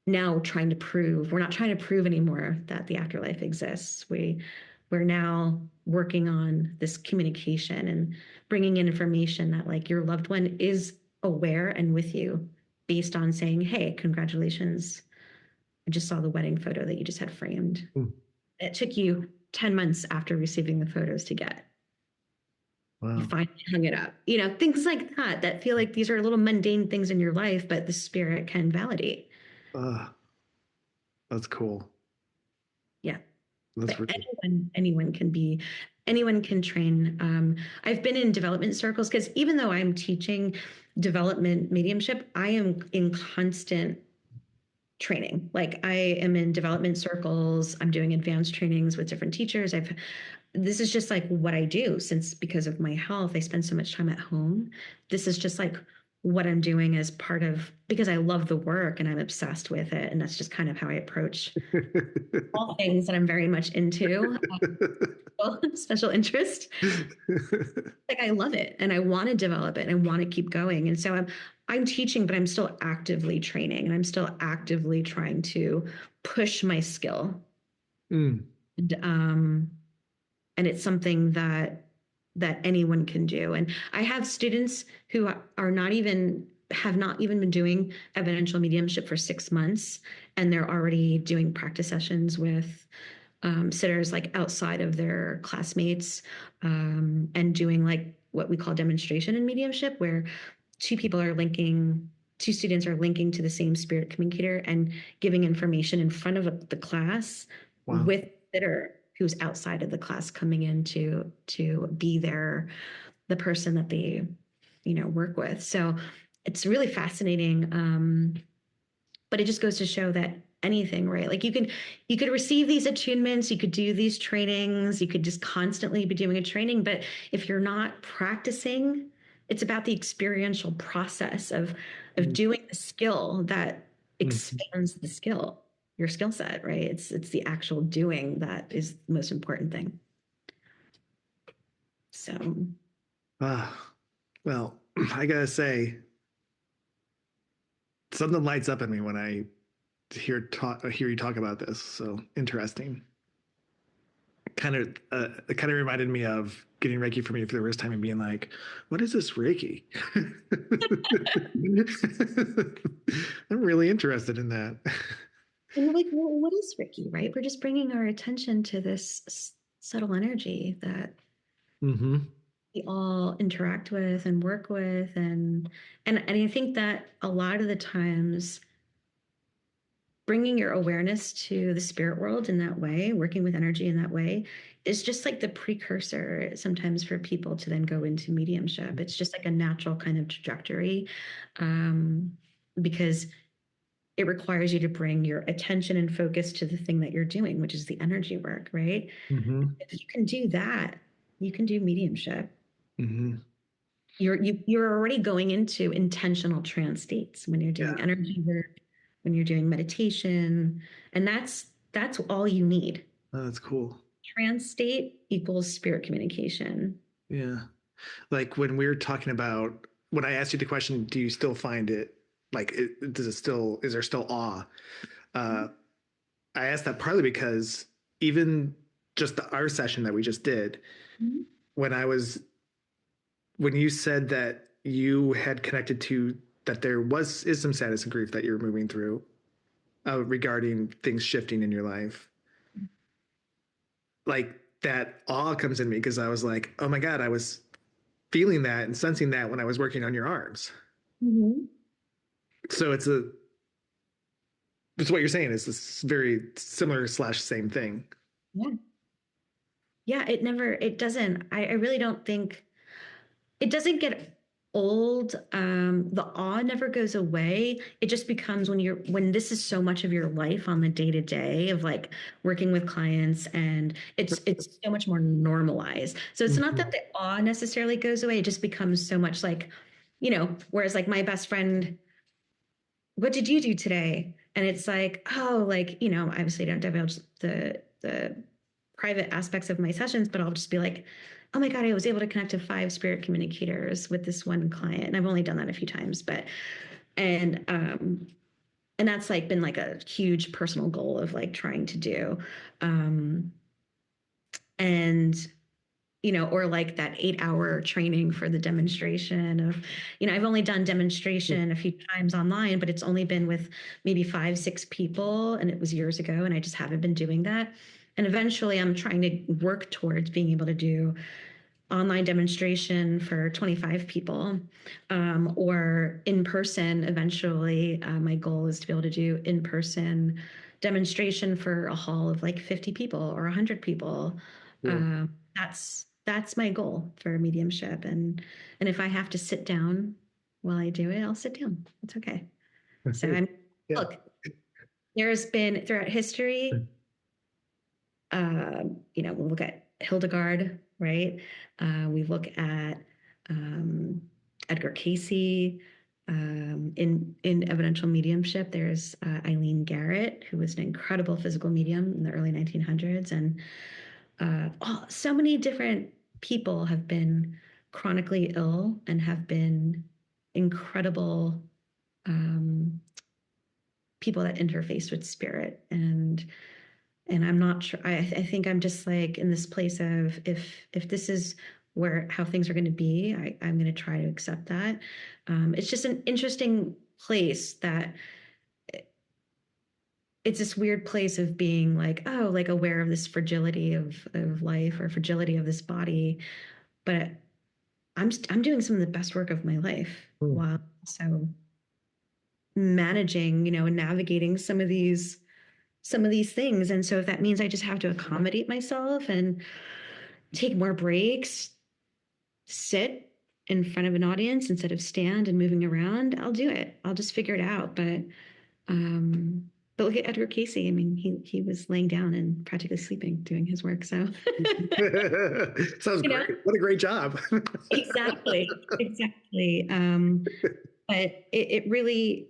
now we're not trying to prove anymore that the afterlife exists. We're now working on this communication and bringing in information that like your loved one is aware and with you, based on saying, hey, congratulations, I just saw the wedding photo that you just had framed. It took you 10 months after receiving the photos to get. Wow. You finally hung it up. Things like that feel like these are little mundane things in your life, but the spirit can validate. That's cool. Yeah. That's But really anyone can train. I've been in development circles because even though I'm teaching development mediumship, I am in constant training. Like I am in development circles. I'm doing advanced trainings with different teachers. This is just like what I do because of my health, I spend so much time at home. This is just like what I'm doing as part of, because I love the work and I'm obsessed with it. And that's just kind of how I approach all things that I'm very much into. Special interest. Like I love it and I want to develop it and I want to keep going. And so I'm teaching, but I'm still actively training and I'm still actively trying to push my skill. And it's something that anyone can do. And I have students who have not even been doing evidential mediumship for 6 months, and they're already doing practice sessions with sitters like outside of their classmates, and doing like what we call demonstration in mediumship, where two students are linking to the same spirit communicator and giving information in front of the class. Wow. With sitter who's outside of the class coming in to be the person that they, work with. So it's really fascinating. But it just goes to show that anything, right? Like you could receive these attunements, you could do these trainings, you could just constantly be doing a training. But if you're not practicing, it's about the experiential process of doing the skill that expands the skill, your skill set, right? It's the actual doing that is the most important thing. So well, I gotta say, something lights up in me when I hear you talk about this. So interesting. It kind of reminded me of getting Reiki from you for the first time and being like, "What is this Reiki?" I'm really interested in that. and like, well, what is Reiki, right? We're just bringing our attention to this subtle energy that we all interact with and work with, and I think that a lot of the times bringing your awareness to the spirit world in that way, working with energy in that way, is just like the precursor sometimes for people to then go into mediumship. It's just like a natural kind of trajectory, because it requires you to bring your attention and focus to the thing that you're doing, which is the energy work, right? If you can do that, you can do mediumship. You're already going into intentional trance states when you're doing energy work, when you're doing meditation, and that's all you need. Oh, that's cool. Trance state equals spirit communication. Yeah. Like when we were talking about, when I asked you the question, do you still find it, like, is there still awe? I asked that partly because even just our session that we just did, when you said that you had connected to, that there is some sadness and grief that you're moving through, regarding things shifting in your life, like that awe comes in me, because I was like, oh my God, I was feeling that and sensing that when I was working on your arms. So it's what you're saying is this very similar / same thing. Yeah, it doesn't, I really don't think it doesn't get old. The awe never goes away. It just becomes when this is so much of your life on the day-to-day of like working with clients, and it's so much more normalized. So it's not that the awe necessarily goes away. It just becomes so much like, whereas like my best friend, what did you do today? And it's like, oh, like, obviously I don't divulge the private aspects of my sessions, but I'll just be like, oh my God, I was able to connect to 5 spirit communicators with this one client. And I've only done that a few times, and that's like been like a huge personal goal of like trying to do. And or like that 8-hour training for the demonstration of, I've only done demonstration a few times online, but it's only been with maybe 5, 6 people. And it was years ago. And I just haven't been doing that. And eventually I'm trying to work towards being able to do online demonstration for 25 people, or in person. Eventually, my goal is to be able to do in-person demonstration for a hall of like 50 people or 100 people. That's my goal for mediumship. And if I have to sit down while I do it, I'll sit down. It's okay. So look, there's been throughout history, we'll look at Hildegard, right? We look at Edgar Casey. In Evidential Mediumship, there's Eileen Garrett, who was an incredible physical medium in the early 1900s. And so many different people have been chronically ill and have been incredible people that interface with spirit. And I'm not sure. I think I'm just like in this place of if this is how things are going to be, I'm going to try to accept that. It's just an interesting place that it's this weird place of being like, oh, like aware of this fragility of life or fragility of this body. But I'm doing some of the best work of my life while also managing, and navigating some of these some of these things. And so if that means I just have to accommodate myself and take more breaks, sit in front of an audience instead of stand and moving around, I'll do it. I'll just figure it out. But look at Edgar Casey. I mean, he was laying down and practically sleeping doing his work. So sounds great. What a great job. Exactly. But it really,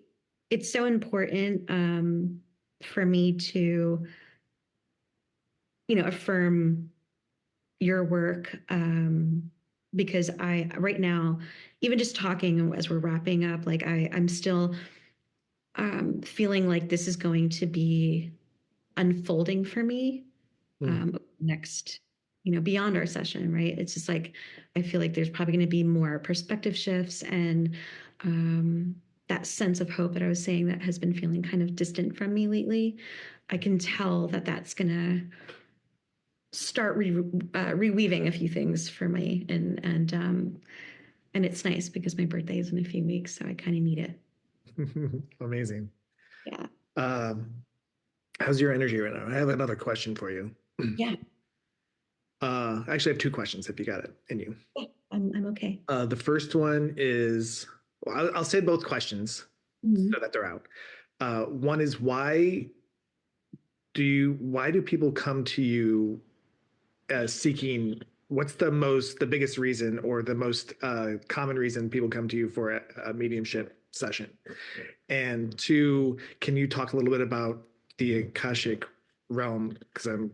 it's so important for me to, affirm your work, because right now, even just talking as we're wrapping up, like I'm still feeling like this is going to be unfolding for me next, beyond our session, right? It's just like, I feel like there's probably going to be more perspective shifts and that sense of hope that I was saying that has been feeling kind of distant from me lately. I can tell that that's going to start reweaving a few things for me. And it's nice because my birthday is in a few weeks, so I kind of need it. Amazing. Yeah. How's your energy right now? I have another question for you. Yeah. Actually, I have two questions if you got it in you. Yeah, I'm okay. The first one is, well, I'll say both questions so that they're out. One is why do people come to you seeking, what's the biggest reason or the most common reason people come to you for a mediumship session? And two, can you talk a little bit about the Akashic realm? Because I'm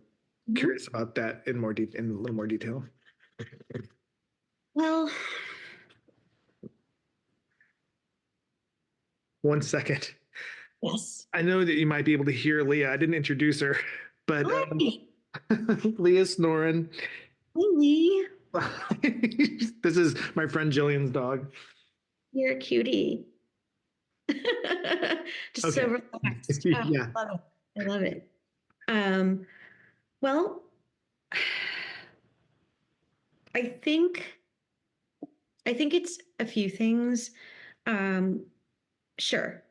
curious about that in a little more detail. Well, 1 second. yes. I know that you might be able to hear Leah. I didn't introduce her, but Leah's snoring. Hey, Lee. This is my friend Jillian's dog. You're a cutie. Just okay. So relaxed. Oh, yeah. I love it. Well, I think it's a few things. Sure.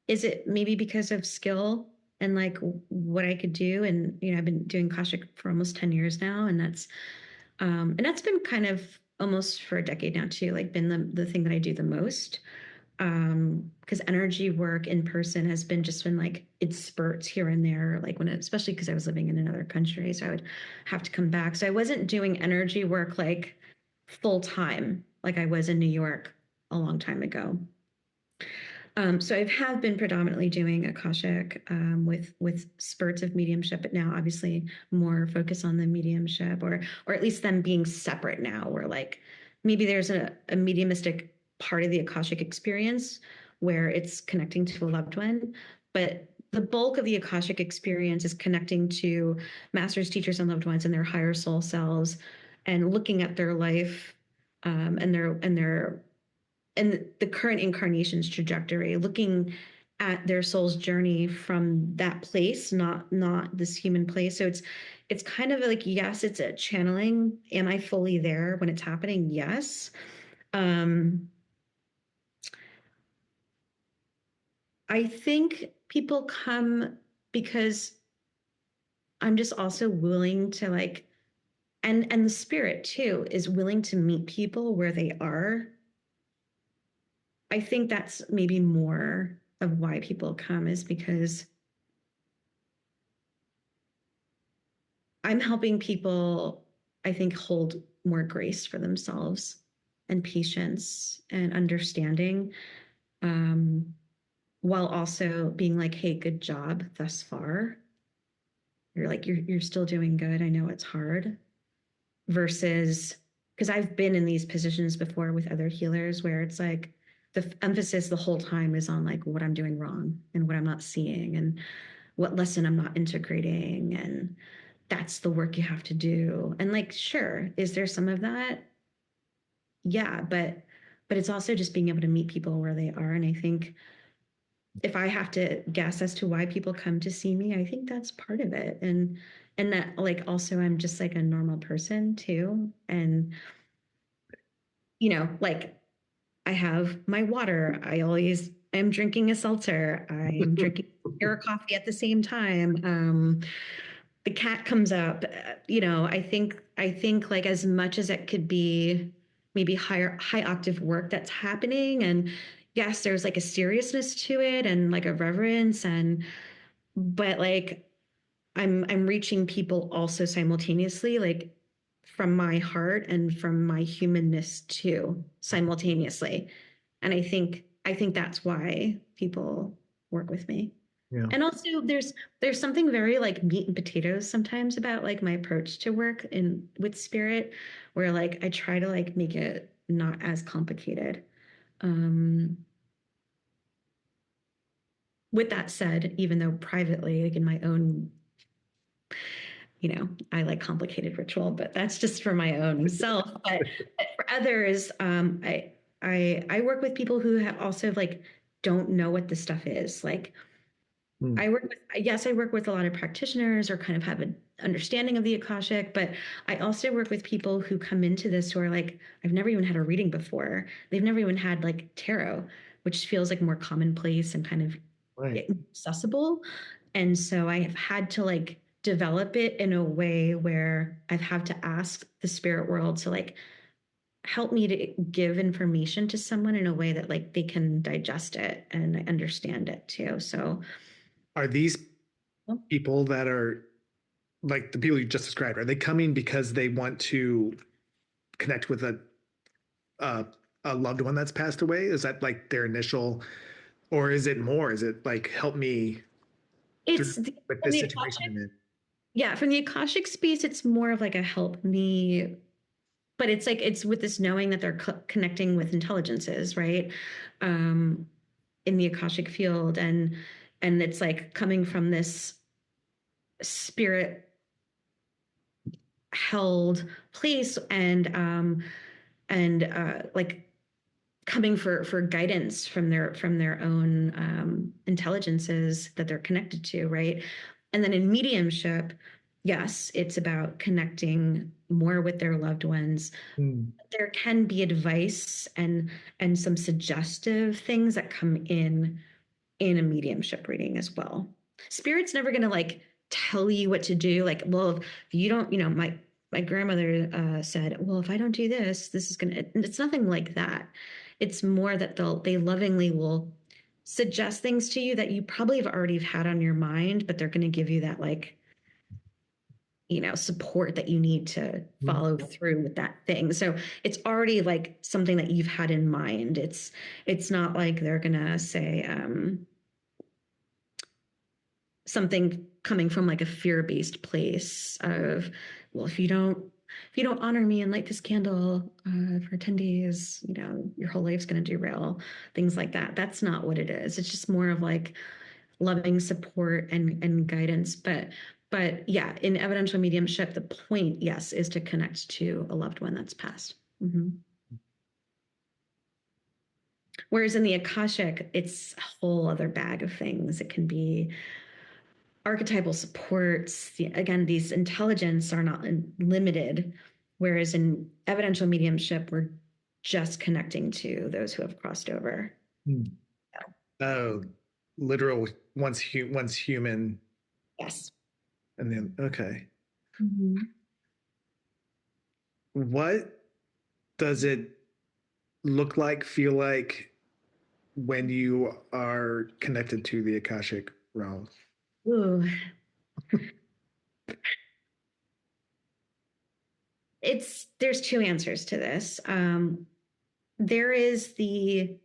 Is it maybe because of skill and like what I could do? And, I've been doing Akashic for almost 10 years now. And that's been kind of almost for a decade now too, like been the thing that I do the most. Because energy work in person has just been like, it spurts here and there, like especially because I was living in another country. So I would have to come back. So I wasn't doing energy work like full time, like I was in New York a long time ago. So I have been predominantly doing Akashic with spurts of mediumship, but now obviously more focus on the mediumship, or at least them being separate now, where like maybe there's a mediumistic part of the Akashic experience where it's connecting to a loved one, but the bulk of the Akashic experience is connecting to masters, teachers, and loved ones and their higher soul selves, and looking at their life and the current incarnation's trajectory, looking at their soul's journey from that place, not this human place. So it's kind of like, yes, it's a channeling. Am I fully there when it's happening? Yes. I think people come because I'm just also willing to like, and the spirit too is willing to meet people where they are. I think that's maybe more of why people come, is because I'm helping people, I think, hold more grace for themselves and patience and understanding, while also being like, hey, good job thus far. You're still doing good. I know it's hard. Versus, because I've been in these positions before with other healers where it's like the emphasis the whole time is on like what I'm doing wrong and what I'm not seeing and what lesson I'm not integrating, and that's the work you have to do. And like, sure, is there some of that? Yeah, but it's also just being able to meet people where they are. And I think if I have to guess as to why people come to see me, I think that's part of it. And that like also I'm just like a normal person too. And like I have my water. I always am drinking a seltzer. I'm drinking share coffee at the same time. The cat comes up. I think like as much as it could be maybe high octave work that's happening, and yes, there's like a seriousness to it and like a reverence, but like I'm reaching people also simultaneously, like from my heart and from my humanness too, simultaneously. And I think that's why people work with me. Yeah. And also there's something very like meat and potatoes sometimes about like my approach to work in with spirit, where like I try to like make it not as complicated. Um, with that said, even though privately, like in my own, I like complicated ritual, but that's just for my own self. But for others, I work with people who have also like don't know what this stuff is. Like Mm. I work with a lot of practitioners or kind of have an understanding of the Akashic, but I also work with people who come into this who are like, I've never even had a reading before. They've never even had like tarot, which feels like more commonplace and kind of Right. accessible. And so I have had to like develop it in a way where I've had to ask the spirit world to like help me to give information to someone in a way that like they can digest it and understand it too. So Are these people that are like the people you just described, are they coming because they want to connect with a, a loved one that's passed away? Is that like their initial, or is it more? Is it like help me it's with from this the situation Akashic, I'm in? yeah, from the Akashic space, it's more of like a help me, but it's like it's with this knowing that they're connecting with intelligences, right? Um, in the Akashic field, and it's like coming from this spirit held place, and like coming for guidance from their own intelligences that they're connected to, right? And then in mediumship, yes, it's about connecting more with their loved ones. Mm. There can be advice and some suggestive things that come in a mediumship reading as well. Spirit's never going to like tell you what to do. Like, well, if you don't, my grandmother said, well, if I don't do this, this is going to, it's nothing like that. It's more that they lovingly will suggest things to you that you probably have already had on your mind, but they're going to give you that like, support that you need to follow through with that thing. So it's already like something that you've had in mind. It's not like they're going to say, something coming from like a fear-based place of, well, if you don't honor me and light this candle for 10 days, your whole life's going to derail, things like that. That's not what it is. It's just more of like loving support and guidance. But yeah, in evidential mediumship, the point, yes, is to connect to a loved one that's passed. Mm-hmm. Whereas in the Akashic, it's a whole other bag of things. It can be archetypal supports. Again, these intelligence are not limited, whereas in evidential mediumship, we're just connecting to those who have crossed over. Mm. Oh, literal once human, Yes. and then okay. Mm-hmm. What does it look like, feel like when you are connected to the Akashic realm? Ooh. There's two answers to this. There is the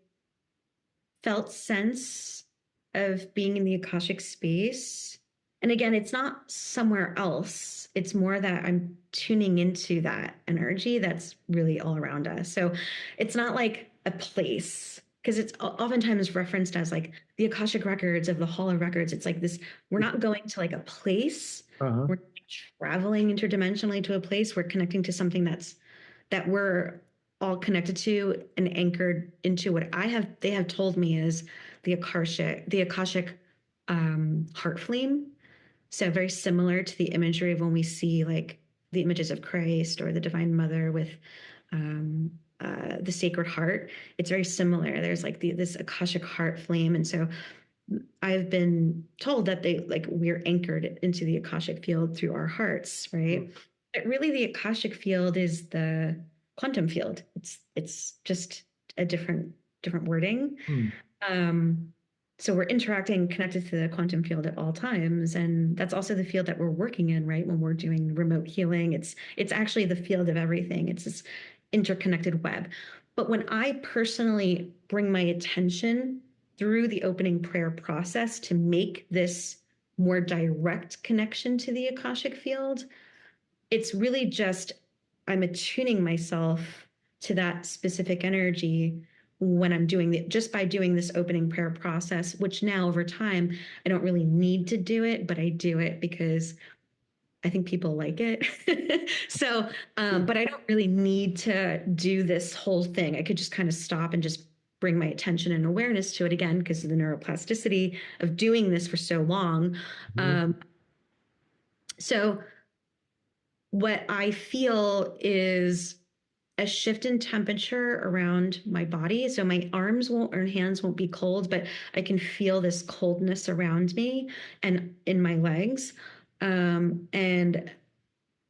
felt sense of being in the Akashic space. And again, it's not somewhere else. It's more that I'm tuning into that energy that's really all around us. So it's not like a place, because it's oftentimes referenced as like the Akashic records of the Hall of Records. It's like this, we're not going to like a place. Uh-huh. We're traveling interdimensionally to a place. We're connecting to something that we're all connected to and anchored into what they have told me is the Akashic heart flame. So very similar to the imagery of when we see like the images of Christ or the Divine Mother with the Sacred Heart. It's very similar. There's like this Akashic heart flame. And so I've been told that we're anchored into the Akashic field through our hearts, right? But really the Akashic field is the quantum field. It's just a different wording. So we're interacting, connected to the quantum field at all times. And that's also the field that we're working in, right? When we're doing remote healing, it's actually the field of everything. It's this interconnected web. But when I personally bring my attention through the opening prayer process to make this more direct connection to the Akashic field, it's really just I'm attuning myself to that specific energy when I'm doing it, just by doing this opening prayer process, which now over time, I don't really need to do it, but I do it because I think people like it. So, but I don't really need to do this whole thing. I could just kind of stop and just bring my attention and awareness to it again because of the neuroplasticity of doing this for so long. So what I feel is a shift in temperature around my body. So my arms won't or hands won't be cold, but I can feel this coldness around me and in my legs. And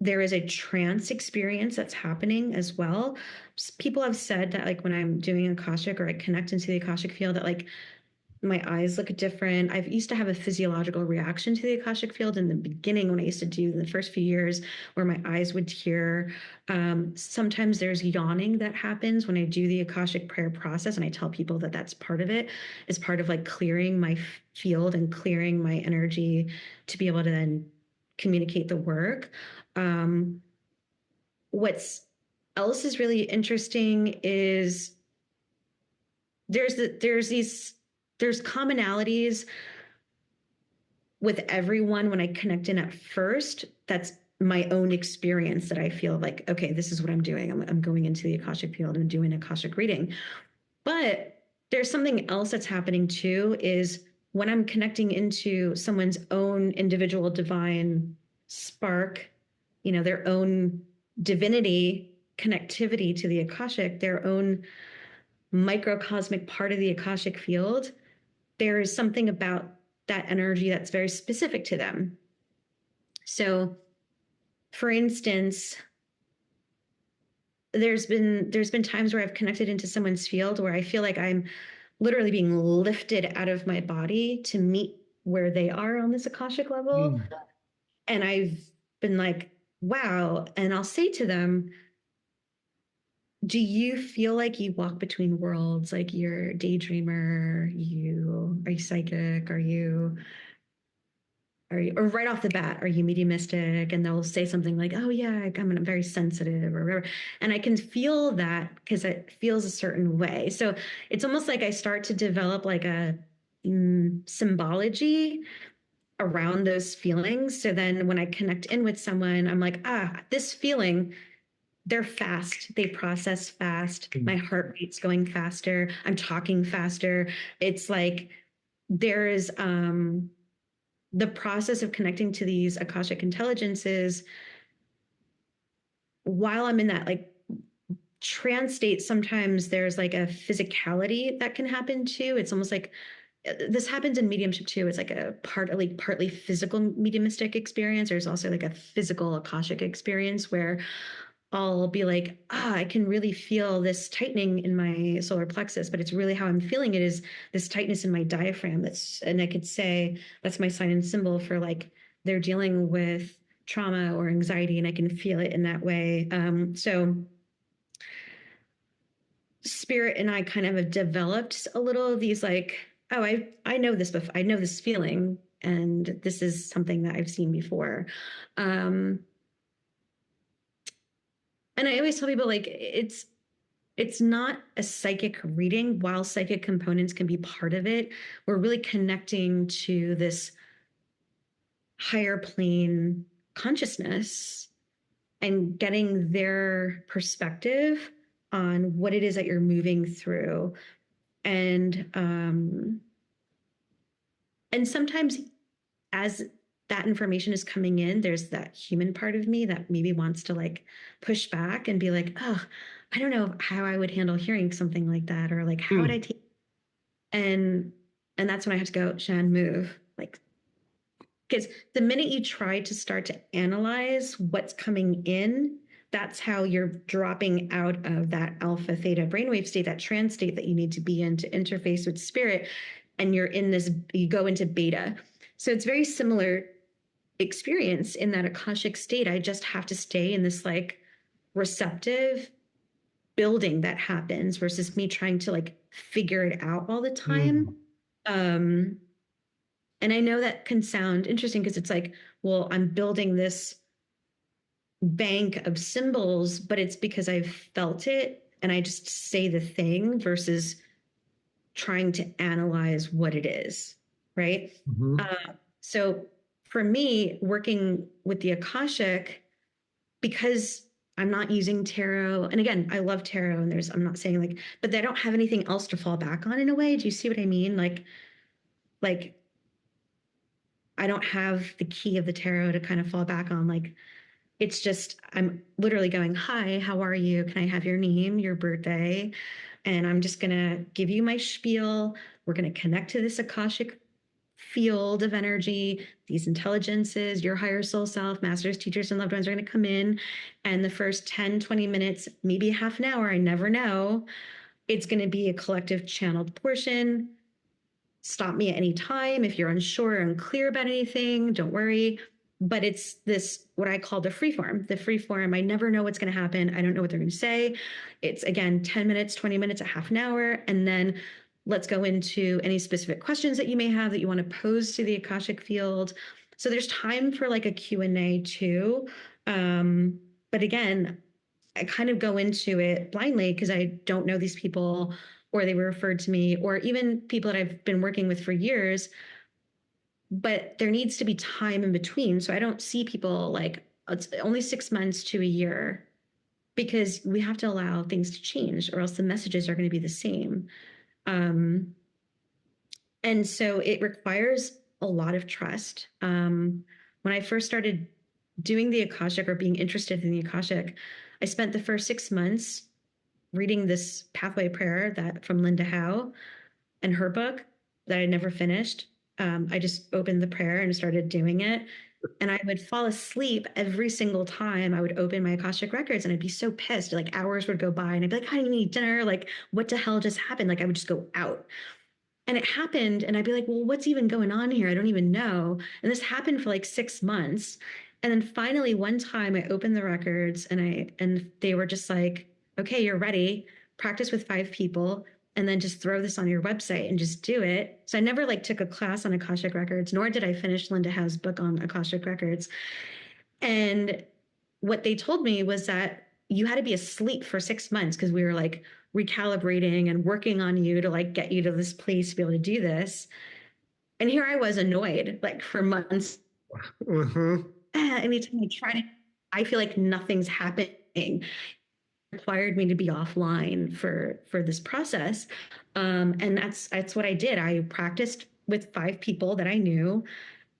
there is a trance experience that's happening as well. People have said that like when I'm doing Akashic or I connect into the Akashic field that like my eyes look different. I used to have a physiological reaction to the Akashic field in the beginning when I used to do the first few years where my eyes would tear. Sometimes there's yawning that happens when I do the Akashic prayer process. And I tell people that that's part of it, is part of like clearing my field and clearing my energy to be able to then communicate the work. What's else is really interesting is there's commonalities with everyone when I connect in at first. That's my own experience that I feel like, okay, this is what I'm doing. I'm going into the Akashic field and doing Akashic reading. But there's something else that's happening too, is when I'm connecting into someone's own individual divine spark, their own divinity connectivity to the Akashic, their own microcosmic part of the Akashic field, there is something about that energy that's very specific to them. So, for instance, there's been times where I've connected into someone's field where I feel like I'm literally being lifted out of my body to meet where they are on this Akashic level. And I've been like, wow. And I'll say to them, do you feel like you walk between worlds? Like you're a daydreamer? Are you psychic? Or right off the bat, are you mediumistic? And they'll say something like, oh yeah, I'm very sensitive or whatever. And I can feel that because it feels a certain way. So it's almost like I start to develop like a symbology around those feelings. So then when I connect in with someone, I'm like, this feeling, they're fast. They process fast. My heart rate's going faster. I'm talking faster. It's like there is the process of connecting to these Akashic intelligences while I'm in that like trance state. Sometimes there's like a physicality that can happen too. It's almost like this happens in mediumship too. It's like a partly physical mediumistic experience. There's also like a physical Akashic experience where I'll be like, I can really feel this tightening in my solar plexus, but it's really how I'm feeling it is this tightness in my diaphragm. And I could say that's my sign and symbol for like they're dealing with trauma or anxiety, and I can feel it in that way. So Spirit and I kind of have developed a little of these like, I know this before. I know this feeling, and this is something that I've seen before. And I always tell people like it's not a psychic reading. While psychic components can be part of it, we're really connecting to this higher plane consciousness and getting their perspective on what it is that you're moving through. And sometimes as that information is coming in, there's that human part of me that maybe wants to like push back and be like, oh, I don't know how I would handle hearing something like that, or like how would I take. And And that's when I have to go, Shan, move. Like, because the minute you try to start to analyze what's coming in, that's how you're dropping out of that alpha theta brainwave state, that trance state that you need to be in to interface with spirit. And you're in this, you go into beta. So it's very similar experience in that Akashic state. I just have to stay in this like receptive building that happens versus me trying to like figure it out all the time. And I know that can sound interesting because it's like, well, I'm building this bank of symbols, but it's because I've felt it and I just say the thing versus trying to analyze what it is, right? So for me, working with the Akashic, because I'm not using tarot, and again, I love tarot, and I'm not saying like, but I don't have anything else to fall back on in a way. Do you see what I mean? Like I don't have the key of the tarot to kind of fall back on. Like, it's just, I'm literally going, hi, how are you? Can I have your name, your birthday? And I'm just going to give you my spiel. We're going to connect to this Akashic field of energy. These intelligences, your higher soul self, masters, teachers, and loved ones are going to come in. And the first 10, 20 minutes, maybe half an hour, I never know, it's going to be a collective channeled portion. Stop me at any time if you're unsure or unclear about anything, don't worry. But it's this, what I call the free form. The free form, I never know what's going to happen. I don't know what they're going to say. It's again, 10 minutes, 20 minutes, a half an hour. And then let's go into any specific questions that you may have that you want to pose to the Akashic field. So there's time for like a Q&A too. But again, I kind of go into it blindly because I don't know these people, or they were referred to me, or even people that I've been working with for years, but there needs to be time in between. So I don't see people like, it's only 6 months to a year, because we have to allow things to change or else the messages are going to be the same. And so it requires a lot of trust. When I first started doing the Akashic or being interested in the Akashic, I spent the first 6 months reading this pathway prayer that from Linda Howe and her book that I never finished. I just opened the prayer and started doing it. And I would fall asleep every single time I would open my Akashic records, and I'd be so pissed. Like hours would go by and I'd be like, I need to eat dinner. Like, what the hell just happened? Like I would just go out. And it happened, and I'd be like, well, what's even going on here? I don't even know. And this happened for like 6 months. And then finally one time I opened the records and they were just like, okay, you're ready. Practice with 5 people and then just throw this on your website and just do it. So I never like took a class on Akashic records, nor did I finish Linda Howe's book on Akashic records. And what they told me was that you had to be asleep for 6 months because we were like recalibrating and working on you to like get you to this place to be able to do this. And here I was annoyed like for months. Anytime I try to, I feel like nothing's happening. It required me to be offline for this process. And that's what I did. I practiced with 5 people that I knew,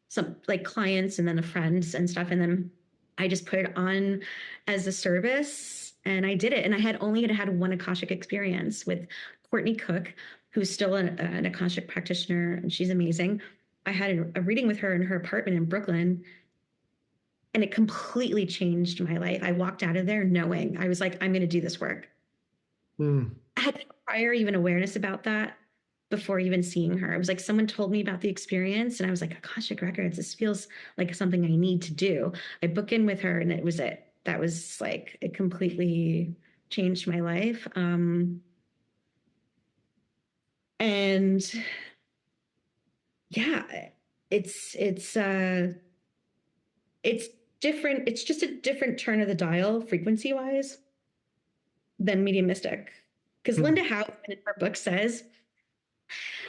some like clients and then the friends and stuff. And then I just put it on as a service and I did it. And I had only had one Akashic experience with Courtney Cook, who's still an Akashic practitioner, and she's amazing. I had a reading with her in her apartment in Brooklyn, and it completely changed my life. I walked out of there knowing, I was like, I'm going to do this work. I had no prior even awareness about that before even seeing her. It was like someone told me about the experience and I was like, Akashic records, this feels like something I need to do. I book in with her and it was it. That was like, it completely changed my life. And yeah, it's different. It's just a different turn of the dial frequency wise than mediumistic. Because Linda Howe in her book says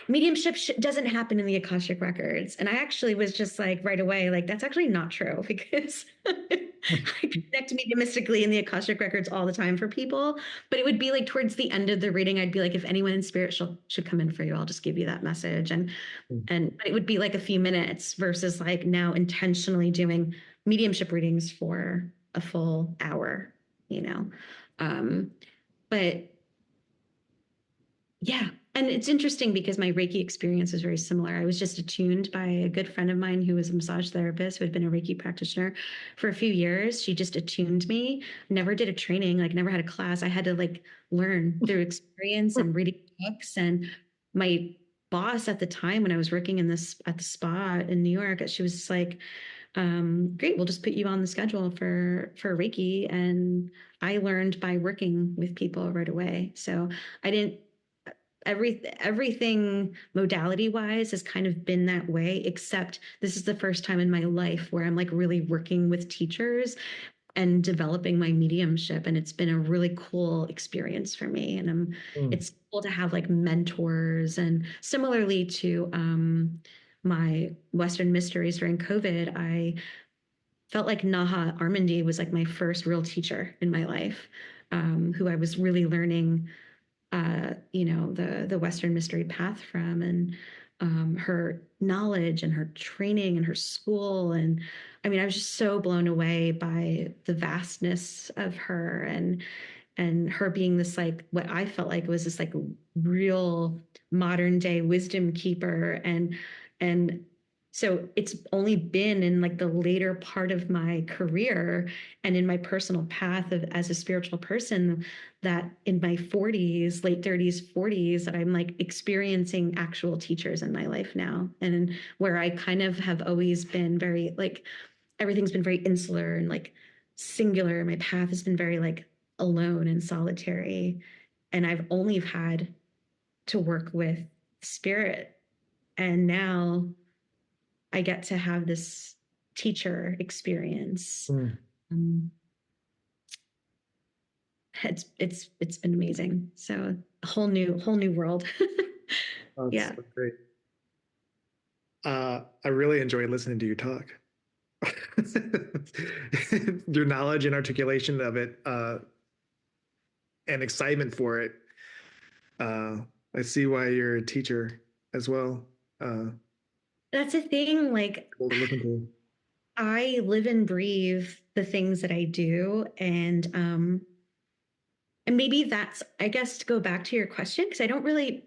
mediumship doesn't happen in the Akashic records. And I actually was just like right away, like, that's actually not true, because I connect mediumistically in the Akashic records all the time for people. But it would be like towards the end of the reading, I'd be like, if anyone in spirit should come in for you, I'll just give you that message. And it would be like a few minutes versus like now intentionally doing mediumship readings for a full hour, you know? But yeah, And it's interesting because my Reiki experience is very similar. I was just attuned by a good friend of mine who was a massage therapist who had been a Reiki practitioner for a few years. She just attuned me, never did a training, like never had a class. I had to like learn through experience and reading books. And my boss at the time when I was working in this at the spa in New York, she was just like, great, we'll just put you on the schedule for Reiki. And I learned by working with people right away. So I didn't everything modality wise has kind of been that way, except this is the first time in my life where I'm like really working with teachers and developing my mediumship, and it's been a really cool experience for me. And it's cool to have like mentors, and similarly to my Western mysteries during COVID, I felt like Naha Armandi was like my first real teacher in my life, who I was really learning the Western mystery path from, and her knowledge and her training and her school. And I mean, I was just so blown away by the vastness of her, and her being this like what I felt like was this like real modern day wisdom keeper. And so it's only been in like the later part of my career and in my personal path of as a spiritual person that in my 40s, late 30s, 40s, that I'm like experiencing actual teachers in my life now. And where I kind of have always been very like everything's been very insular and like singular. My path has been very like alone and solitary. And I've only had to work with spirit. And now I get to have this teacher experience. Um, it's been amazing. So a whole new world. That's Yeah. so great. I really enjoy listening to you talk. Your knowledge and articulation of it, and excitement for it. I see why you're a teacher as well. That's a thing. Like Cool to listen to. I live and breathe the things that I do, and maybe that's, I guess, to go back to your question, because I don't really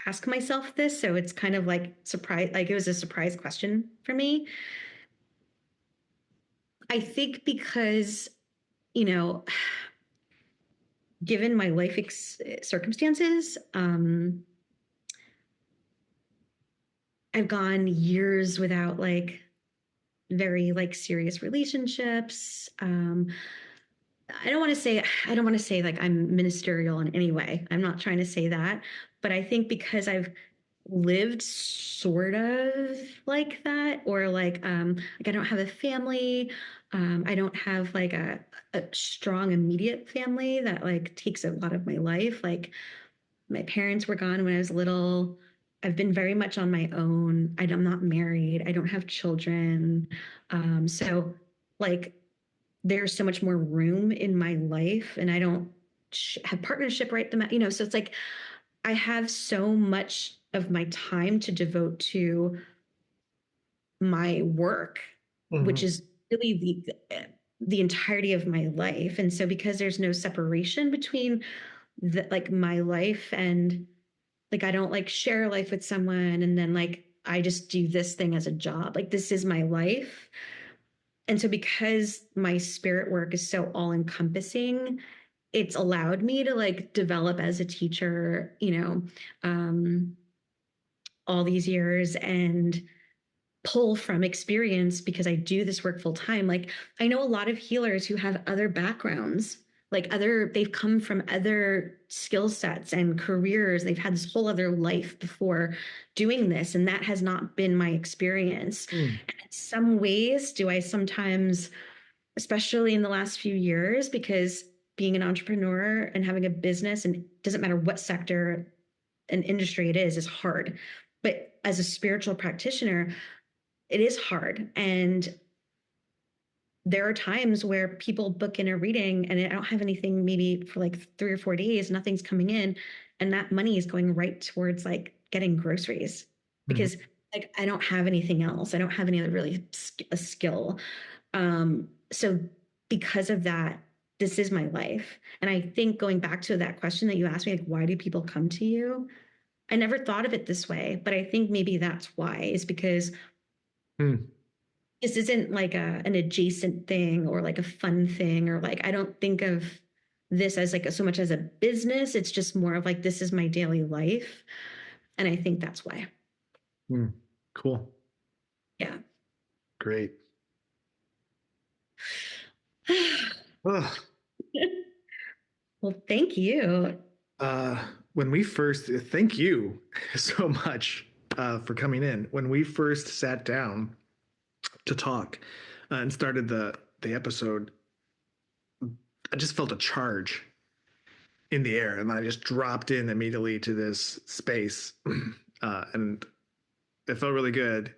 ask myself this, so it's kind of like surprise, like it was a surprise question for me. I think because, you know, given my life circumstances, I've gone years without like very like serious relationships. I don't want to say like I'm ministerial in any way. I'm not trying to say that, but I think because I've lived sort of like that, or like I don't have a family. I don't have like a strong immediate family that like takes a lot of my life. Like my parents were gone when I was little. I've been very much on my own. I'm not married. I don't have children. So like there's so much more room in my life, and I don't have partnership right so it's like I have so much of my time to devote to my work, which is really the entirety of my life. And so because there's no separation between like my life and like I don't like share a life with someone and then like I just do this thing as a job. Like this is my life. And so because my spirit work is so all encompassing, it's allowed me to like develop as a teacher, all these years and pull from experience because I do this work full time. Like I know a lot of healers who have other backgrounds, they've come from other skill sets and careers. They've had this whole other life before doing this. And that has not been my experience. And in some ways, do I sometimes, especially in the last few years, because being an entrepreneur and having a business, and it doesn't matter what sector and industry it is hard. But as a spiritual practitioner, it is hard. And there are times where people book in a reading and I don't have anything maybe for like 3 or 4 days, nothing's coming in. And that money is going right towards like getting groceries because like I don't have anything else. I don't have any other really a skill. So because of that, this is my life. And I think going back to that question that you asked me, like, why do people come to you? I never thought of it this way, but I think maybe that's why, is because this isn't like an adjacent thing or like a fun thing, or like, I don't think of this as like so much as a business. It's just more of like, this is my daily life. And I think that's why. Cool. Yeah. Great. Ugh. Well, thank you. When we first, thank you so much for coming in. When we first sat down to talk and started the episode, I just felt a charge in the air, and I just dropped in immediately to this space, and it felt really good.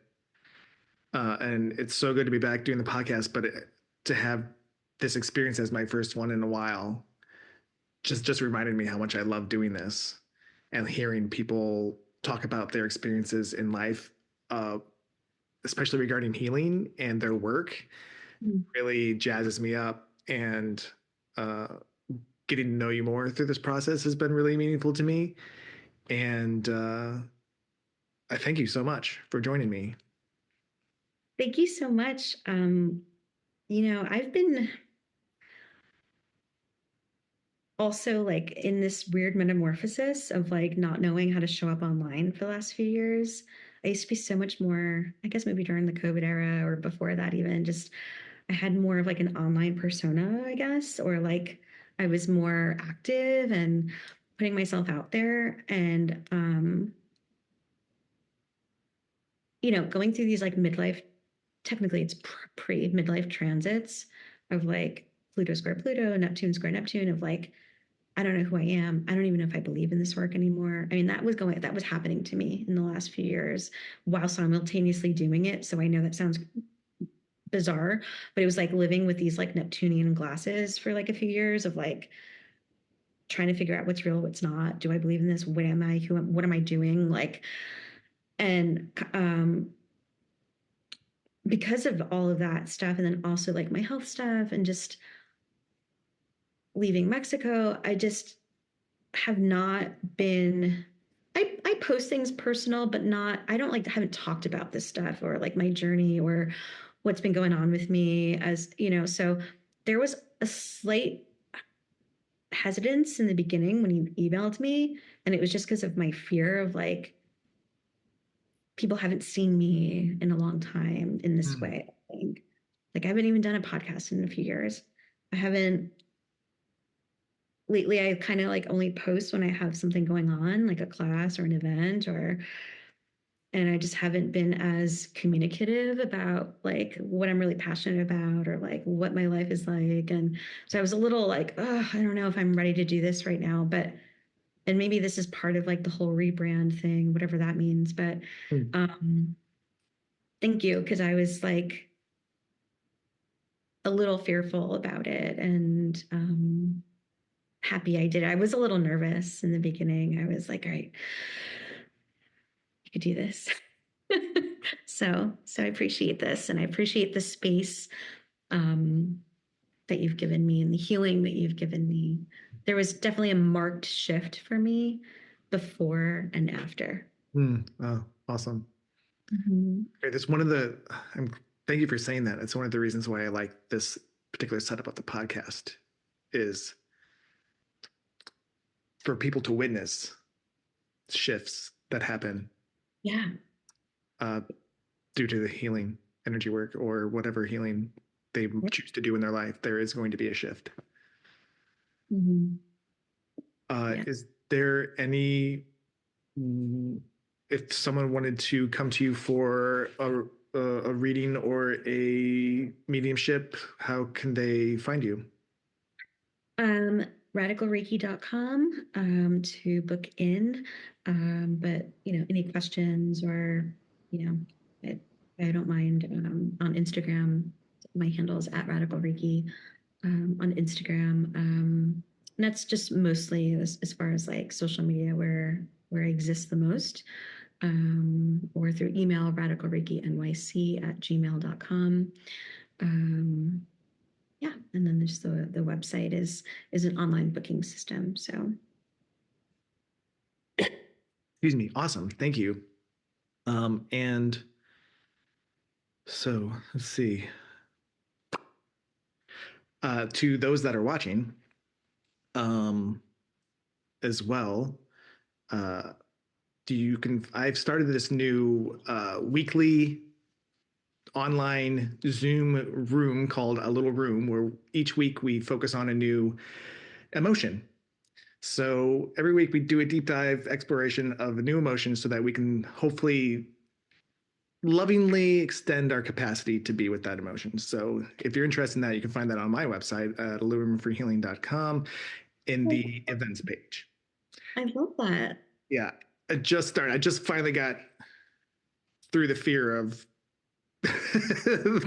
And it's so good to be back doing the podcast, but to have this experience as my first one in a while just reminded me how much I love doing this and hearing people talk about their experiences in life, especially regarding healing and their work, really jazzes me up. And getting to know you more through this process has been really meaningful to me. And I thank you so much for joining me. Thank you so much. I've been also like in this weird metamorphosis of like not knowing how to show up online for the last few years. I used to be so much more, I guess maybe during the COVID era or before that, even just I had more of like an online persona, I guess, or like I was more active and putting myself out there. And, going through these like midlife, technically it's pre midlife transits of like Pluto square Pluto, Neptune square Neptune, of like, I don't know who I am. I don't even know if I believe in this work anymore. I mean, that was happening to me in the last few years while simultaneously doing it. So I know that sounds bizarre, but it was like living with these like Neptunian glasses for like a few years of like trying to figure out what's real, what's not. Do I believe in this? What am I? What am I doing? Like, and because of all of that stuff, and then also like my health stuff and just leaving Mexico, I just have not been. I post things personal, but not. I don't like haven't talked about this stuff or like my journey or what's been going on with me, as you know. So there was a slight hesitance in the beginning when you emailed me, and it was just because of my fear of like people haven't seen me in a long time in this way. I think like I haven't even done a podcast in a few years. I haven't lately. I kind of like only post when I have something going on, like a class or an event, and I just haven't been as communicative about like what I'm really passionate about or like what my life is like. And so I was a little like, oh, I don't know if I'm ready to do this right now, and maybe this is part of like the whole rebrand thing, whatever that means. But thank you. Cause I was like a little fearful about it, and happy I did. I was a little nervous in the beginning. I was like, all right, you could do this. So I appreciate this, and I appreciate the space that you've given me and the healing that you've given me. There was definitely a marked shift for me before and after. Oh, awesome. Okay, that's one of the. Thank you for saying that. It's one of the reasons why I like this particular setup of the podcast, is for people to witness shifts that happen. Yeah. Due to the healing energy work or whatever healing they choose to do in their life, there is going to be a shift. Is there any, if someone wanted to come to you for a reading or a mediumship, how can they find you? Radicalreiki.com to book in. But any questions or, I don't mind. On Instagram, my handle is at Radical Reiki on Instagram. And that's just mostly as far as like social media where I exist the most. Or through email, radicalreikinyc@gmail.com. Yeah, and then there's the website is an online booking system. So, excuse Excuse me. Awesome. Thank you. And so let's see. To those that are watching, as well, I've started this new weekly online Zoom room called A Little Room, where each week we focus on a new emotion. So every week we do a deep dive exploration of a new emotion so that we can hopefully lovingly extend our capacity to be with that emotion. So if you're interested in that, you can find that on my website at alittleroomforhealing.com in the events page. I love that. Yeah, I just started. I just finally got through the fear of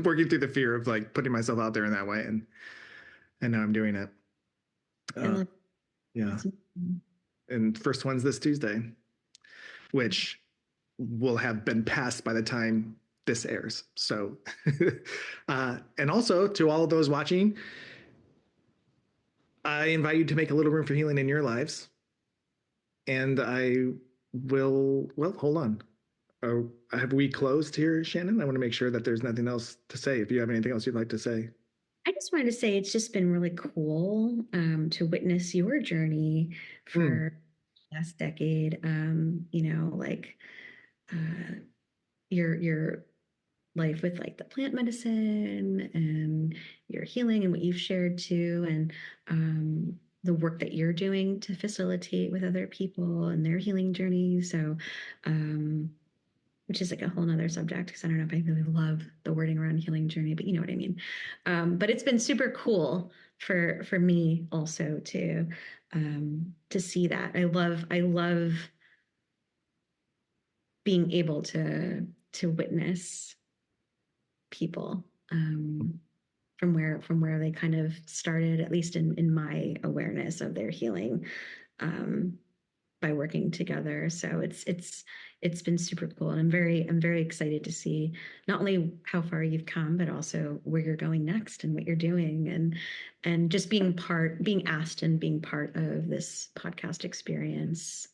working through the fear of like putting myself out there in that way, and now I'm doing it. Yeah, and first one's this Tuesday, which will have been passed by the time this airs. So, and also to all of those watching, I invite you to make a little room for healing in your lives. And I will, well, hold on. Have we closed here, Shannon? I want to make sure that there's nothing else to say. If you have anything else you'd like to say. I just wanted to say it's just been really cool to witness your journey for the last decade. Your life with like the plant medicine and your healing and what you've shared too, and the work that you're doing to facilitate with other people and their healing journey. So, which is like a whole nother subject, because I don't know if I really love the wording around healing journey, but you know what I mean. But it's been super cool for me also to see that. I love being able to witness people from where they kind of started, at least in my awareness of their healing, by working together. So it's been super cool, and I'm very excited to see not only how far you've come, but also where you're going next and what you're doing, and just being asked and being part of this podcast experience.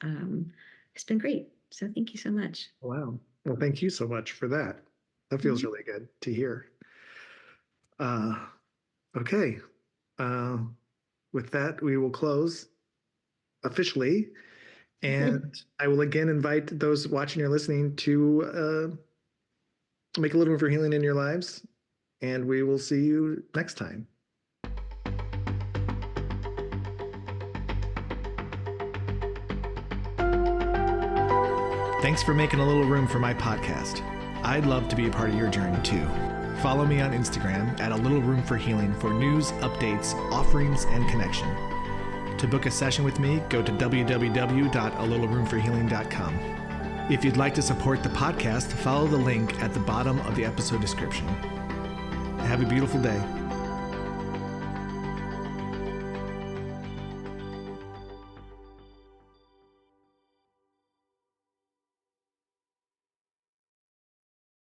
It's been great. So thank you so much. Wow. Well, thank you so much for that. That feels really good to hear. Okay. With that, we will close officially. And I will again invite those watching or listening to make a little room for healing in your lives. And we will see you next time. Thanks for making a little room for my podcast. I'd love to be a part of your journey too. Follow me on Instagram at A Little Room for Healing for news, updates, offerings, and connection. To book a session with me, go to www.alittleroomforhealing.com. If you'd like to support the podcast, follow the link at the bottom of the episode description. Have a beautiful day.